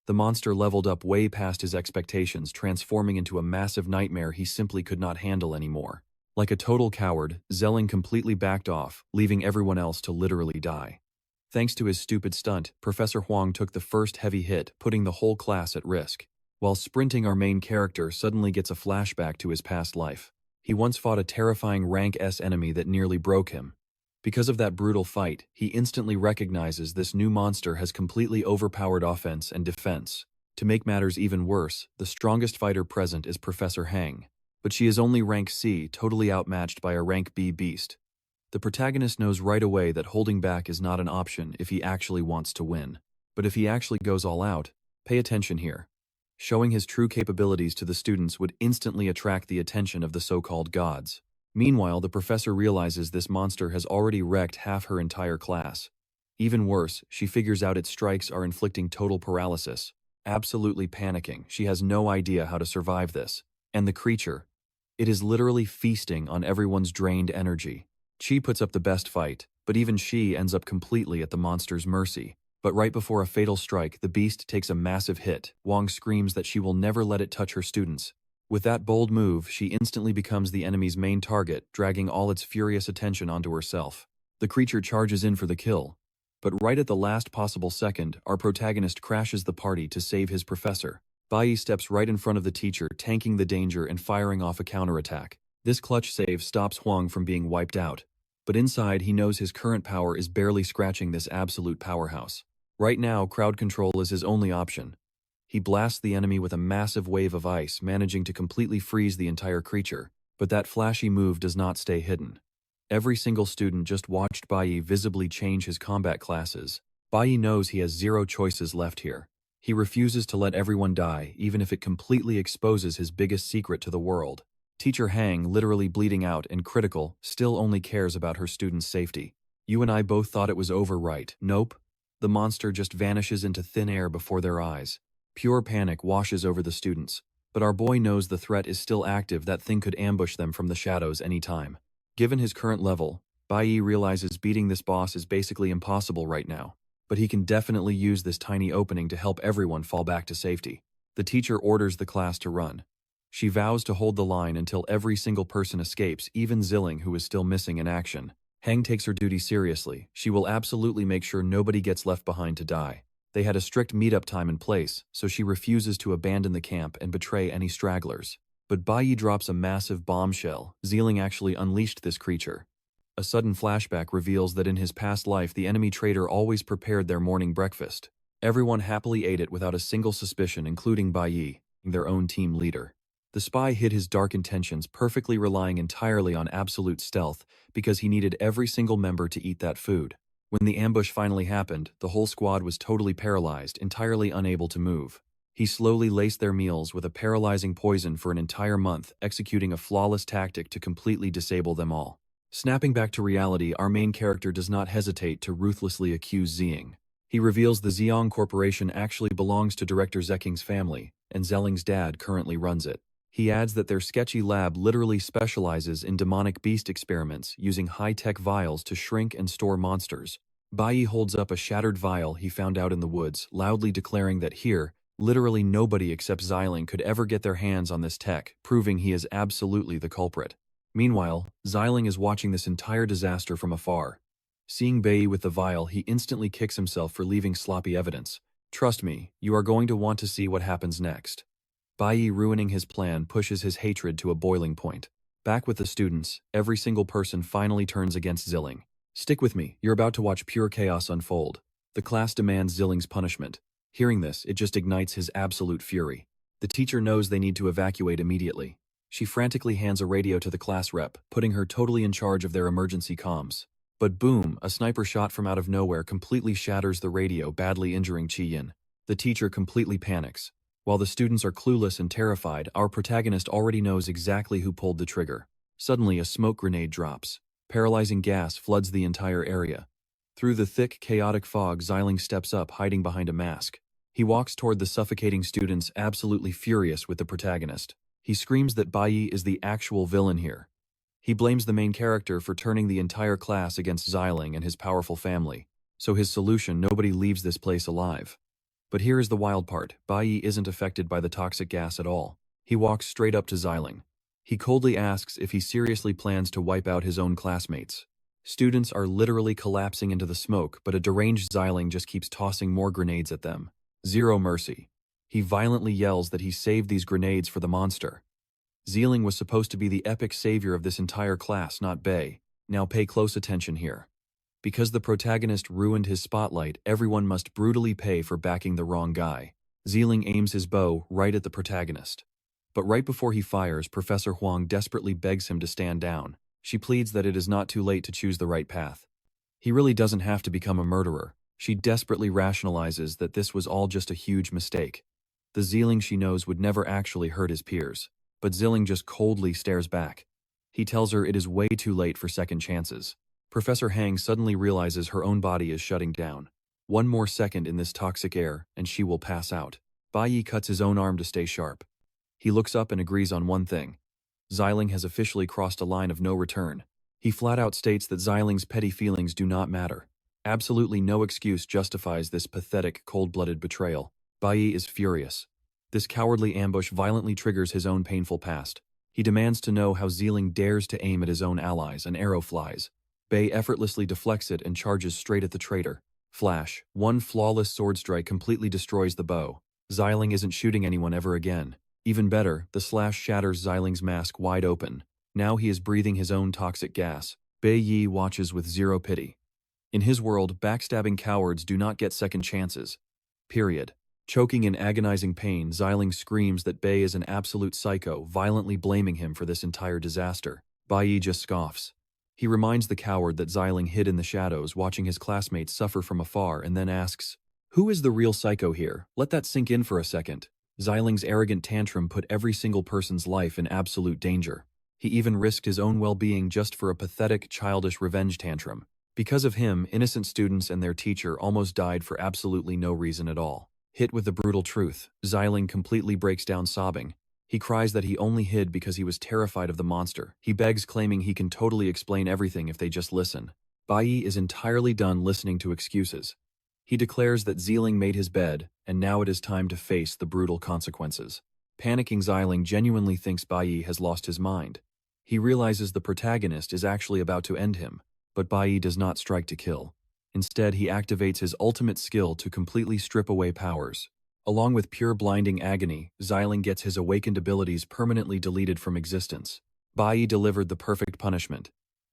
The monster leveled up way past his expectations, transforming into a massive nightmare he simply could not handle anymore. Like a total coward, Xiling completely backed off, leaving everyone else to literally die. Thanks to his stupid stunt, Professor Huang took the first heavy hit, putting the whole class at risk. While sprinting, our main character suddenly gets a flashback to his past life. He once fought a terrifying rank S enemy that nearly broke him. Because of that brutal fight, he instantly recognizes this new monster has completely overpowered offense and defense. To make matters even worse, the strongest fighter present is Professor Hang. But she is only rank C, totally outmatched by a rank B beast. The protagonist knows right away that holding back is not an option if he actually wants to win. But if he actually goes all out, pay attention here. Showing his true capabilities to the students would instantly attract the attention of the so-called gods. Meanwhile, the professor realizes this monster has already wrecked half her entire class. Even worse, she figures out its strikes are inflicting total paralysis. Absolutely panicking, she has no idea how to survive this. And the creature, it is literally feasting on everyone's drained energy. Qi puts up the best fight, but even she ends up completely at the monster's mercy. But right before a fatal strike, the beast takes a massive hit. Wang screams that she will never let it touch her students. With that bold move, she instantly becomes the enemy's main target, dragging all its furious attention onto herself. The creature charges in for the kill. But right at the last possible second, our protagonist crashes the party to save his professor. Bayi steps right in front of the teacher, tanking the danger and firing off a counterattack. This clutch save stops Huang from being wiped out. But inside, he knows his current power is barely scratching this absolute powerhouse. Right now, crowd control is his only option. He blasts the enemy with a massive wave of ice, managing to completely freeze the entire creature. But that flashy move does not stay hidden. Every single student just watched Bayi visibly change his combat classes. Bayi knows he has zero choices left here. He refuses to let everyone die, even if it completely exposes his biggest secret to the world. Teacher Hang, literally bleeding out and critical, still only cares about her students' safety. You and I both thought it was over, right? Nope. The monster just vanishes into thin air before their eyes. Pure panic washes over the students. But our boy knows the threat is still active. That thing could ambush them from the shadows any time. Given his current level, Bayi realizes beating this boss is basically impossible right now. But he can definitely use this tiny opening to help everyone fall back to safety. The teacher orders the class to run. She vows to hold the line until every single person escapes, even Xiling, who is still missing in action. Hang takes her duty seriously. She will absolutely make sure nobody gets left behind to die. They had a strict meetup time in place, so she refuses to abandon the camp and betray any stragglers. But Bayi drops a massive bombshell. Xiling actually unleashed this creature. A sudden flashback reveals that in his past life, the enemy traitor always prepared their morning breakfast. Everyone happily ate it without a single suspicion, including Bayi, their own team leader. The spy hid his dark intentions, perfectly relying entirely on absolute stealth because he needed every single member to eat that food. When the ambush finally happened, the whole squad was totally paralyzed, entirely unable to move. He slowly laced their meals with a paralyzing poison for an entire month, executing a flawless tactic to completely disable them all. Snapping back to reality, our main character does not hesitate to ruthlessly accuse Xiling. He reveals the Xiong Corporation actually belongs to Director Zeking's family, and Zelling's dad currently runs it. He adds that their sketchy lab literally specializes in demonic beast experiments using high-tech vials to shrink and store monsters. Bayi holds up a shattered vial he found out in the woods, loudly declaring that here, literally nobody except Xiling could ever get their hands on this tech, proving he is absolutely the culprit. Meanwhile, Xiling is watching this entire disaster from afar. Seeing Bayi with the vial, he instantly kicks himself for leaving sloppy evidence. Trust me, you are going to want to see what happens next. Bayi, ruining his plan, pushes his hatred to a boiling point. Back with the students, every single person finally turns against Xiling. Stick with me, you're about to watch pure chaos unfold. The class demands Xiling's punishment. Hearing this, it just ignites his absolute fury. The teacher knows they need to evacuate immediately. She frantically hands a radio to the class rep, putting her totally in charge of their emergency comms. But boom, a sniper shot from out of nowhere completely shatters the radio, badly injuring Chi-yin. The teacher completely panics. While the students are clueless and terrified, our protagonist already knows exactly who pulled the trigger. Suddenly, a smoke grenade drops. Paralyzing gas floods the entire area. Through the thick, chaotic fog, Xiling steps up, hiding behind a mask. He walks toward the suffocating students, absolutely furious with the protagonist. He screams that Bayi is the actual villain here. He blames the main character for turning the entire class against Xiling and his powerful family. So his solution: nobody leaves this place alive. But here is the wild part: Bayi isn't affected by the toxic gas at all. He walks straight up to Xiling. He coldly asks if he seriously plans to wipe out his own classmates. Students are literally collapsing into the smoke, but a deranged Xiling just keeps tossing more grenades at them. Zero mercy. He violently yells that he saved these grenades for the monster. Xiling was supposed to be the epic savior of this entire class, not Bayi. Now pay close attention here. Because the protagonist ruined his spotlight, everyone must brutally pay for backing the wrong guy. Xiling aims his bow right at the protagonist. But right before he fires, Professor Huang desperately begs him to stand down. She pleads that it is not too late to choose the right path. He really doesn't have to become a murderer. She desperately rationalizes that this was all just a huge mistake. The Xiling she knows would never actually hurt his peers. But Xiling just coldly stares back. He tells her it is way too late for second chances. Professor Hang suddenly realizes her own body is shutting down. One more second in this toxic air, and she will pass out. Bayi cuts his own arm to stay sharp. He looks up and agrees on one thing. Xiling has officially crossed a line of no return. He flat out states that Xiling's petty feelings do not matter. Absolutely no excuse justifies this pathetic, cold-blooded betrayal. Bayi is furious. This cowardly ambush violently triggers his own painful past. He demands to know how Xiling dares to aim at his own allies. An arrow flies. Bayi effortlessly deflects it and charges straight at the traitor. Flash. One flawless sword strike completely destroys the bow. Xiling isn't shooting anyone ever again. Even better, the slash shatters Xiling's mask wide open. Now he is breathing his own toxic gas. Bayi watches with zero pity. In his world, backstabbing cowards do not get second chances. Period. Choking in agonizing pain, Xiling screams that Bayi is an absolute psycho, violently blaming him for this entire disaster. Bayi just scoffs. He reminds the coward that Xiling hid in the shadows, watching his classmates suffer from afar, and then asks, "Who is the real psycho here? Let that sink in for a second." Xiling's arrogant tantrum put every single person's life in absolute danger. He even risked his own well-being just for a pathetic, childish revenge tantrum. Because of him, innocent students and their teacher almost died for absolutely no reason at all. Hit with the brutal truth, Xiling completely breaks down sobbing. He cries that he only hid because he was terrified of the monster. He begs, claiming he can totally explain everything if they just listen. Bayi is entirely done listening to excuses. He declares that Xiling made his bed, and now it is time to face the brutal consequences. Panicking, Xiling genuinely thinks Bayi has lost his mind. He realizes the protagonist is actually about to end him, but Bayi does not strike to kill. Instead, he activates his ultimate skill to completely strip away powers. Along with pure blinding agony, Xiling gets his awakened abilities permanently deleted from existence. Bayi delivered the perfect punishment.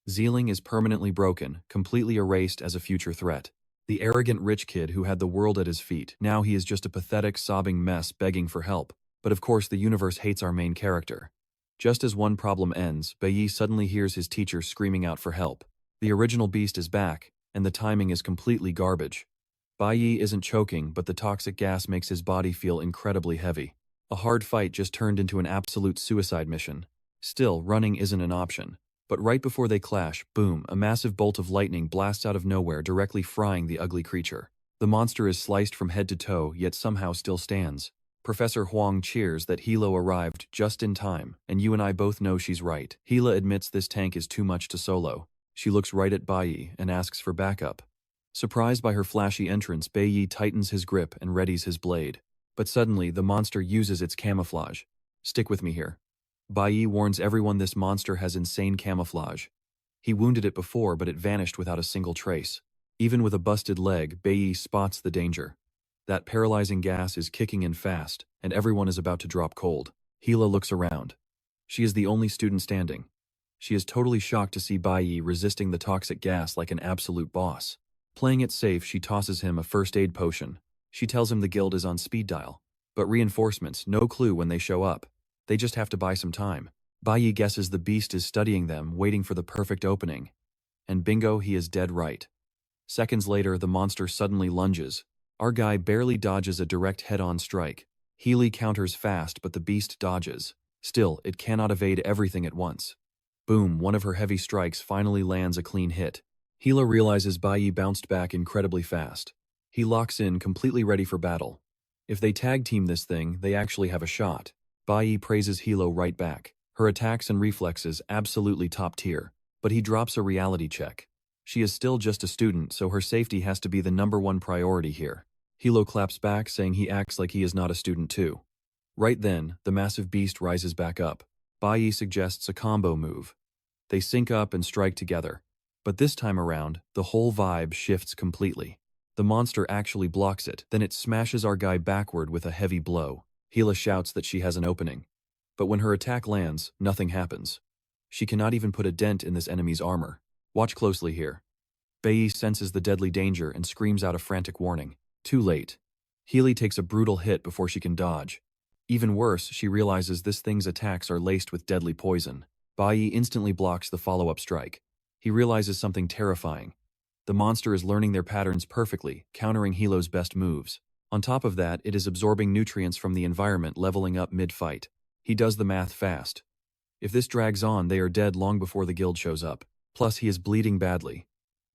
Xiling is permanently broken, completely erased as a future threat. The arrogant rich kid who had the world at his feet, now he is just a pathetic, sobbing mess begging for help. But of course the universe hates our main character. Just as one problem ends, Bayi suddenly hears his teacher screaming out for help. The original beast is back, and the timing is completely garbage. Bayi isn't choking, but the toxic gas makes his body feel incredibly heavy. A hard fight just turned into an absolute suicide mission. Still, running isn't an option. But right before they clash, boom, a massive bolt of lightning blasts out of nowhere, directly frying the ugly creature. The monster is sliced from head to toe, yet somehow still stands. Professor Huang cheers that Hilo arrived just in time, and you and I both know she's right. Hila admits this tank is too much to solo. She looks right at Bayi and asks for backup. Surprised by her flashy entrance, Bayi tightens his grip and readies his blade. But suddenly, the monster uses its camouflage. Stick with me here. Bayi warns everyone this monster has insane camouflage. He wounded it before, but it vanished without a single trace. Even with a busted leg, Bayi spots the danger. That paralyzing gas is kicking in fast, and everyone is about to drop cold. Hila looks around. She is the only student standing. She is totally shocked to see Bayi resisting the toxic gas like an absolute boss. Playing it safe, she tosses him a first aid potion. She tells him the guild is on speed dial. But reinforcements, no clue when they show up. They just have to buy some time. Bayi guesses the beast is studying them, waiting for the perfect opening. And bingo, he is dead right. Seconds later, the monster suddenly lunges. Our guy barely dodges a direct head-on strike. Healy counters fast, but the beast dodges. Still, it cannot evade everything at once. Boom, one of her heavy strikes finally lands a clean hit. Hila realizes Bayi bounced back incredibly fast. He locks in, completely ready for battle. If they tag team this thing, they actually have a shot. Bayi praises Hilo right back. Her attacks and reflexes absolutely top tier. But he drops a reality check. She is still just a student, so her safety has to be the #1 priority here. Hilo claps back, saying he acts like he is not a student too. Right then, the massive beast rises back up. Bayi suggests a combo move. They sync up and strike together. But this time around, the whole vibe shifts completely. The monster actually blocks it, then it smashes our guy backward with a heavy blow. Hila shouts that she has an opening. But when her attack lands, nothing happens. She cannot even put a dent in this enemy's armor. Watch closely here. Bayi senses the deadly danger and screams out a frantic warning. Too late. Healy takes a brutal hit before she can dodge. Even worse, she realizes this thing's attacks are laced with deadly poison. Bayi instantly blocks the follow-up strike. He realizes something terrifying. The monster is learning their patterns perfectly, countering Hilo's best moves. On top of that, it is absorbing nutrients from the environment, leveling up mid-fight. He does the math fast. If this drags on, they are dead long before the guild shows up. Plus, he is bleeding badly.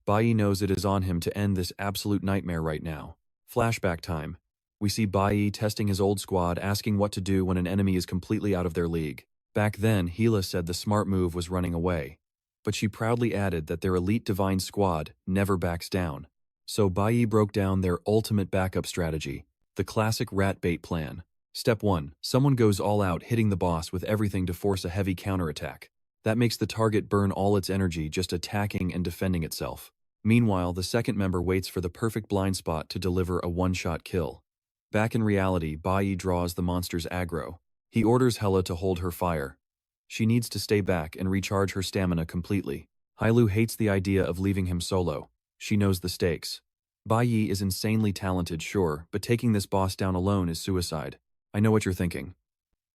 Bayi knows it is on him to end this absolute nightmare right now. Flashback time. We see Bayi testing his old squad, asking what to do when an enemy is completely out of their league. Back then, Hila said the smart move was running away. But she proudly added that their elite divine squad never backs down. So Bayi broke down their ultimate backup strategy, the classic rat bait plan. Step 1. Someone goes all out, hitting the boss with everything to force a heavy counterattack. That makes the target burn all its energy just attacking and defending itself. Meanwhile, the second member waits for the perfect blind spot to deliver a one-shot kill. Back in reality, Bayi draws the monster's aggro. He orders Hela to hold her fire. She needs to stay back and recharge her stamina completely. Hailu hates the idea of leaving him solo. She knows the stakes. Bayi is insanely talented, sure, but taking this boss down alone is suicide. I know what you're thinking.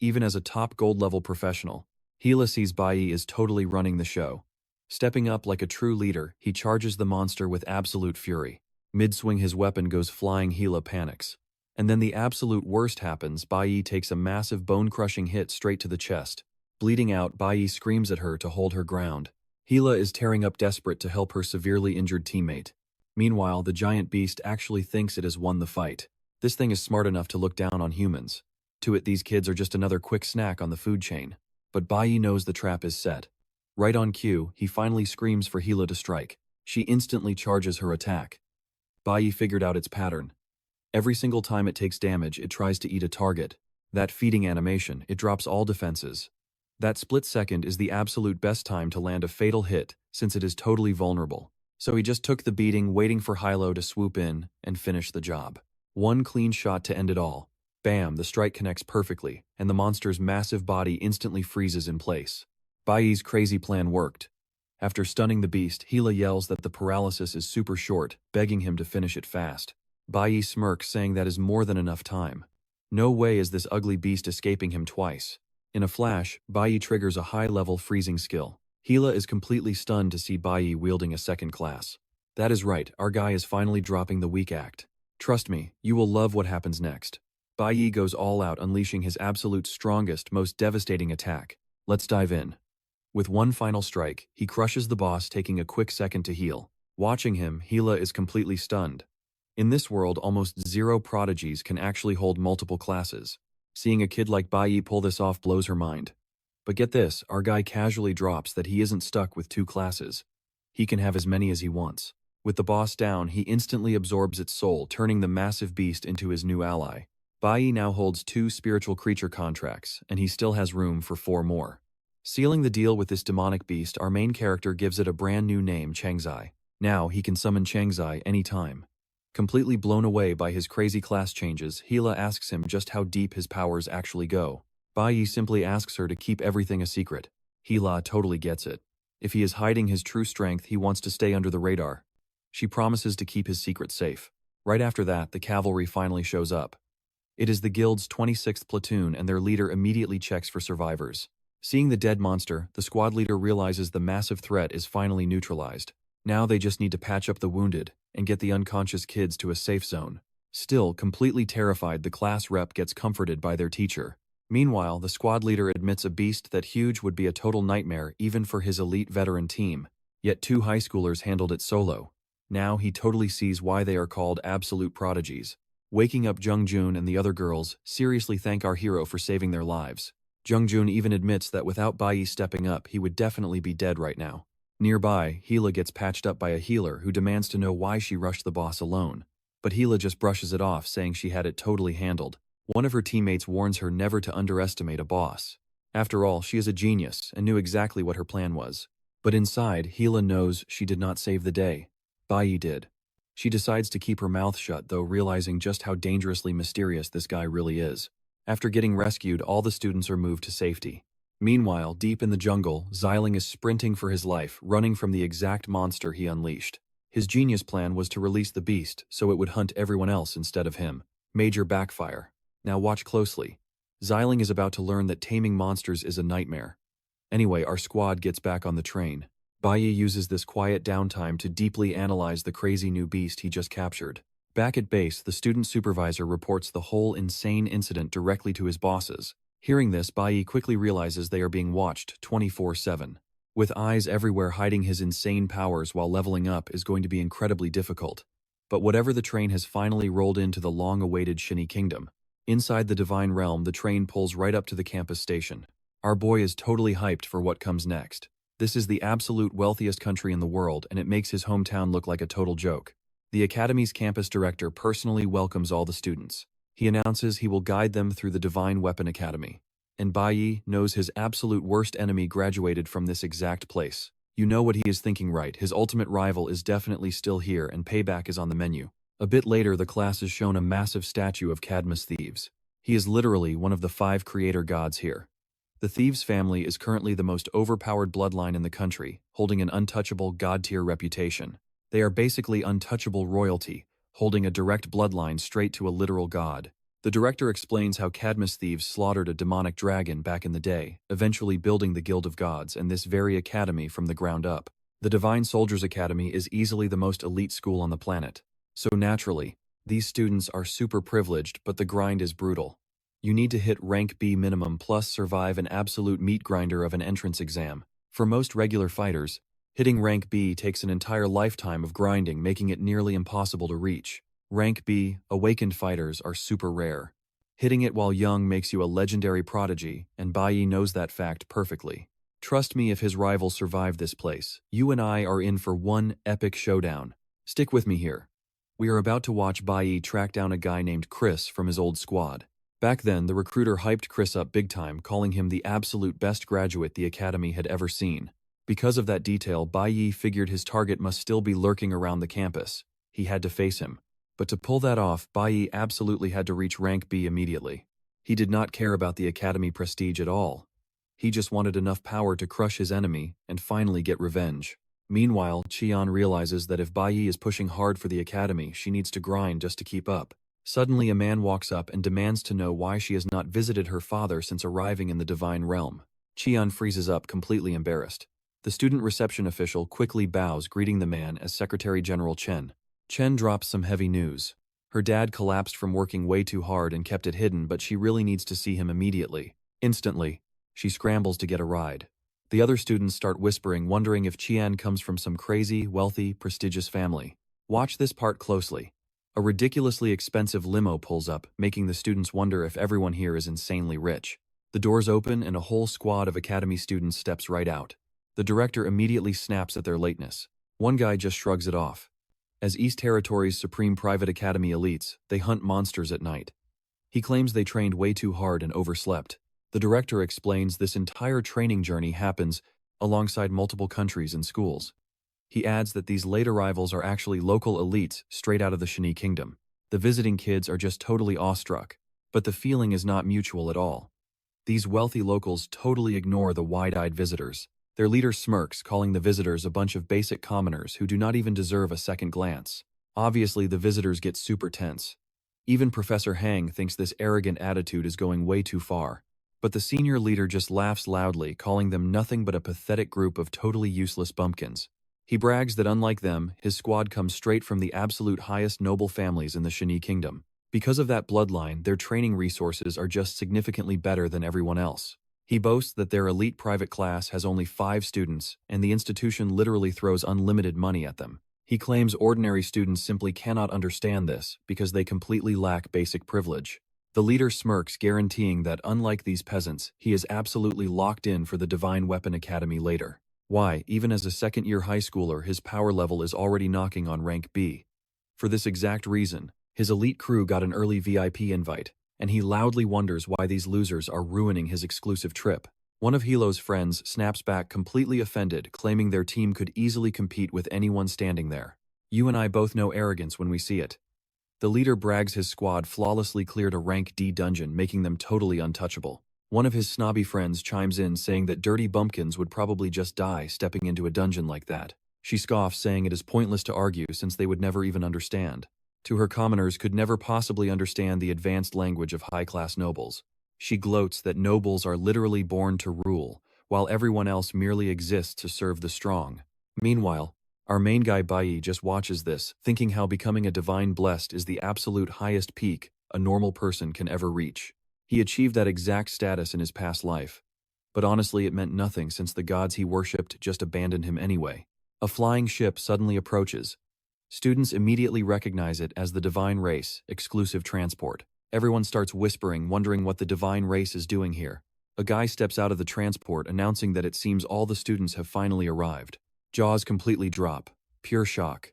Even as a top gold-level professional, Hila sees Bayi is totally running the show. Stepping up like a true leader, he charges the monster with absolute fury. Mid-swing, his weapon goes flying. Hila panics. And then the absolute worst happens. Bayi takes a massive bone-crushing hit straight to the chest. Bleeding out, Bayi screams at her to hold her ground. Hila is tearing up, desperate to help her severely injured teammate. Meanwhile, the giant beast actually thinks it has won the fight. This thing is smart enough to look down on humans. To it, these kids are just another quick snack on the food chain. But Bayi knows the trap is set. Right on cue, he finally screams for Hila to strike. She instantly charges her attack. Bayi figured out its pattern. Every single time it takes damage, it tries to eat a target. That feeding animation, it drops all defenses. That split second is the absolute best time to land a fatal hit, since it is totally vulnerable. So he just took the beating, waiting for Hilo to swoop in and finish the job. One clean shot to end it all. Bam, the strike connects perfectly, and the monster's massive body instantly freezes in place. Bayi's crazy plan worked. After stunning the beast, Hila yells that the paralysis is super short, begging him to finish it fast. Bayi smirks, saying that is more than enough time. No way is this ugly beast escaping him twice. In a flash, Bayi triggers a high-level freezing skill. Hila is completely stunned to see Bayi wielding a second class. That is right, our guy is finally dropping the weak act. Trust me, you will love what happens next. Bayi goes all out, unleashing his absolute strongest, most devastating attack. Let's dive in. With one final strike, he crushes the boss, taking a quick second to heal. Watching him, Hila is completely stunned. In this world, almost zero prodigies can actually hold multiple classes. Seeing a kid like Bayi pull this off blows her mind. But get this, our guy casually drops that he isn't stuck with 2 classes. He can have as many as he wants. With the boss down, he instantly absorbs its soul, turning the massive beast into his new ally. Bayi now holds 2 spiritual creature contracts, and he still has room for 4 more. Sealing the deal with this demonic beast, our main character gives it a brand new name, Changzai. Now he can summon Changzai anytime. Completely blown away by his crazy class changes, Hila asks him just how deep his powers actually go. Bayi simply asks her to keep everything a secret. Hila totally gets it. If he is hiding his true strength, he wants to stay under the radar. She promises to keep his secret safe. Right after that, the cavalry finally shows up. It is the guild's 26th platoon, and their leader immediately checks for survivors. Seeing the dead monster, the squad leader realizes the massive threat is finally neutralized. Now they just need to patch up the wounded and get the unconscious kids to a safe zone. Still, completely terrified, the class rep gets comforted by their teacher. Meanwhile, the squad leader admits a beast that huge would be a total nightmare even for his elite veteran team. Yet 2 high schoolers handled it solo. Now he totally sees why they are called absolute prodigies. Waking up Jungjun and the other girls seriously thank our hero for saving their lives. Jungjun even admits that without Bayi stepping up, he would definitely be dead right now. Nearby, Hila gets patched up by a healer who demands to know why she rushed the boss alone. But Hila just brushes it off, saying she had it totally handled. One of her teammates warns her never to underestimate a boss. After all, she is a genius and knew exactly what her plan was. But inside, Hila knows she did not save the day. Bayi did. She decides to keep her mouth shut, though, realizing just how dangerously mysterious this guy really is. After getting rescued, all the students are moved to safety. Meanwhile, deep in the jungle, Xiling is sprinting for his life, running from the exact monster he unleashed. His genius plan was to release the beast so it would hunt everyone else instead of him. Major backfire. Now watch closely. Xiling is about to learn that taming monsters is a nightmare. Anyway, our squad gets back on the train. Bayi uses this quiet downtime to deeply analyze the crazy new beast he just captured. Back at base, the student supervisor reports the whole insane incident directly to his bosses. Hearing this, Bayi quickly realizes they are being watched 24/7. With eyes everywhere, hiding his insane powers while leveling up is going to be incredibly difficult. But whatever, the train has finally rolled into the long-awaited Shinny Kingdom. Inside the Divine Realm, the train pulls right up to the campus station. Our boy is totally hyped for what comes next. This is the absolute wealthiest country in the world, and it makes his hometown look like a total joke. The Academy's campus director personally welcomes all the students. He announces he will guide them through the Divine Weapon Academy. And Bayi knows his absolute worst enemy graduated from this exact place. You know what he is thinking, right? His ultimate rival is definitely still here, and payback is on the menu. A bit later, the class is shown a massive statue of Cadmus Thieves. He is literally one of the 5 creator gods here. The Thieves family is currently the most overpowered bloodline in the country, holding an untouchable god-tier reputation. They are basically untouchable royalty, holding a direct bloodline straight to a literal god. The director explains how Cadmus Thieves slaughtered a demonic dragon back in the day, eventually building the Guild of Gods and this very academy from the ground up. The Divine Soldiers Academy is easily the most elite school on the planet. So naturally, these students are super privileged, but the grind is brutal. You need to hit rank B minimum plus survive an absolute meat grinder of an entrance exam. For most regular fighters, hitting rank B takes an entire lifetime of grinding, making it nearly impossible to reach. Rank B, awakened fighters are super rare. Hitting it while young makes you a legendary prodigy, and Bayi knows that fact perfectly. Trust me, if his rivals survive this place, you and I are in for one epic showdown. Stick with me here. We are about to watch Bayi track down a guy named Chris from his old squad. Back then, the recruiter hyped Chris up big time, calling him the absolute best graduate the academy had ever seen. Because of that detail, Bayi figured his target must still be lurking around the campus. He had to face him. But to pull that off, Bayi absolutely had to reach rank B immediately. He did not care about the academy prestige at all. He just wanted enough power to crush his enemy and finally get revenge. Meanwhile, Qian realizes that if Bayi is pushing hard for the academy, she needs to grind just to keep up. Suddenly, a man walks up and demands to know why she has not visited her father since arriving in the Divine Realm. Qian freezes up, completely embarrassed. The student reception official quickly bows, greeting the man as Secretary General Chen. Chen drops some heavy news. Her dad collapsed from working way too hard and kept it hidden, but she really needs to see him immediately. Instantly, she scrambles to get a ride. The other students start whispering, wondering if Qian comes from some crazy, wealthy, prestigious family. Watch this part closely. A ridiculously expensive limo pulls up, making the students wonder if everyone here is insanely rich. The doors open and a whole squad of academy students steps right out. The director immediately snaps at their lateness. One guy just shrugs it off. As East Territory's supreme private academy elites, they hunt monsters at night. He claims they trained way too hard and overslept. The director explains this entire training journey happens alongside multiple countries and schools. He adds that these late arrivals are actually local elites straight out of the Shani Kingdom. The visiting kids are just totally awestruck, but the feeling is not mutual at all. These wealthy locals totally ignore the wide-eyed visitors. Their leader smirks, calling the visitors a bunch of basic commoners who do not even deserve a second glance. Obviously, the visitors get super tense. Even Professor Hang thinks this arrogant attitude is going way too far. But the senior leader just laughs loudly, calling them nothing but a pathetic group of totally useless bumpkins. He brags that unlike them, his squad comes straight from the absolute highest noble families in the Shani Kingdom. Because of that bloodline, their training resources are just significantly better than everyone else. He boasts that their elite private class has only 5 students, and the institution literally throws unlimited money at them. He claims ordinary students simply cannot understand this because they completely lack basic privilege. The leader smirks, guaranteeing that unlike these peasants, he is absolutely locked in for the Divine Weapon Academy later. Why, even as a second-year high schooler, his power level is already knocking on rank B. For this exact reason, his elite crew got an early VIP invite, and he loudly wonders why these losers are ruining his exclusive trip. One of Hilo's friends snaps back completely offended, claiming their team could easily compete with anyone standing there. You and I both know arrogance when we see it. The leader brags his squad flawlessly cleared a rank D dungeon, making them totally untouchable. One of his snobby friends chimes in, saying that dirty bumpkins would probably just die stepping into a dungeon like that. She scoffs, saying it is pointless to argue since they would never even understand. To her, commoners could never possibly understand the advanced language of high-class nobles. She gloats that nobles are literally born to rule, while everyone else merely exists to serve the strong. Meanwhile, our main guy Bayi just watches this, thinking how becoming a divine blessed is the absolute highest peak a normal person can ever reach. He achieved that exact status in his past life. But honestly, it meant nothing since the gods he worshipped just abandoned him anyway. A flying ship suddenly approaches. Students immediately recognize it as the divine race, exclusive transport. Everyone starts whispering, wondering what the divine race is doing here. A guy steps out of the transport, announcing that it seems all the students have finally arrived. Jaws completely drop. Pure shock.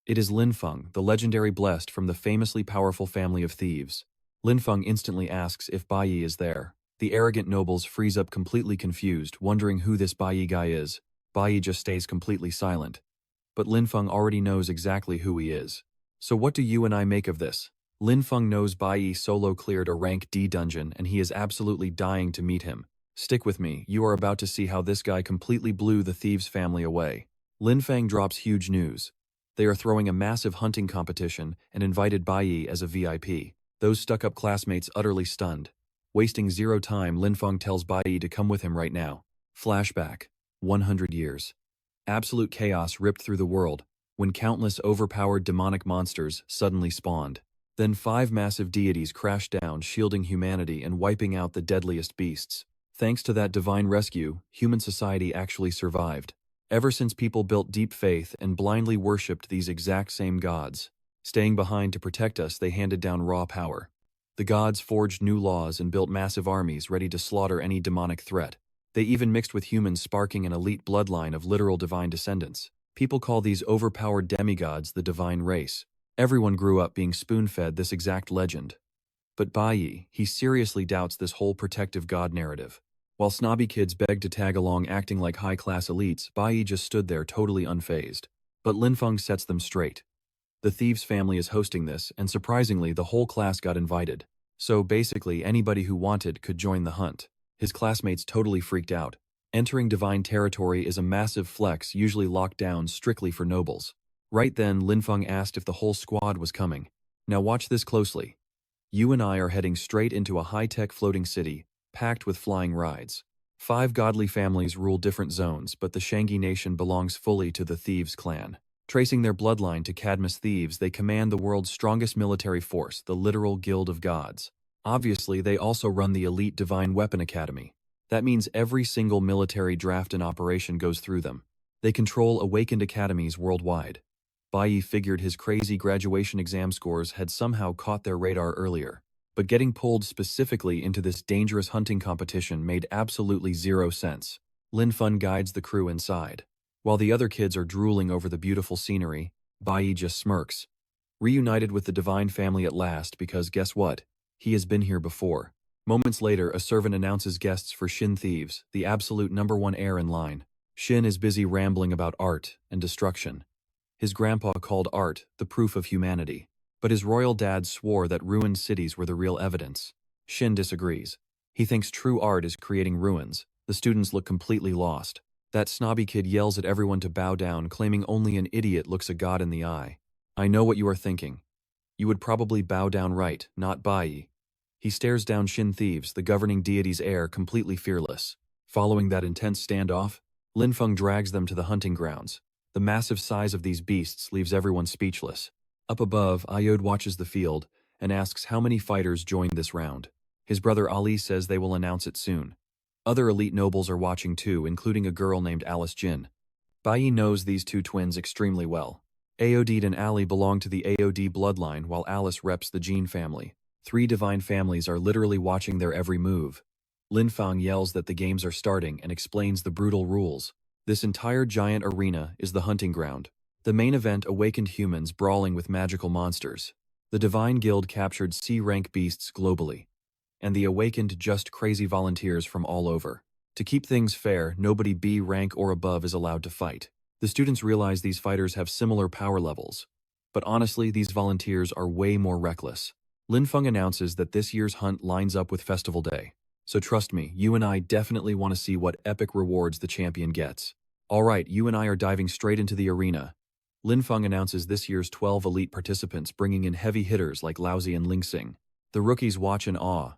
It is Linfeng, the legendary blessed from the famously powerful family of thieves. Linfeng instantly asks if Bayi is there. The arrogant nobles freeze up completely confused, wondering who this Bayi guy is. Bayi just stays completely silent. But Linfeng already knows exactly who he is. So what do you and I make of this? Linfeng knows Bayi solo cleared a rank D dungeon and he is absolutely dying to meet him. Stick with me, you are about to see how this guy completely blew the thieves' family away. Linfeng drops huge news. They are throwing a massive hunting competition and invited Bayi as a VIP. Those stuck-up classmates utterly stunned. Wasting zero time, Linfeng tells Bayi to come with him right now. Flashback. 100 years. Absolute chaos ripped through the world when countless overpowered demonic monsters suddenly spawned. Then 5 massive deities crashed down, shielding humanity and wiping out the deadliest beasts. Thanks to that divine rescue, human society actually survived. Ever since, people built deep faith and blindly worshipped these exact same gods. Staying behind to protect us, they handed down raw power. The gods forged new laws and built massive armies ready to slaughter any demonic threat. They even mixed with humans, sparking an elite bloodline of literal divine descendants. People call these overpowered demigods the divine race. Everyone grew up being spoon-fed this exact legend. But Bayi, he seriously doubts this whole protective god narrative. While snobby kids begged to tag along acting like high-class elites, Bayi just stood there totally unfazed. But Linfeng sets them straight. The thieves' family is hosting this, and surprisingly, the whole class got invited. So basically, anybody who wanted could join the hunt. His classmates totally freaked out. Entering divine territory is a massive flex, usually locked down strictly for nobles. Right then, Linfeng asked if the whole squad was coming. Now watch this closely. You and I are heading straight into a high-tech floating city, packed with flying rides. 5 godly families rule different zones, but the Shangi nation belongs fully to the Thieves clan. Tracing their bloodline to Cadmus thieves, they command the world's strongest military force, the literal Guild of Gods. Obviously, they also run the elite Divine Weapon Academy. That means every single military draft and operation goes through them. They control awakened academies worldwide. Bayi figured his crazy graduation exam scores had somehow caught their radar earlier. But getting pulled specifically into this dangerous hunting competition made absolutely zero sense. Lin Feng guides the crew inside. While the other kids are drooling over the beautiful scenery, Bayi just smirks. Reunited with the divine family at last because guess what? He has been here before. Moments later, a servant announces guests for Shin Thieves, the absolute #1 heir in line. Shin is busy rambling about art and destruction. His grandpa called art the proof of humanity. But his royal dad swore that ruined cities were the real evidence. Shin disagrees. He thinks true art is creating ruins. The students look completely lost. That snobby kid yells at everyone to bow down, claiming only an idiot looks a god in the eye. I know what you are thinking. You would probably bow down right, not Bayi. He stares down Shin Thieves, the governing deity's heir, completely fearless. Following that intense standoff, Lin Feng drags them to the hunting grounds. The massive size of these beasts leaves everyone speechless. Up above, Ayod watches the field and asks how many fighters joined this round. His brother Ali says they will announce it soon. Other elite nobles are watching too, including a girl named Alice Jin. Bayi knows these two twins extremely well. Aodid and Ali belong to the Aod bloodline while Alice reps the Jin family. 3 divine families are literally watching their every move. Lin Feng yells that the games are starting and explains the brutal rules. This entire giant arena is the hunting ground. The main event awakened humans brawling with magical monsters. The Divine Guild captured C-rank beasts globally. And the awakened just crazy volunteers from all over. To keep things fair, nobody B rank or above is allowed to fight. The students realize these fighters have similar power levels. But honestly, these volunteers are way more reckless. Lin Feng announces that this year's hunt lines up with Festival Day. So trust me, you and I definitely want to see what epic rewards the champion gets. Alright, you and I are diving straight into the arena. Lin Feng announces this year's 12 elite participants, bringing in heavy hitters like Laozi and Ling Xing. The rookies watch in awe.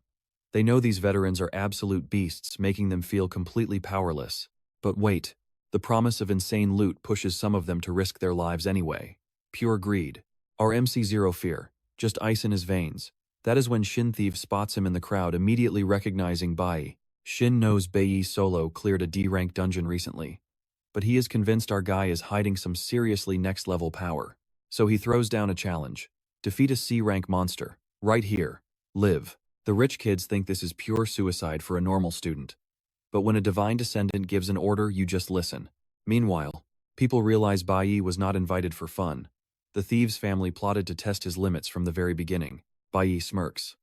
They know these veterans are absolute beasts, making them feel completely powerless. But wait, the promise of insane loot pushes some of them to risk their lives anyway. Pure greed. Our MC zero fear, just ice in his veins. That is when Shin Thief spots him in the crowd, immediately recognizing Bayi. Shin knows Bayi solo cleared a D-rank dungeon recently. But he is convinced our guy is hiding some seriously next-level power. So he throws down a challenge. Defeat a C-rank monster. Right here. Live. The rich kids think this is pure suicide for a normal student. But when a divine descendant gives an order, you just listen. Meanwhile, people realize Bayi was not invited for fun. The thieves' family plotted to test his limits from the very beginning. Bayi smirks.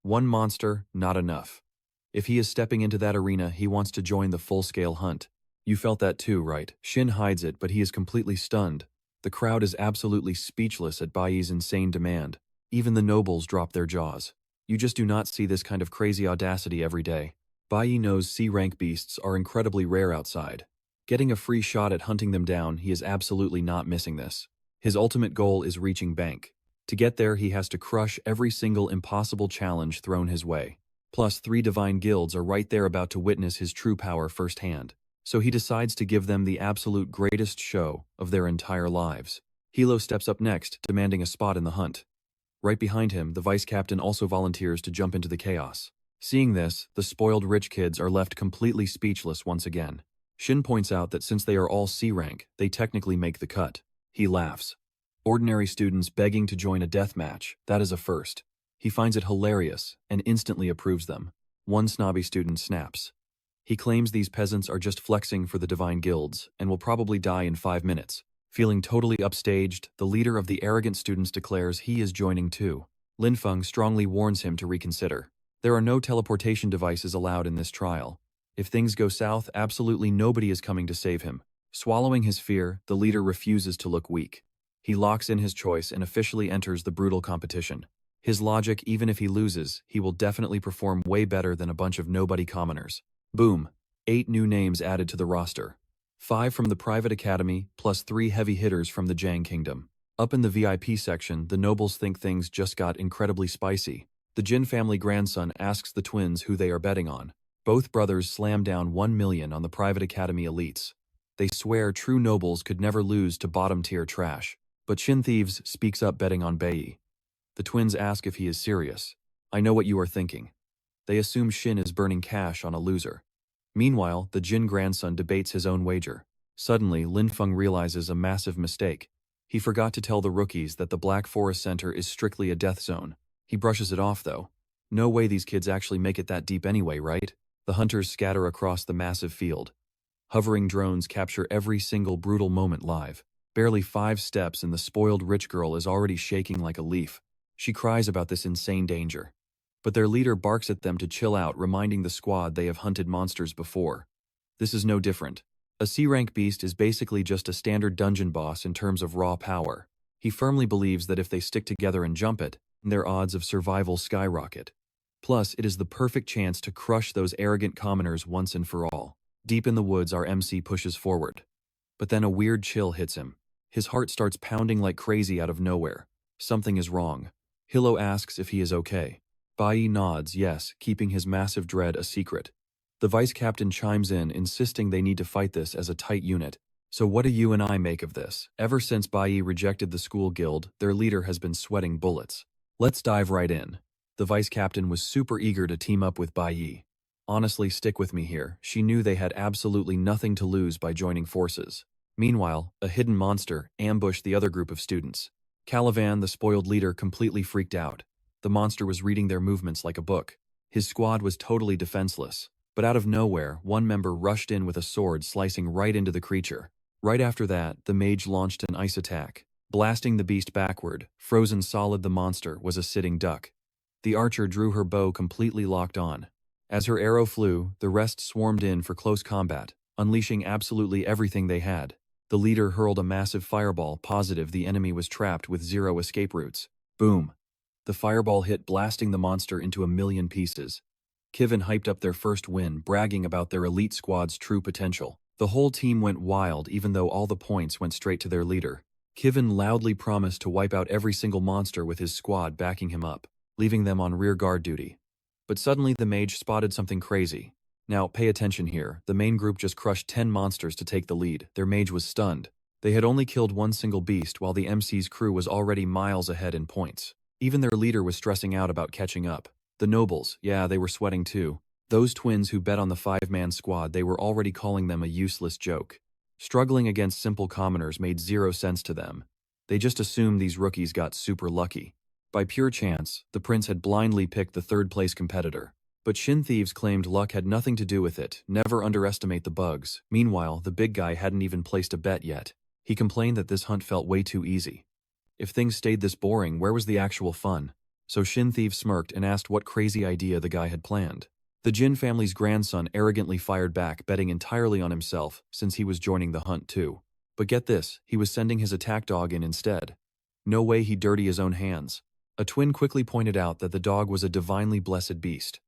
One monster, not enough. If he is stepping into that arena, he wants to join the full-scale hunt. You felt that too, right? Shin hides it, but he is completely stunned. The crowd is absolutely speechless at Bayi's insane demand. Even the nobles drop their jaws. You just do not see this kind of crazy audacity every day. Bayi knows C-rank beasts are incredibly rare outside. Getting a free shot at hunting them down, he is absolutely not missing this. His ultimate goal is reaching Bank. To get there, he has to crush every single impossible challenge thrown his way. Plus, 3 divine guilds are right there about to witness his true power firsthand. So he decides to give them the absolute greatest show of their entire lives. Hilo steps up next, demanding a spot in the hunt. Right behind him, the vice captain also volunteers to jump into the chaos. Seeing this, the spoiled rich kids are left completely speechless once again. Shin points out that since they are all C-rank, they technically make the cut. He laughs. Ordinary students begging to join a death match, that is a first. He finds it hilarious and instantly approves them. One snobby student snaps. He claims these peasants are just flexing for the divine guilds and will probably die in 5 minutes. Feeling totally upstaged, the leader of the arrogant students declares he is joining too. Lin Feng strongly warns him to reconsider. There are no teleportation devices allowed in this trial. If things go south, absolutely nobody is coming to save him. Swallowing his fear, the leader refuses to look weak. He locks in his choice and officially enters the brutal competition. His logic, even if he loses, he will definitely perform way better than a bunch of nobody commoners. Boom. 8 new names added to the roster. 5 from the private academy, plus 3 heavy hitters from the Jiang Kingdom. Up in the VIP section, the nobles think things just got incredibly spicy. The Jin family grandson asks the twins who they are betting on. Both brothers slam down 1 million on the private academy elites. They swear true nobles could never lose to bottom-tier trash. But Shin Thieves speaks up betting on Bayi. The twins ask if he is serious. I know what you are thinking. They assume Shin is burning cash on a loser. Meanwhile, the Jin grandson debates his own wager. Suddenly, Lin Feng realizes a massive mistake. He forgot to tell the rookies that the Black Forest Center is strictly a death zone. He brushes it off though. No way these kids actually make it that deep anyway, right? The hunters scatter across the massive field. Hovering drones capture every single brutal moment live. Barely 5 steps and the spoiled rich girl is already shaking like a leaf. She cries about this insane danger. But their leader barks at them to chill out, reminding the squad they have hunted monsters before. This is no different. A C-rank beast is basically just a standard dungeon boss in terms of raw power. He firmly believes that if they stick together and jump it, their odds of survival skyrocket. Plus, it is the perfect chance to crush those arrogant commoners once and for all. Deep in the woods, our MC pushes forward. But then a weird chill hits him. His heart starts pounding like crazy out of nowhere. Something is wrong. Hilo asks if he is okay. Bayi nods yes, keeping his massive dread a secret. The vice captain chimes in, insisting they need to fight this as a tight unit. So what do you and I make of this? Ever since Bayi rejected the school guild, their leader has been sweating bullets. Let's dive right in. The vice captain was super eager to team up with Bayi. Honestly, stick with me here. She knew they had absolutely nothing to lose by joining forces. Meanwhile, a hidden monster ambushed the other group of students. Calivan, the spoiled leader, completely freaked out. The monster was reading their movements like a book. His squad was totally defenseless. But out of nowhere, one member rushed in with a sword, slicing right into the creature. Right after that, the mage launched an ice attack. Blasting the beast backward, frozen solid the monster was a sitting duck. The archer drew her bow completely locked on. As her arrow flew, the rest swarmed in for close combat, unleashing absolutely everything they had. The leader hurled a massive fireball, positive the enemy was trapped with 0 escape routes. Boom! The fireball hit, blasting the monster into a million pieces. Kivin hyped up their first win, bragging about their elite squad's true potential. The whole team went wild, even though all the points went straight to their leader. Kivin loudly promised to wipe out every single monster with his squad backing him up, leaving them on rear guard duty. But suddenly the mage spotted something crazy. Now, pay attention here. The main group just crushed 10 monsters to take the lead. Their mage was stunned. They had only killed one single beast, while the MC's crew was already miles ahead in points. Even their leader was stressing out about catching up. The nobles, yeah, they were sweating too. Those twins who bet on the 5-man squad, they were already calling them a useless joke. Struggling against simple commoners made 0 sense to them. They just assumed these rookies got super lucky. By pure chance, the prince had blindly picked the 3rd-place competitor. But Shin Thieves claimed luck had nothing to do with it. Never underestimate the bugs. Meanwhile, the big guy hadn't even placed a bet yet. He complained that this hunt felt way too easy. If things stayed this boring, where was the actual fun? So Shin Thieves smirked and asked what crazy idea the guy had planned. The Jin family's grandson arrogantly fired back, betting entirely on himself, since he was joining the hunt too. But get this, he was sending his attack dog in instead. No way he'd dirty his own hands. A twin quickly pointed out that the dog was a divinely blessed beast.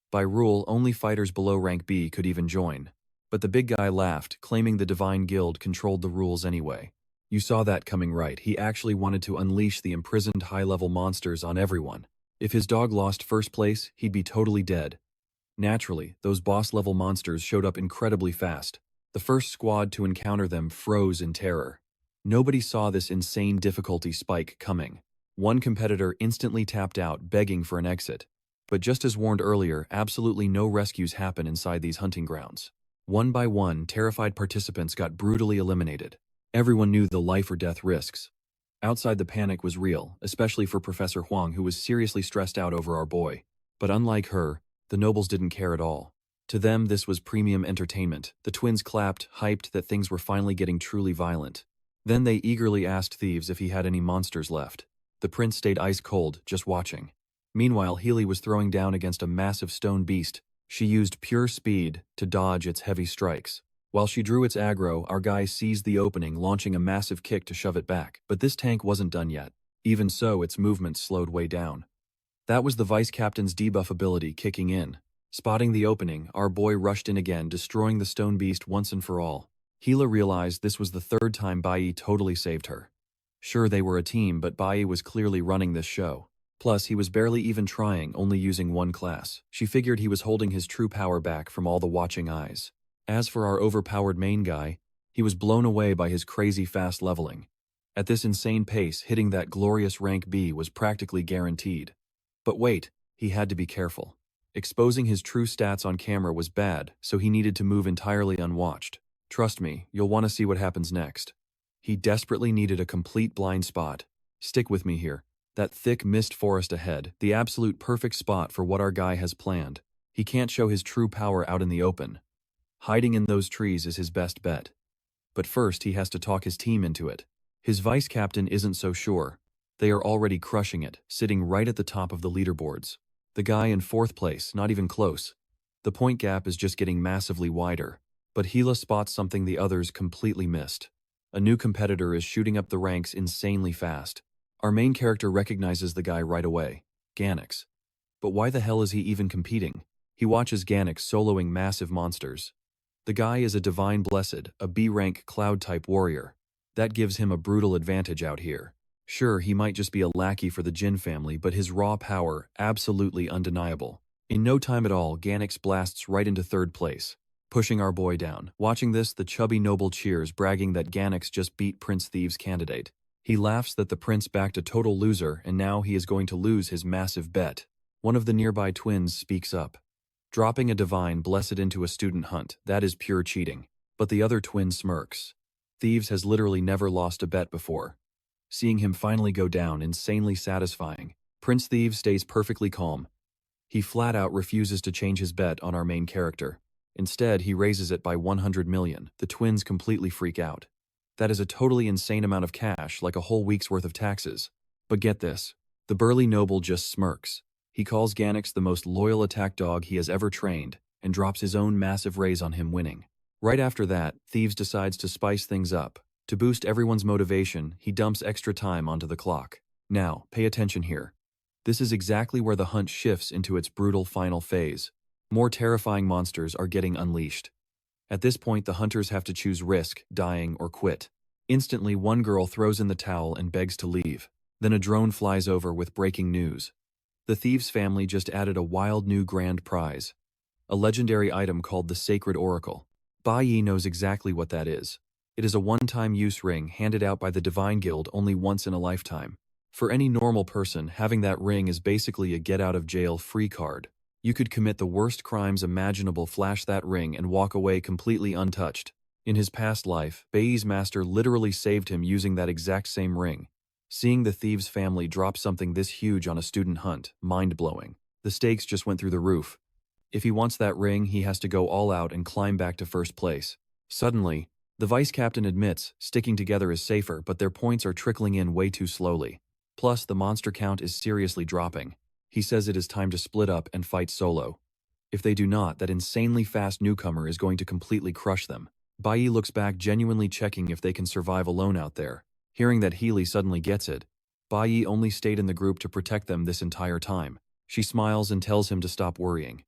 By rule, only fighters below rank B could even join. But the big guy laughed, claiming the Divine Guild controlled the rules anyway. You saw that coming, right? He actually wanted to unleash the imprisoned high-level monsters on everyone. If his dog lost first place, he'd be totally dead. Naturally, those boss-level monsters showed up incredibly fast. The first squad to encounter them froze in terror. Nobody saw this insane difficulty spike coming. One competitor instantly tapped out, begging for an exit. But just as warned earlier, absolutely no rescues happen inside these hunting grounds. One by one, terrified participants got brutally eliminated. Everyone knew the life or death risks. Outside, the panic was real, especially for Professor Huang, who was seriously stressed out over our boy. But unlike her, the nobles didn't care at all. To them, this was premium entertainment. The twins clapped, hyped that things were finally getting truly violent. Then they eagerly asked Thieves if he had any monsters left. The prince stayed ice cold, just watching. Meanwhile, Healy was throwing down against a massive stone beast. She used pure speed to dodge its heavy strikes. While she drew its aggro, our guy seized the opening, launching a massive kick to shove it back. But this tank wasn't done yet. Even so, its movement slowed way down. That was the vice captain's debuff ability kicking in. Spotting the opening, our boy rushed in again, destroying the stone beast once and for all. Hila realized this was the 3rd time Bayi totally saved her. Sure, they were a team, but Bayi was clearly running this show. Plus, he was barely even trying, only using one class. She figured he was holding his true power back from all the watching eyes. As for our overpowered main guy, he was blown away by his crazy fast leveling. At this insane pace, hitting that glorious rank B was practically guaranteed. But wait, he had to be careful. Exposing his true stats on camera was bad, so he needed to move entirely unwatched. Trust me, you'll want to see what happens next. He desperately needed a complete blind spot. Stick with me here. That thick mist forest ahead, the absolute perfect spot for what our guy has planned. He can't show his true power out in the open. Hiding in those trees is his best bet. But first he has to talk his team into it. His vice captain isn't so sure. They are already crushing it, sitting right at the top of the leaderboards. The guy in fourth place, not even close. The point gap is just getting massively wider. But Gila spots something the others completely missed. A new competitor is shooting up the ranks insanely fast. Our main character recognizes the guy right away, Ganix. But why the hell is he even competing? He watches Ganix soloing massive monsters. The guy is a divine blessed, a B-rank cloud-type warrior. That gives him a brutal advantage out here. Sure, he might just be a lackey for the Jin family, but his raw power, absolutely undeniable. In no time at all, Ganix blasts right into third place, pushing our boy down. Watching this, the chubby noble cheers, bragging that Ganix just beat Prince Thiev's candidate. He laughs that the prince backed a total loser and now he is going to lose his massive bet. One of the nearby twins speaks up. Dropping a divine blessed into a student hunt, that is pure cheating. But the other twin smirks. Thieves has literally never lost a bet before. Seeing him finally go down, insanely satisfying. Prince Thieves stays perfectly calm. He flat out refuses to change his bet on our main character. Instead, he raises it by 100 million. The twins completely freak out. That is a totally insane amount of cash, like a whole week's worth of taxes. But get this, the burly noble just smirks. He calls Ganix the most loyal attack dog he has ever trained, and drops his own massive raise on him winning. Right after that, Thieves decides to spice things up. To boost everyone's motivation, he dumps extra time onto the clock. Now, pay attention here. This is exactly where the hunt shifts into its brutal final phase. More terrifying monsters are getting unleashed. At this point, the hunters have to choose risk, dying, or quit. Instantly, one girl throws in the towel and begs to leave. Then a drone flies over with breaking news. The Thieves family just added a wild new grand prize. A legendary item called the Sacred Oracle. Bayi knows exactly what that is. It is a one-time use ring handed out by the Divine Guild only once in a lifetime. For any normal person, having that ring is basically a get-out-of-jail-free card. You could commit the worst crimes imaginable, flash that ring, and walk away completely untouched. In his past life, Bayi's master literally saved him using that exact same ring. Seeing the Thieves family drop something this huge on a student hunt, mind-blowing. The stakes just went through the roof. If he wants that ring, he has to go all out and climb back to first place. Suddenly, the vice captain admits sticking together is safer, but their points are trickling in way too slowly. Plus, the monster count is seriously dropping. He says it is time to split up and fight solo. If they do not, that insanely fast newcomer is going to completely crush them. Bayi looks back, genuinely checking if they can survive alone out there. Hearing that Healy suddenly gets it, Bayi only stayed in the group to protect them this entire time. She smiles and tells him to stop worrying.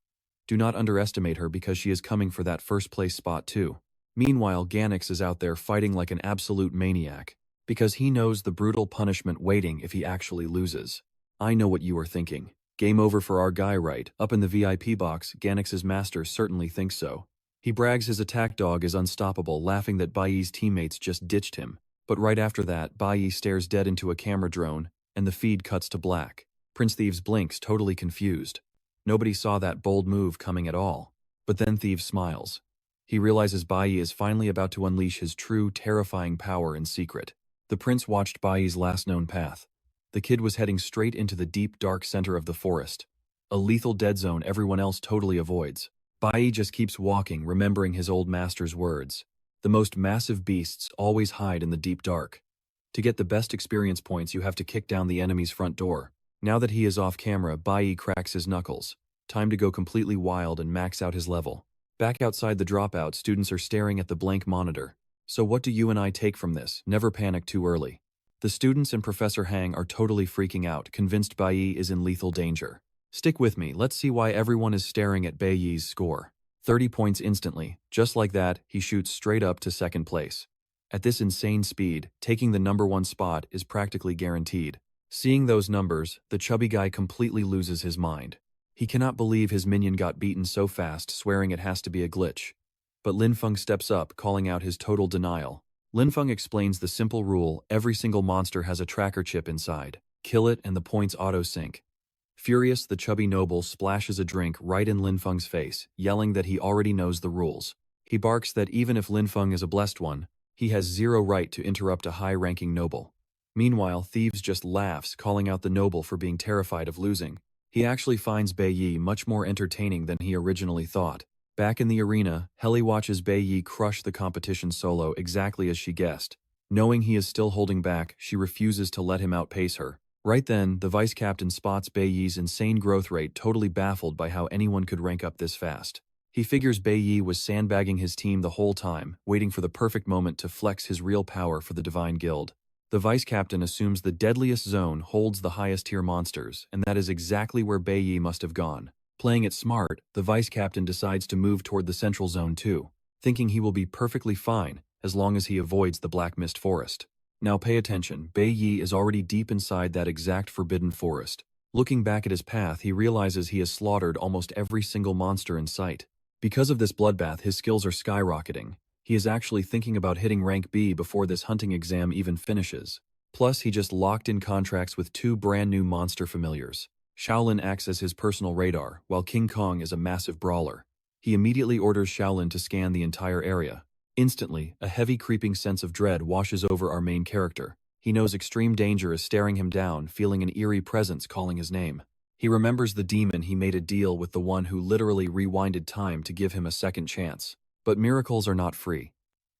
Do not underestimate her because she is coming for that first place spot too. Meanwhile, Ganix is out there fighting like an absolute maniac, because he knows the brutal punishment waiting if he actually loses. I know what you are thinking. Game over for our guy, right? Up in the VIP box, Ganix's master certainly thinks so. He brags his attack dog is unstoppable, laughing that Bayi's teammates just ditched him. But right after that, Bayi stares dead into a camera drone, and the feed cuts to black. Prince Thieves blinks, totally confused. Nobody saw that bold move coming at all. But then Thieves smiles. He realizes Bayi is finally about to unleash his true, terrifying power in secret. The prince watched Bayi's last known path. The kid was heading straight into the deep, dark center of the forest. A lethal dead zone everyone else totally avoids. Bayi just keeps walking, remembering his old master's words. The most massive beasts always hide in the deep dark. To get the best experience points, you have to kick down the enemy's front door. Now that he is off camera, Bayi cracks his knuckles. Time to go completely wild and max out his level. Back outside the dropout, students are staring at the blank monitor. So what do you and I take from this? Never panic too early. The students and Professor Hang are totally freaking out, convinced Bayi is in lethal danger. Stick with me, let's see why everyone is staring at Bayi's score. 30 points instantly. Just like that, he shoots straight up to second place. At this insane speed, taking the #1 spot is practically guaranteed. Seeing those numbers, the chubby guy completely loses his mind. He cannot believe his minion got beaten so fast, swearing it has to be a glitch. But Linfeng steps up, calling out his total denial. Linfeng explains the simple rule: every single monster has a tracker chip inside. Kill it and the points auto-sync. Furious, the chubby noble splashes a drink right in Linfeng's face, yelling that he already knows the rules. He barks that even if Linfeng is a blessed one, He has zero right to interrupt a high-ranking noble. Meanwhile, Thieves just laughs, calling out the noble for being terrified of losing. He actually finds Bayi much more entertaining than he originally thought. Back in the arena, Heli watches Bayi crush the competition solo exactly as she guessed. Knowing he is still holding back, she refuses to let him outpace her. Right then, the vice captain spots Bayi's insane growth rate, totally baffled by how anyone could rank up this fast. He figures Bayi was sandbagging his team the whole time, waiting for the perfect moment to flex his real power for the Divine Guild. The vice captain assumes the deadliest zone holds the highest tier monsters, and that is exactly where Bayi must have gone. Playing it smart, the vice captain decides to move toward the central zone too, thinking he will be perfectly fine as long as he avoids the Black Mist Forest. Now pay attention, Bayi is already deep inside that exact forbidden forest. Looking back at his path, he realizes he has slaughtered almost every single monster in sight. Because of this bloodbath, his skills are skyrocketing. He is actually thinking about hitting rank B before this hunting exam even finishes. Plus, he just locked in contracts with 2 brand new monster familiars. Shaolin acts as his personal radar, while King Kong is a massive brawler. He immediately orders Shaolin to scan the entire area. Instantly, a heavy creeping sense of dread washes over our main character. He knows extreme danger is staring him down, feeling an eerie presence calling his name. He remembers the demon he made a deal with, the one who literally rewinded time to give him a second chance. But miracles are not free.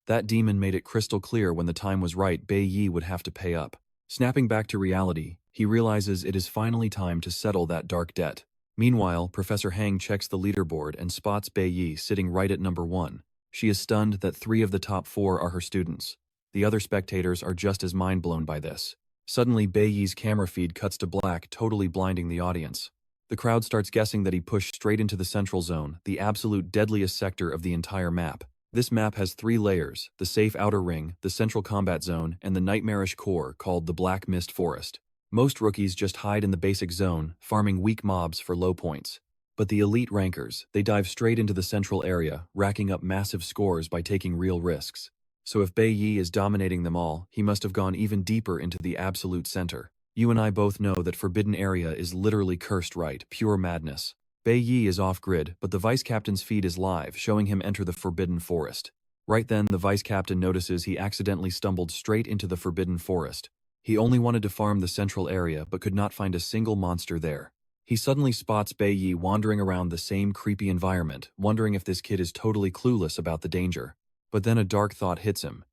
That demon made it crystal clear when the time was right Bayi would have to pay up. Snapping back to reality, he realizes it is finally time to settle that dark debt. Meanwhile, Professor Hang checks the leaderboard and spots Bayi sitting right at number 1. She is stunned that 3 of the top 4 are her students. The other spectators are just as mind-blown by this. Suddenly, Bayi's camera feed cuts to black, totally blinding the audience. The crowd starts guessing that he pushed straight into the central zone, the absolute deadliest sector of the entire map. This map has 3 layers: the safe outer ring, the central combat zone, and the nightmarish core called the Black Mist Forest. Most rookies just hide in the basic zone, farming weak mobs for low points. But the elite rankers, they dive straight into the central area, racking up massive scores by taking real risks. So if Bayi is dominating them all, he must have gone even deeper into the absolute center. You and I both know that Forbidden Area is literally cursed right, pure madness. Bayi is off-grid, but the vice captain's feed is live, showing him enter the Forbidden Forest. Right then, the vice captain notices he accidentally stumbled straight into the Forbidden Forest. He only wanted to farm the central area, but could not find a single monster there. He suddenly spots Bayi wandering around the same creepy environment, wondering if this kid is totally clueless about the danger. But then a dark thought hits him.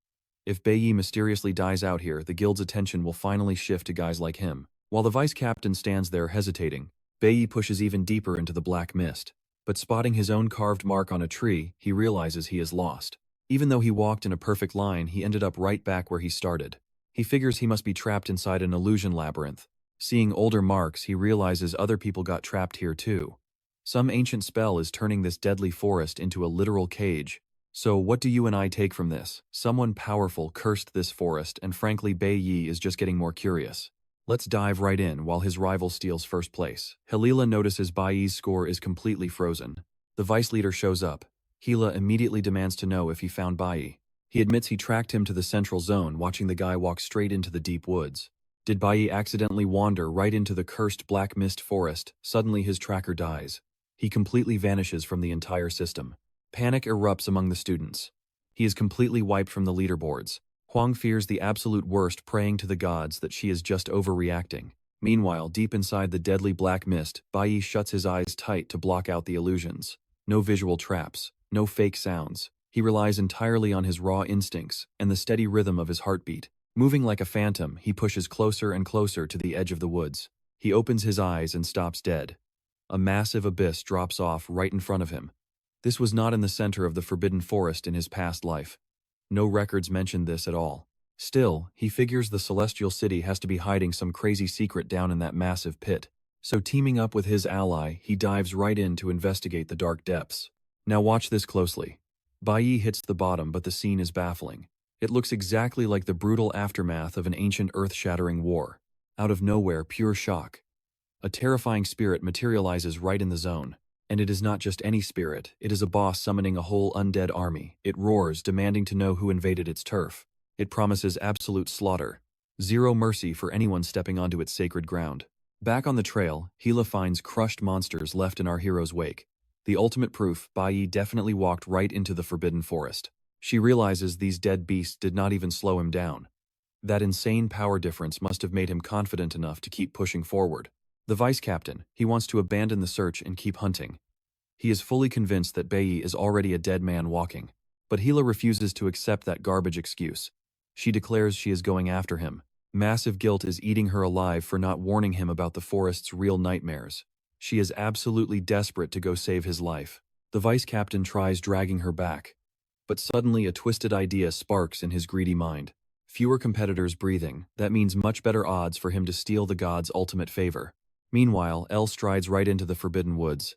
If Bayi mysteriously dies out here, the guild's attention will finally shift to guys like him. While the vice captain stands there hesitating, Bayi pushes even deeper into the black mist. But spotting his own carved mark on a tree, he realizes he is lost. Even though he walked in a perfect line, he ended up right back where he started. He figures he must be trapped inside an illusion labyrinth. Seeing older marks, he realizes other people got trapped here too. Some ancient spell is turning this deadly forest into a literal cage. So what do you and I take from this? Someone powerful cursed this forest, and frankly Bayi is just getting more curious. Let's dive right in while his rival steals first place. Helila notices Bayi's score is completely frozen. The vice leader shows up. Hila immediately demands to know if he found Bayi. He admits he tracked him to the central zone, watching the guy walk straight into the deep woods. Did Bayi accidentally wander right into the cursed Black Mist Forest? Suddenly his tracker dies. He completely vanishes from the entire system. Panic erupts among the students. He is completely wiped from the leaderboards. Huang fears the absolute worst, praying to the gods that she is just overreacting. Meanwhile, deep inside the deadly black mist, Bayi shuts his eyes tight to block out the illusions. No visual traps, no fake sounds. He relies entirely on his raw instincts and the steady rhythm of his heartbeat. Moving like a phantom, he pushes closer and closer to the edge of the woods. He opens his eyes and stops dead. A massive abyss drops off right in front of him. This was not in the center of the Forbidden Forest in his past life. No records mention this at all. Still, he figures the Celestial City has to be hiding some crazy secret down in that massive pit. So teaming up with his ally, he dives right in to investigate the dark depths. Now watch this closely. Bayi hits the bottom, but the scene is baffling. It looks exactly like the brutal aftermath of an ancient earth-shattering war. Out of nowhere, pure shock. A terrifying spirit materializes right in the zone. And it is not just any spirit, it is a boss summoning a whole undead army. It roars, demanding to know who invaded its turf. It promises absolute slaughter. Zero mercy for anyone stepping onto its sacred ground. Back on the trail, Hila finds crushed monsters left in our hero's wake. The ultimate proof, Bayi definitely walked right into the Forbidden Forest. She realizes these dead beasts did not even slow him down. That insane power difference must have made him confident enough to keep pushing forward. The vice captain, he wants to abandon the search and keep hunting. He is fully convinced that Bayi is already a dead man walking. But Hila refuses to accept that garbage excuse. She declares she is going after him. Massive guilt is eating her alive for not warning him about the forest's real nightmares. She is absolutely desperate to go save his life. The vice captain tries dragging her back. But suddenly a twisted idea sparks in his greedy mind. Fewer competitors breathing, that means much better odds for him to steal the god's ultimate favor. Meanwhile, Elle strides right into the forbidden woods.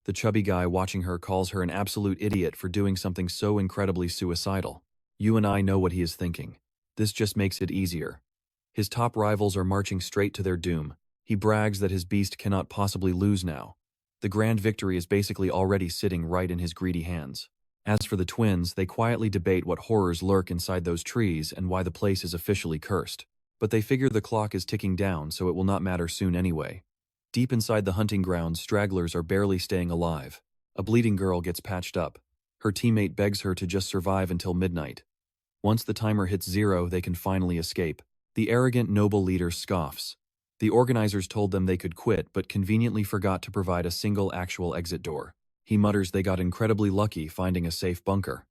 The chubby guy watching her calls her an absolute idiot for doing something so incredibly suicidal. You and I know what he is thinking. This just makes it easier. His top rivals are marching straight to their doom. He brags that his beast cannot possibly lose now. The grand victory is basically already sitting right in his greedy hands. As for the twins, they quietly debate what horrors lurk inside those trees and why the place is officially cursed. But they figure the clock is ticking down, so it will not matter soon anyway. Deep inside the hunting grounds, stragglers are barely staying alive. A bleeding girl gets patched up. Her teammate begs her to just survive until midnight. Once the timer hits 0, they can finally escape. The arrogant noble leader scoffs. The organizers told them they could quit but conveniently forgot to provide a single actual exit door. He mutters they got incredibly lucky finding a safe bunker.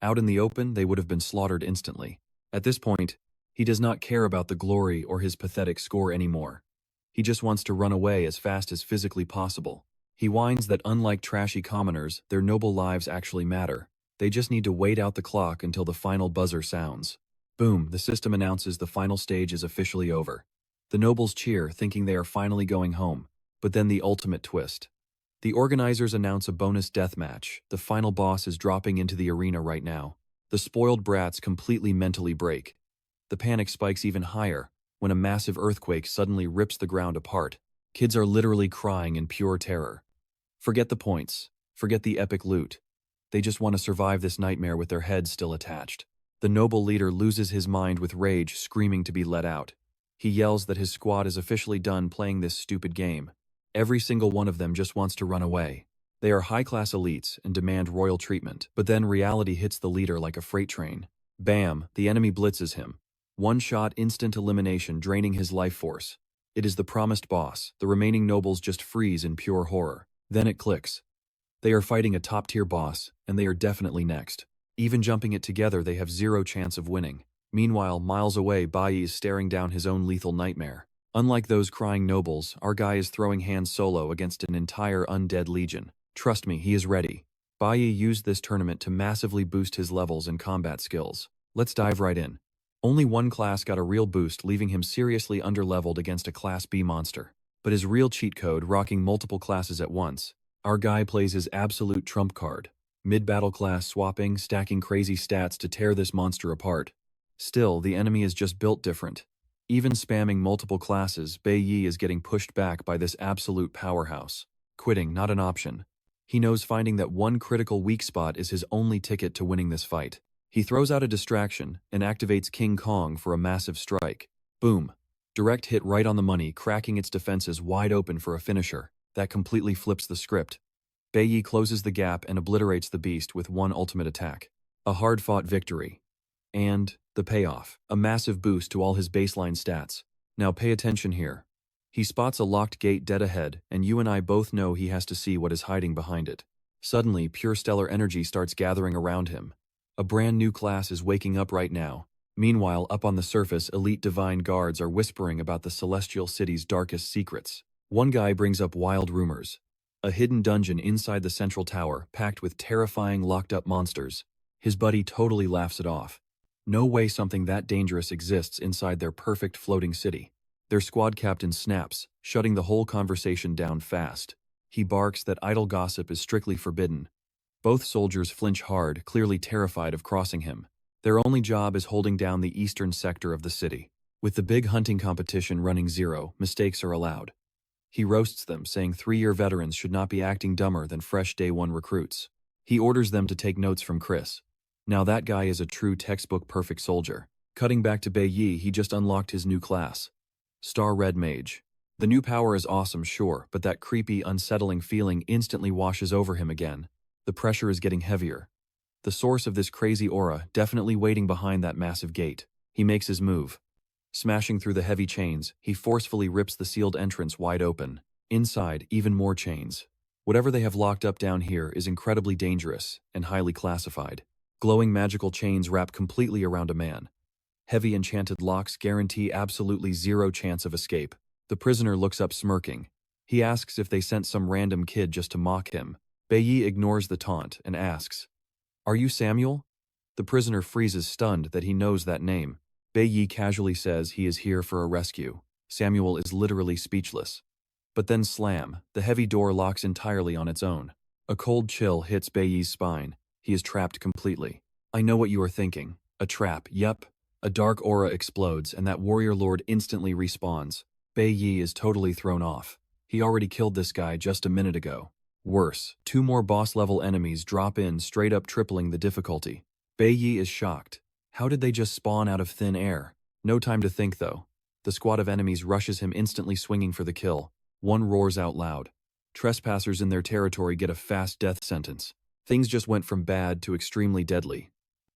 Out in the open, they would have been slaughtered instantly. At this point, he does not care about the glory or his pathetic score anymore. He just wants to run away as fast as physically possible. He whines that unlike trashy commoners, their noble lives actually matter. They just need to wait out the clock until the final buzzer sounds. Boom, the system announces the final stage is officially over. The nobles cheer, thinking they are finally going home. But then the ultimate twist. The organizers announce a bonus death match. The final boss is dropping into the arena right now. The spoiled brats completely mentally break. The panic spikes even higher when a massive earthquake suddenly rips the ground apart. Kids are literally crying in pure terror. Forget the points. Forget the epic loot. They just want to survive this nightmare with their heads still attached. The noble leader loses his mind with rage, screaming to be let out. He yells that his squad is officially done playing this stupid game. Every single one of them just wants to run away. They are high-class elites and demand royal treatment, but then reality hits the leader like a freight train. Bam, the enemy blitzes him. One-shot instant elimination draining his life force. It is the promised boss. The remaining nobles just freeze in pure horror. Then it clicks. They are fighting a top-tier boss, and they are definitely next. Even jumping it together, they have zero chance of winning. Meanwhile, miles away, Bayi is staring down his own lethal nightmare. Unlike those crying nobles, our guy is throwing hands solo against an entire undead legion. Trust me, he is ready. Bayi used this tournament to massively boost his levels and combat skills. Let's dive right in. Only one class got a real boost, leaving him seriously underleveled against a Class B monster. But his real cheat code, rocking multiple classes at once. Our guy plays his absolute trump card. Mid-battle class swapping, stacking crazy stats to tear this monster apart. Still, the enemy is just built different. Even spamming multiple classes, Bayi is getting pushed back by this absolute powerhouse. Quitting, not an option. He knows finding that one critical weak spot is his only ticket to winning this fight. He throws out a distraction and activates King Kong for a massive strike. Boom. Direct hit right on the money, cracking its defenses wide open for a finisher. That completely flips the script. Bayi closes the gap and obliterates the beast with one ultimate attack. A hard-fought victory. And the payoff. A massive boost to all his baseline stats. Now pay attention here. He spots a locked gate dead ahead, and you and I both know he has to see what is hiding behind it. Suddenly, pure stellar energy starts gathering around him. A brand new class is waking up right now. Meanwhile, up on the surface, elite divine guards are whispering about the celestial city's darkest secrets. One guy brings up wild rumors. A hidden dungeon inside the central tower, packed with terrifying locked-up monsters. His buddy totally laughs it off. No way something that dangerous exists inside their perfect floating city. Their squad captain snaps, shutting the whole conversation down fast. He barks that idle gossip is strictly forbidden. Both soldiers flinch hard, clearly terrified of crossing him. Their only job is holding down the eastern sector of the city. With the big hunting competition running 0, mistakes are allowed. He roasts them, saying 3-year veterans should not be acting dumber than fresh day 1 recruits. He orders them to take notes from Chris. Now that guy is a true textbook perfect soldier. Cutting back to Bayi, he just unlocked his new class. Star Red Mage. The new power is awesome, sure, but that creepy, unsettling feeling instantly washes over him again. The pressure is getting heavier. The source of this crazy aura definitely waiting behind that massive gate. He makes his move. Smashing through the heavy chains, he forcefully rips the sealed entrance wide open. Inside, even more chains. Whatever they have locked up down here is incredibly dangerous and highly classified. Glowing magical chains wrap completely around a man. Heavy enchanted locks guarantee absolutely zero chance of escape. The prisoner looks up smirking. He asks if they sent some random kid just to mock him. Bayi ignores the taunt and asks, "Are you Samuel?" The prisoner freezes stunned that he knows that name. Bayi casually says he is here for a rescue. Samuel is literally speechless. But then slam, the heavy door locks entirely on its own. A cold chill hits Bayi's spine. He is trapped completely. I know what you are thinking. A trap, yep. A dark aura explodes and that warrior lord instantly respawns. Bayi is totally thrown off. He already killed this guy just a minute ago. Worse, 2 more boss-level enemies drop in, straight up tripling the difficulty. Bayi is shocked. How did they just spawn out of thin air? No time to think though. The squad of enemies rushes him, instantly swinging for the kill. One roars out loud. Trespassers in their territory get a fast death sentence. Things just went from bad to extremely deadly.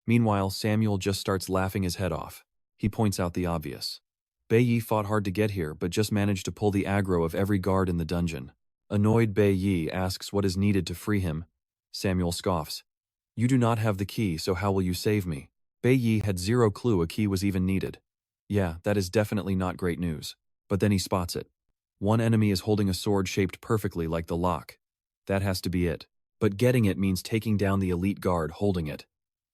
Meanwhile, Samuel just starts laughing his head off. He points out the obvious. Bayi fought hard to get here, but just managed to pull the aggro of every guard in the dungeon. Annoyed, Bayi asks what is needed to free him. Samuel scoffs. You do not have the key, so how will you save me? Bayi had zero clue a key was even needed. Yeah, that is definitely not great news. But then he spots it. One enemy is holding a sword shaped perfectly like the lock. That has to be it. But getting it means taking down the elite guard holding it.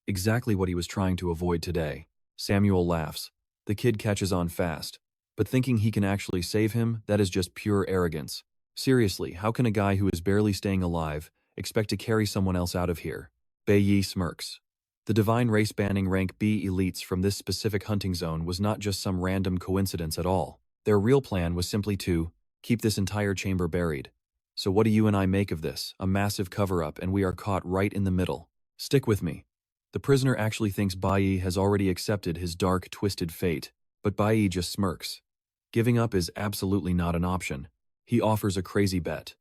Exactly what he was trying to avoid today. Samuel laughs. The kid catches on fast. But thinking he can actually save him, that is just pure arrogance. Seriously, how can a guy who is barely staying alive expect to carry someone else out of here? Bayi smirks. The divine race banning rank B elites from this specific hunting zone was not just some random coincidence at all. Their real plan was simply to keep this entire chamber buried. So what do you and I make of this? A massive cover-up, and we are caught right in the middle. Stick with me. The prisoner actually thinks Bayi has already accepted his dark, twisted fate, but Bayi just smirks. Giving up is absolutely not an option. He offers a crazy bet.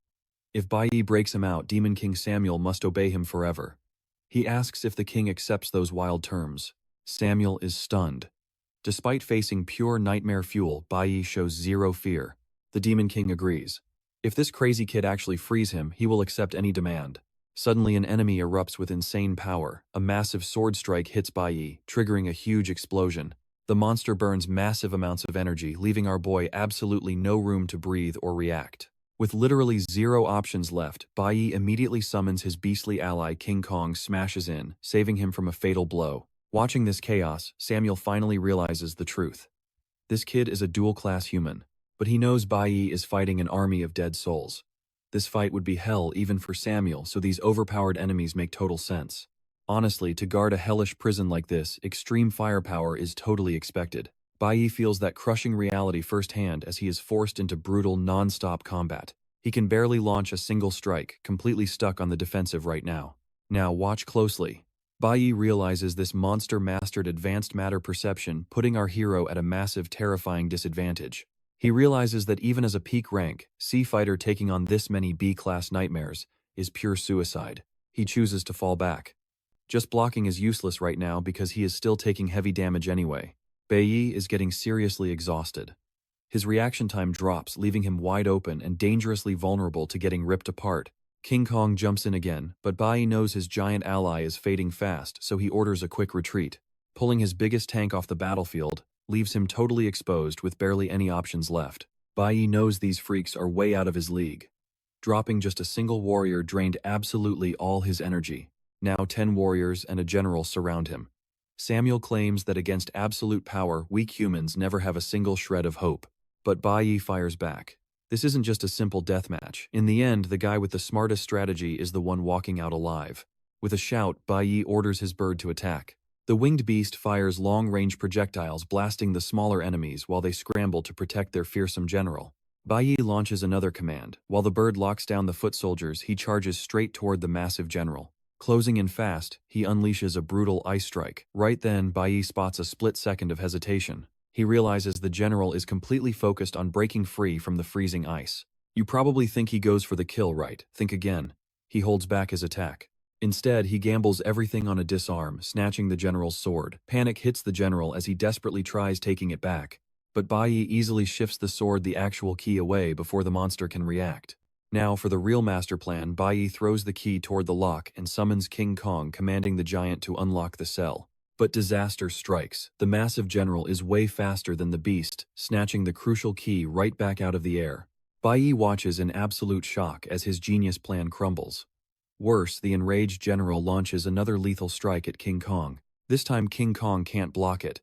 If Bayi breaks him out, Demon King Samuel must obey him forever. He asks if the king accepts those wild terms. Samuel is stunned. Despite facing pure nightmare fuel, Bayi shows zero fear. The Demon King agrees. If this crazy kid actually frees him, he will accept any demand. Suddenly an enemy erupts with insane power. A massive sword strike hits Bayi, triggering a huge explosion. The monster burns massive amounts of energy, leaving our boy absolutely no room to breathe or react. With literally zero options left, Bayi immediately summons his beastly ally King Kong, smashes in, saving him from a fatal blow. Watching this chaos, Samuel finally realizes the truth. This kid is a dual-class human, but he knows Bayi is fighting an army of dead souls. This fight would be hell even for Samuel, so these overpowered enemies make total sense. Honestly, to guard a hellish prison like this, extreme firepower is totally expected. Bayi feels that crushing reality firsthand as he is forced into brutal, non-stop combat. He can barely launch a single strike, completely stuck on the defensive right now. Now watch closely. Bayi realizes this monster mastered advanced matter perception, putting our hero at a massive, terrifying disadvantage. He realizes that even as a peak rank, C fighter taking on this many B-class nightmares is pure suicide. He chooses to fall back. Just blocking is useless right now because he is still taking heavy damage anyway. Bayi is getting seriously exhausted. His reaction time drops, leaving him wide open and dangerously vulnerable to getting ripped apart. King Kong jumps in again, but Bayi knows his giant ally is fading fast, so he orders a quick retreat. Pulling his biggest tank off the battlefield leaves him totally exposed with barely any options left. Bayi knows these freaks are way out of his league. Dropping just a single warrior drained absolutely all his energy. Now 10 warriors and a general surround him. Samuel claims that against absolute power, weak humans never have a single shred of hope. But Bayi fires back. This isn't just a simple deathmatch. In the end, the guy with the smartest strategy is the one walking out alive. With a shout, Bayi orders his bird to attack. The winged beast fires long-range projectiles, blasting the smaller enemies while they scramble to protect their fearsome general. Bayi launches another command. While the bird locks down the foot soldiers, he charges straight toward the massive general. Closing in fast, he unleashes a brutal ice strike. Right then, Bayi spots a split second of hesitation. He realizes the general is completely focused on breaking free from the freezing ice. You probably think he goes for the kill, right? Think again. He holds back his attack. Instead, he gambles everything on a disarm, snatching the general's sword. Panic hits the general as he desperately tries taking it back, but Bayi easily shifts the sword the actual key away before the monster can react. Now for the real master plan, Bayi throws the key toward the lock and summons King Kong, commanding the giant to unlock the cell. But disaster strikes. The massive general is way faster than the beast, snatching the crucial key right back out of the air. Bayi watches in absolute shock as his genius plan crumbles. Worse, the enraged general launches another lethal strike at King Kong. This time King Kong can't block it.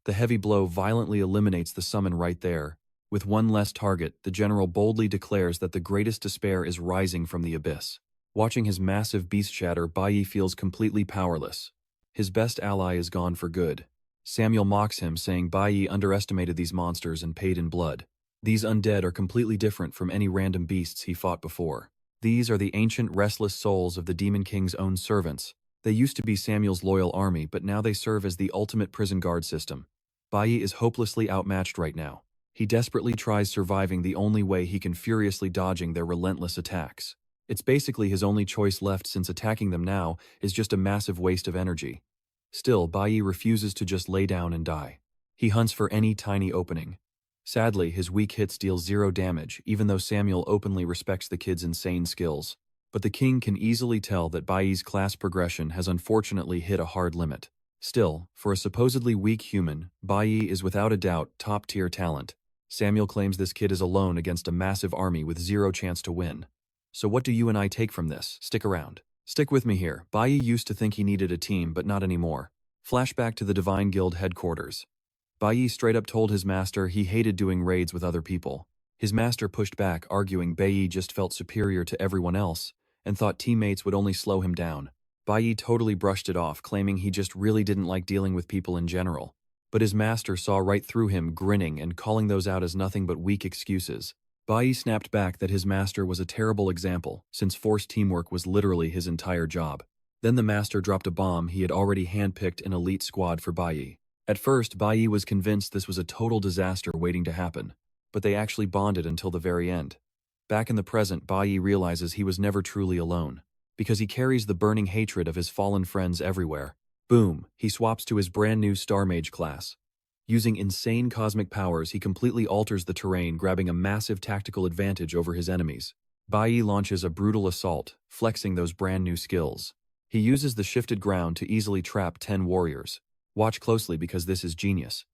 The heavy blow violently eliminates the summon right there. With one less target, the general boldly declares that the greatest despair is rising from the abyss. Watching his massive beast shatter, Bayi feels completely powerless. His best ally is gone for good. Samuel mocks him, saying Bayi underestimated these monsters and paid in blood. These undead are completely different from any random beasts he fought before. These are the ancient restless souls of the Demon King's own servants. They used to be Samuel's loyal army, but now they serve as the ultimate prison guard system. Bayi is hopelessly outmatched right now. He desperately tries surviving the only way he can, furiously dodging their relentless attacks. It's basically his only choice left, since attacking them now is just a massive waste of energy. Still, Bayi refuses to just lay down and die. He hunts for any tiny opening. Sadly, his weak hits deal 0 damage, even though Samuel openly respects the kid's insane skills. But the king can easily tell that Bayi's class progression has unfortunately hit a hard limit. Still, for a supposedly weak human, Bayi is without a doubt top-tier talent. Samuel claims this kid is alone against a massive army with 0 chance to win. So what do you and I take from this? Stick around. Stick with me here. Bayi used to think he needed a team, but not anymore. Flashback to the Divine Guild headquarters. Bayi straight up told his master he hated doing raids with other people. His master pushed back, arguing Bayi just felt superior to everyone else, and thought teammates would only slow him down. Bayi totally brushed it off, claiming he just really didn't like dealing with people in general. But his master saw right through him, grinning and calling those out as nothing but weak excuses. Bayi snapped back that his master was a terrible example, since forced teamwork was literally his entire job. Then the master dropped a bomb. He had already handpicked an elite squad for Bayi. At first, Bayi was convinced this was a total disaster waiting to happen, but they actually bonded until the very end. Back in the present, Bayi realizes he was never truly alone, because he carries the burning hatred of his fallen friends everywhere. Boom, he swaps to his brand new Star Mage class. Using insane cosmic powers, he completely alters the terrain, grabbing a massive tactical advantage over his enemies. Bayi launches a brutal assault, flexing those brand new skills. He uses the shifted ground to easily trap 10 warriors. Watch closely, because this is genius.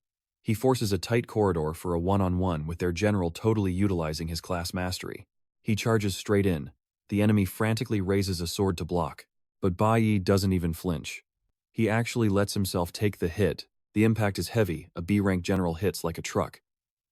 He forces a tight corridor for a one-on-one with their general, totally utilizing his class mastery. He charges straight in. The enemy frantically raises a sword to block, but Bayi doesn't even flinch. He actually lets himself take the hit. The impact is heavy. A B-rank general hits like a truck.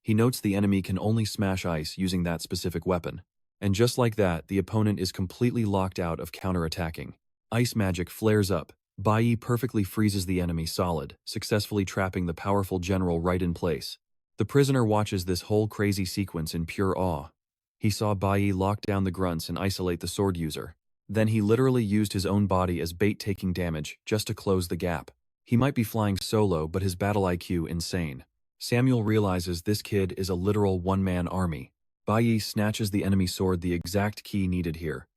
He notes the enemy can only smash ice using that specific weapon. And just like that, the opponent is completely locked out of counterattacking. Ice magic flares up. Bayi perfectly freezes the enemy solid, successfully trapping the powerful general right in place. The prisoner watches this whole crazy sequence in pure awe. He saw Bayi lock down the grunts and isolate the sword user. Then he literally used his own body as bait, taking damage just to close the gap. He might be flying solo, but his battle IQ insane. Samuel realizes this kid is a literal one-man army. Bayi snatches the enemy sword, the exact key needed here.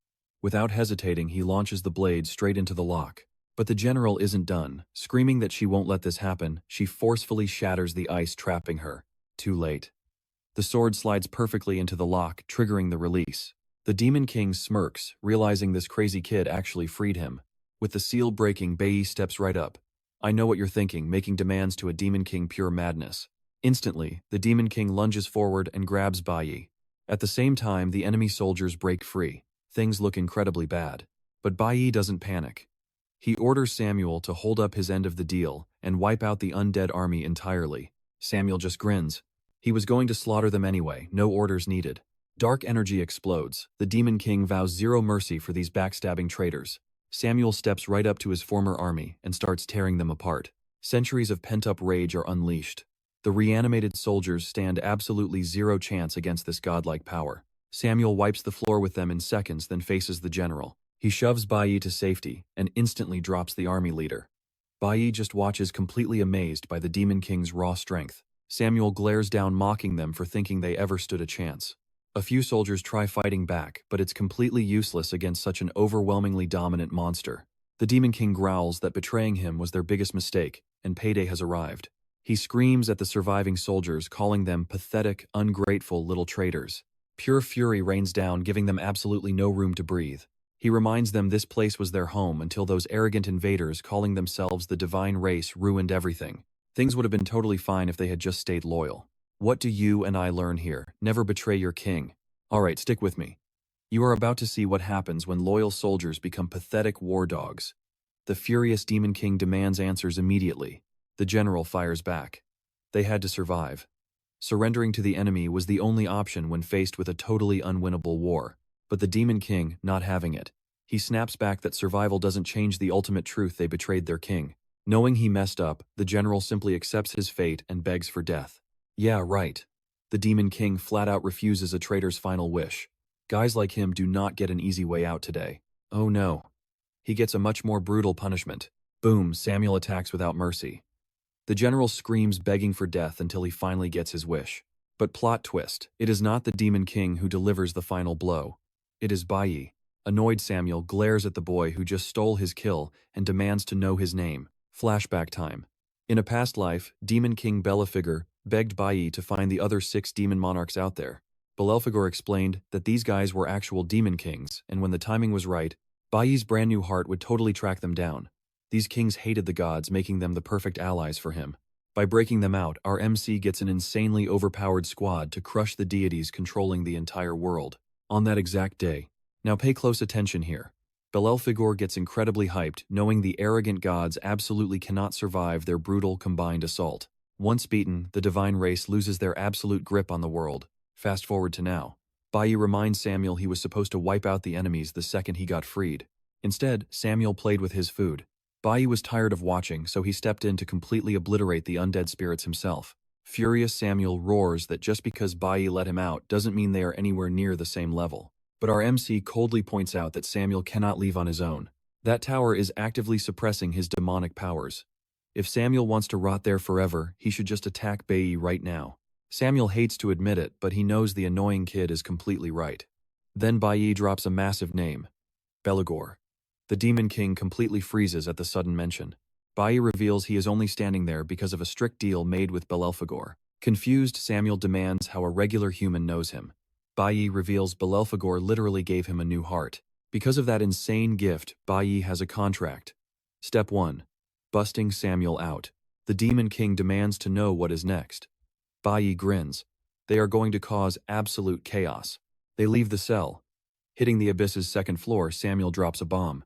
Without hesitating, he launches the blade straight into the lock. But the general isn't done. Screaming that she won't let this happen, she forcefully shatters the ice, trapping her. Too late. The sword slides perfectly into the lock, triggering the release. The Demon King smirks, realizing this crazy kid actually freed him. With the seal breaking, Bayi steps right up. I know what you're thinking, making demands to a Demon King, pure madness. Instantly, the Demon King lunges forward and grabs Bayi. At the same time, the enemy soldiers break free. Things look incredibly bad. But Bayi doesn't panic. He orders Samuel to hold up his end of the deal and wipe out the undead army entirely. Samuel just grins. He was going to slaughter them anyway, no orders needed. Dark energy explodes. The Demon King vows 0 mercy for these backstabbing traitors. Samuel steps right up to his former army and starts tearing them apart. Centuries of pent-up rage are unleashed. The reanimated soldiers stand absolutely 0 chance against this godlike power. Samuel wipes the floor with them in seconds, then faces the general. He shoves Bayi to safety and instantly drops the army leader. Bayi just watches, completely amazed by the Demon King's raw strength. Samuel glares down, mocking them for thinking they ever stood a chance. A few soldiers try fighting back, but it's completely useless against such an overwhelmingly dominant monster. The Demon King growls that betraying him was their biggest mistake, and payday has arrived. He screams at the surviving soldiers, calling them pathetic, ungrateful little traitors. Pure fury rains down, giving them absolutely no room to breathe. He reminds them this place was their home until those arrogant invaders calling themselves the divine race ruined everything. Things would have been totally fine if they had just stayed loyal. What do you and I learn here? Never betray your king. Alright, stick with me. You are about to see what happens when loyal soldiers become pathetic war dogs. The furious Demon King demands answers immediately. The general fires back. They had to survive. Surrendering to the enemy was the only option when faced with a totally unwinnable war. But the Demon King, not having it. He snaps back that survival doesn't change the ultimate truth: they betrayed their king. Knowing he messed up, the general simply accepts his fate and begs for death. Yeah, right. The Demon King flat out refuses a traitor's final wish. Guys like him do not get an easy way out today. Oh no. He gets a much more brutal punishment. Boom, Samuel attacks without mercy. The general screams, begging for death until he finally gets his wish. But plot twist, it is not the Demon King who delivers the final blow. It is Bayi. Annoyed Samuel glares at the boy who just stole his kill and demands to know his name. Flashback time. In a past life, Demon King Bellefigur begged Bayi to find the other 6 demon monarchs out there. Bellefigur explained that these guys were actual demon kings, and when the timing was right, Bayi's brand new heart would totally track them down. These kings hated the gods, making them the perfect allies for him. By breaking them out, our MC gets an insanely overpowered squad to crush the deities controlling the entire world. On that exact day. Now pay close attention here. Bellefigur gets incredibly hyped, knowing the arrogant gods absolutely cannot survive their brutal combined assault. Once beaten, the divine race loses their absolute grip on the world. Fast forward to now. Bayi reminds Samuel he was supposed to wipe out the enemies the second he got freed. Instead, Samuel played with his food. Bayi was tired of watching, so he stepped in to completely obliterate the undead spirits himself. Furious Samuel roars that just because Bayi let him out doesn't mean they are anywhere near the same level. But our MC coldly points out that Samuel cannot leave on his own. That tower is actively suppressing his demonic powers. If Samuel wants to rot there forever, he should just attack Bayi right now. Samuel hates to admit it, but he knows the annoying kid is completely right. Then Bayi drops a massive name. Bellefigur. The Demon King completely freezes at the sudden mention. Bayi reveals he is only standing there because of a strict deal made with Bellefigur. Confused, Samuel demands how a regular human knows him. Bayi reveals Bellefigur literally gave him a new heart. Because of that insane gift, Bayi has a contract. Step 1. Busting Samuel out. The Demon King demands to know what is next. Bayi grins. They are going to cause absolute chaos. They leave the cell. Hitting the abyss's second floor, Samuel drops a bomb.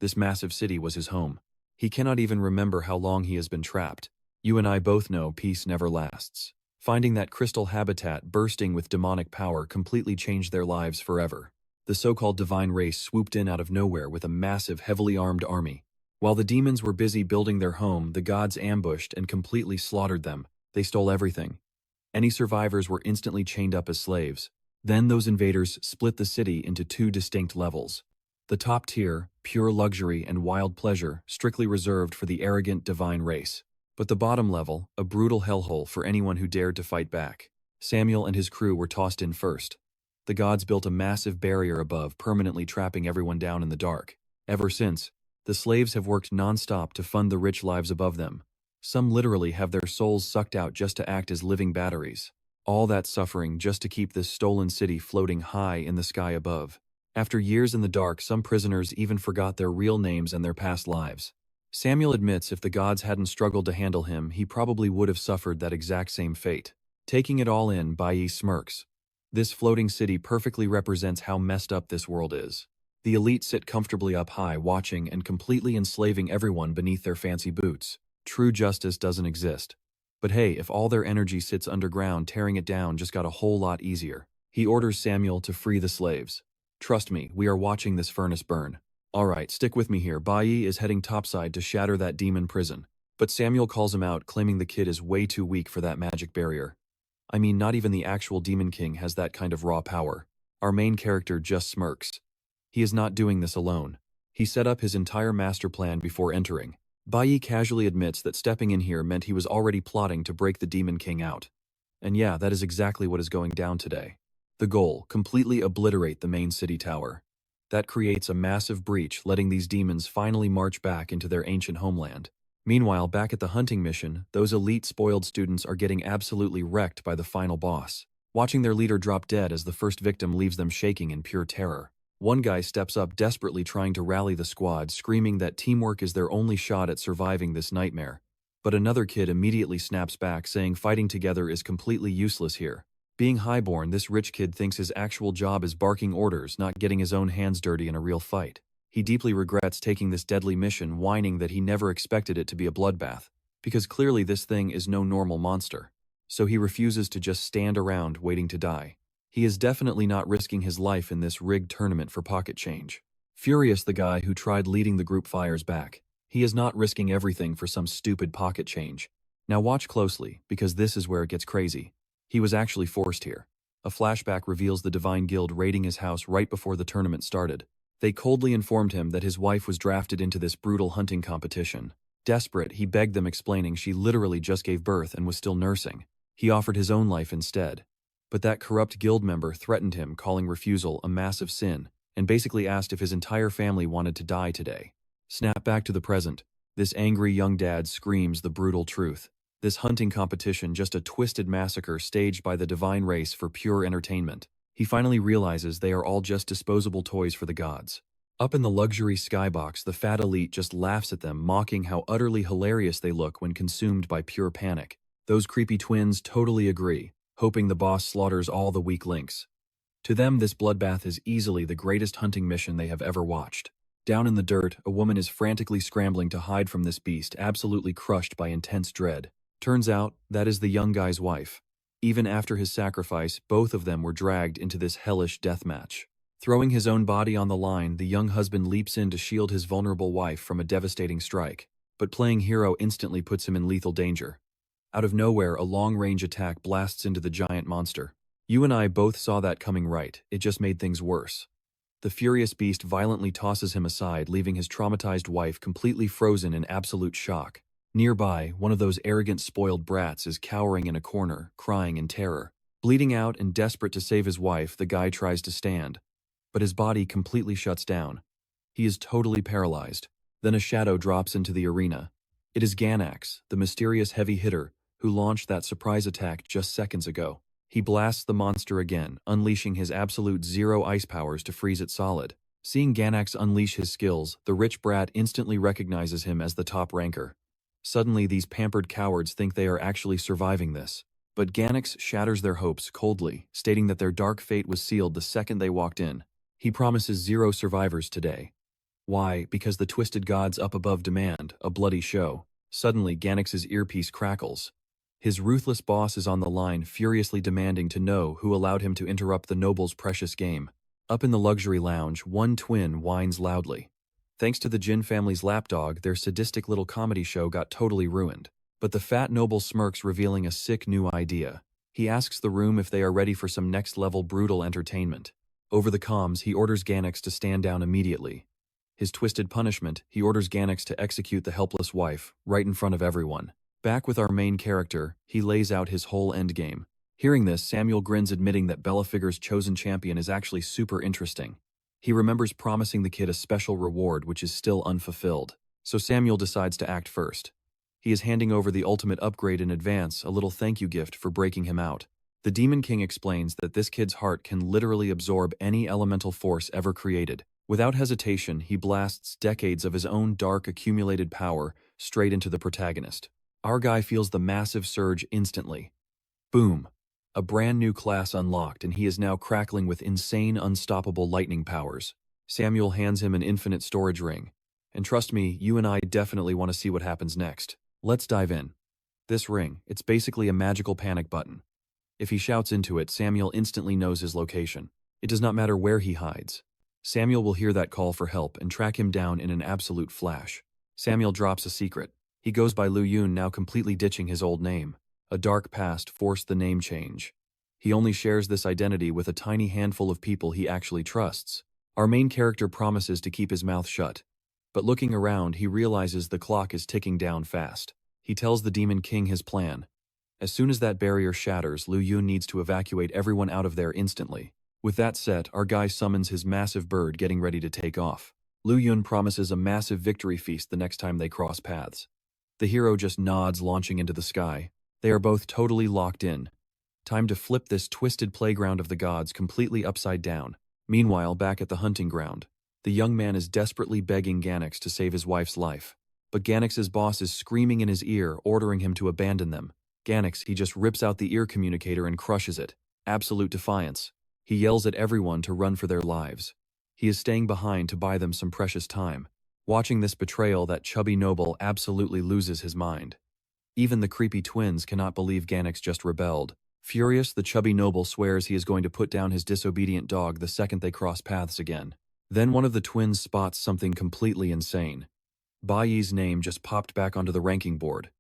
This massive city was his home. He cannot even remember how long he has been trapped. You and I both know peace never lasts. Finding that crystal habitat bursting with demonic power completely changed their lives forever. The so-called divine race swooped in out of nowhere with a massive, heavily armed army. While the demons were busy building their home, the gods ambushed and completely slaughtered them. They stole everything. Any survivors were instantly chained up as slaves. Then those invaders split the city into 2 distinct levels. The top tier, pure luxury and wild pleasure, strictly reserved for the arrogant divine race. But the bottom level, a brutal hellhole for anyone who dared to fight back. Samuel and his crew were tossed in first. The gods built a massive barrier above, permanently trapping everyone down in the dark. Ever since, the slaves have worked non-stop to fund the rich lives above them. Some literally have their souls sucked out just to act as living batteries. All that suffering just to keep this stolen city floating high in the sky above. After years in the dark, some prisoners even forgot their real names and their past lives. Samuel admits if the gods hadn't struggled to handle him, he probably would have suffered that exact same fate. Taking it all in, Bayi smirks. This floating city perfectly represents how messed up this world is. The elite sit comfortably up high, watching and completely enslaving everyone beneath their fancy boots. True justice doesn't exist. But hey, if all their energy sits underground, tearing it down just got a whole lot easier. He orders Samuel to free the slaves. Trust me, we are watching this furnace burn. Alright, stick with me here. Bayi is heading topside to shatter that demon prison. But Samuel calls him out, claiming the kid is way too weak for that magic barrier. I mean, not even the actual Demon King has that kind of raw power. Our main character just smirks. He is not doing this alone. He set up his entire master plan before entering. Bayi casually admits that stepping in here meant he was already plotting to break the Demon King out. And yeah, that is exactly what is going down today. The goal, completely obliterate the main city tower. That creates a massive breach, letting these demons finally march back into their ancient homeland. Meanwhile, back at the hunting mission, those elite spoiled students are getting absolutely wrecked by the final boss, watching their leader drop dead as the first victim leaves them shaking in pure terror. One guy steps up desperately trying to rally the squad, screaming that teamwork is their only shot at surviving this nightmare. But another kid immediately snaps back, saying fighting together is completely useless here. Being highborn, this rich kid thinks his actual job is barking orders, not getting his own hands dirty in a real fight. He deeply regrets taking this deadly mission, whining that he never expected it to be a bloodbath, because clearly this thing is no normal monster. So he refuses to just stand around waiting to die. He is definitely not risking his life in this rigged tournament for pocket change. Furious, the guy who tried leading the group fires back. He is not risking everything for some stupid pocket change. Now watch closely, because this is where it gets crazy. He was actually forced here. A flashback reveals the Divine Guild raiding his house right before the tournament started. They coldly informed him that his wife was drafted into this brutal hunting competition. Desperate, he begged them, explaining she literally just gave birth and was still nursing. He offered his own life instead. But that corrupt guild member threatened him, calling refusal a massive sin, and basically asked if his entire family wanted to die today. Snap back to the present. This angry young dad screams the brutal truth. This hunting competition just a twisted massacre staged by the divine race for pure entertainment. He finally realizes they are all just disposable toys for the gods. Up in the luxury skybox, the fat elite just laughs at them, mocking how utterly hilarious they look when consumed by pure panic. Those creepy twins totally agree, hoping the boss slaughters all the weak links. To them, this bloodbath is easily the greatest hunting mission they have ever watched. Down in the dirt, a woman is frantically scrambling to hide from this beast, absolutely crushed by intense dread. Turns out, that is the young guy's wife. Even after his sacrifice, both of them were dragged into this hellish death match. Throwing his own body on the line, the young husband leaps in to shield his vulnerable wife from a devastating strike. But playing hero instantly puts him in lethal danger. Out of nowhere, a long-range attack blasts into the giant monster. You and I both saw that coming, right? It just made things worse. The furious beast violently tosses him aside, leaving his traumatized wife completely frozen in absolute shock. Nearby, one of those arrogant spoiled brats is cowering in a corner, crying in terror. Bleeding out and desperate to save his wife, the guy tries to stand. But his body completely shuts down. He is totally paralyzed. Then a shadow drops into the arena. It is Ganax, the mysterious heavy hitter, who launched that surprise attack just seconds ago. He blasts the monster again, unleashing his absolute zero ice powers to freeze it solid. Seeing Ganax unleash his skills, the rich brat instantly recognizes him as the top ranker. Suddenly, these pampered cowards think they are actually surviving this. But Ganax shatters their hopes coldly, stating that their dark fate was sealed the second they walked in. He promises 0 survivors today. Why? Because the twisted gods up above demand a bloody show. Suddenly, Ganax's earpiece crackles. His ruthless boss is on the line, furiously demanding to know who allowed him to interrupt the noble's precious game. Up in the luxury lounge, one twin whines loudly. Thanks to the Jin family's lapdog, their sadistic little comedy show got totally ruined. But the fat noble smirks, revealing a sick new idea. He asks the room if they are ready for some next-level brutal entertainment. Over the comms, he orders Ganax to stand down immediately. His twisted punishment, he orders Ganax to execute the helpless wife, right in front of everyone. Back with our main character, he lays out his whole endgame. Hearing this, Samuel grins, admitting that Bella Figure's chosen champion is actually super interesting. He remembers promising the kid a special reward which is still unfulfilled, so Samuel decides to act first. He is handing over the ultimate upgrade in advance, a little thank you gift for breaking him out. The Demon King explains that this kid's heart can literally absorb any elemental force ever created. Without hesitation, he blasts decades of his own dark accumulated power straight into the protagonist. Our guy feels the massive surge instantly. Boom! A brand new class unlocked, and he is now crackling with insane, unstoppable lightning powers. Samuel hands him an infinite storage ring. And trust me, you and I definitely want to see what happens next. Let's dive in. This ring, it's basically a magical panic button. If he shouts into it, Samuel instantly knows his location. It does not matter where he hides. Samuel will hear that call for help and track him down in an absolute flash. Samuel drops a secret. He goes by Lu Yun, now completely ditching his old name. A dark past forced the name change. He only shares this identity with a tiny handful of people he actually trusts. Our main character promises to keep his mouth shut. But looking around, he realizes the clock is ticking down fast. He tells the Demon King his plan. As soon as that barrier shatters, Lu Yun needs to evacuate everyone out of there instantly. With that set, our guy summons his massive bird, getting ready to take off. Lu Yun promises a massive victory feast the next time they cross paths. The hero just nods, launching into the sky. They are both totally locked in. Time to flip this twisted playground of the gods completely upside down. Meanwhile, back at the hunting ground, the young man is desperately begging Ganix to save his wife's life. But Ganix's boss is screaming in his ear, ordering him to abandon them. Ganix, he just rips out the ear communicator and crushes it. Absolute defiance. He yells at everyone to run for their lives. He is staying behind to buy them some precious time. Watching this betrayal, that chubby noble absolutely loses his mind. Even the creepy twins cannot believe Ganix just rebelled. Furious, the chubby noble swears he is going to put down his disobedient dog the second they cross paths again. Then one of the twins spots something completely insane. Bayi's name just popped back onto the ranking board.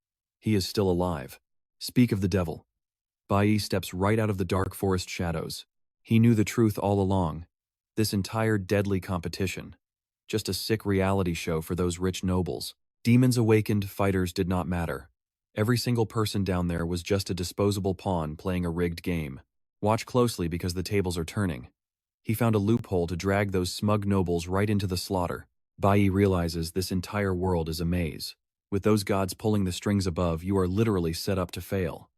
He is still alive. Speak of the devil. Bayi steps right out of the dark forest shadows. He knew the truth all along. This entire deadly competition. Just a sick reality show for those rich nobles. Demons awakened, fighters did not matter. Every single person down there was just a disposable pawn playing a rigged game. Watch closely because the tables are turning. He found a loophole to drag those smug nobles right into the slaughter. Bayi realizes this entire world is a maze. With those gods pulling the strings above, you are literally set up to fail.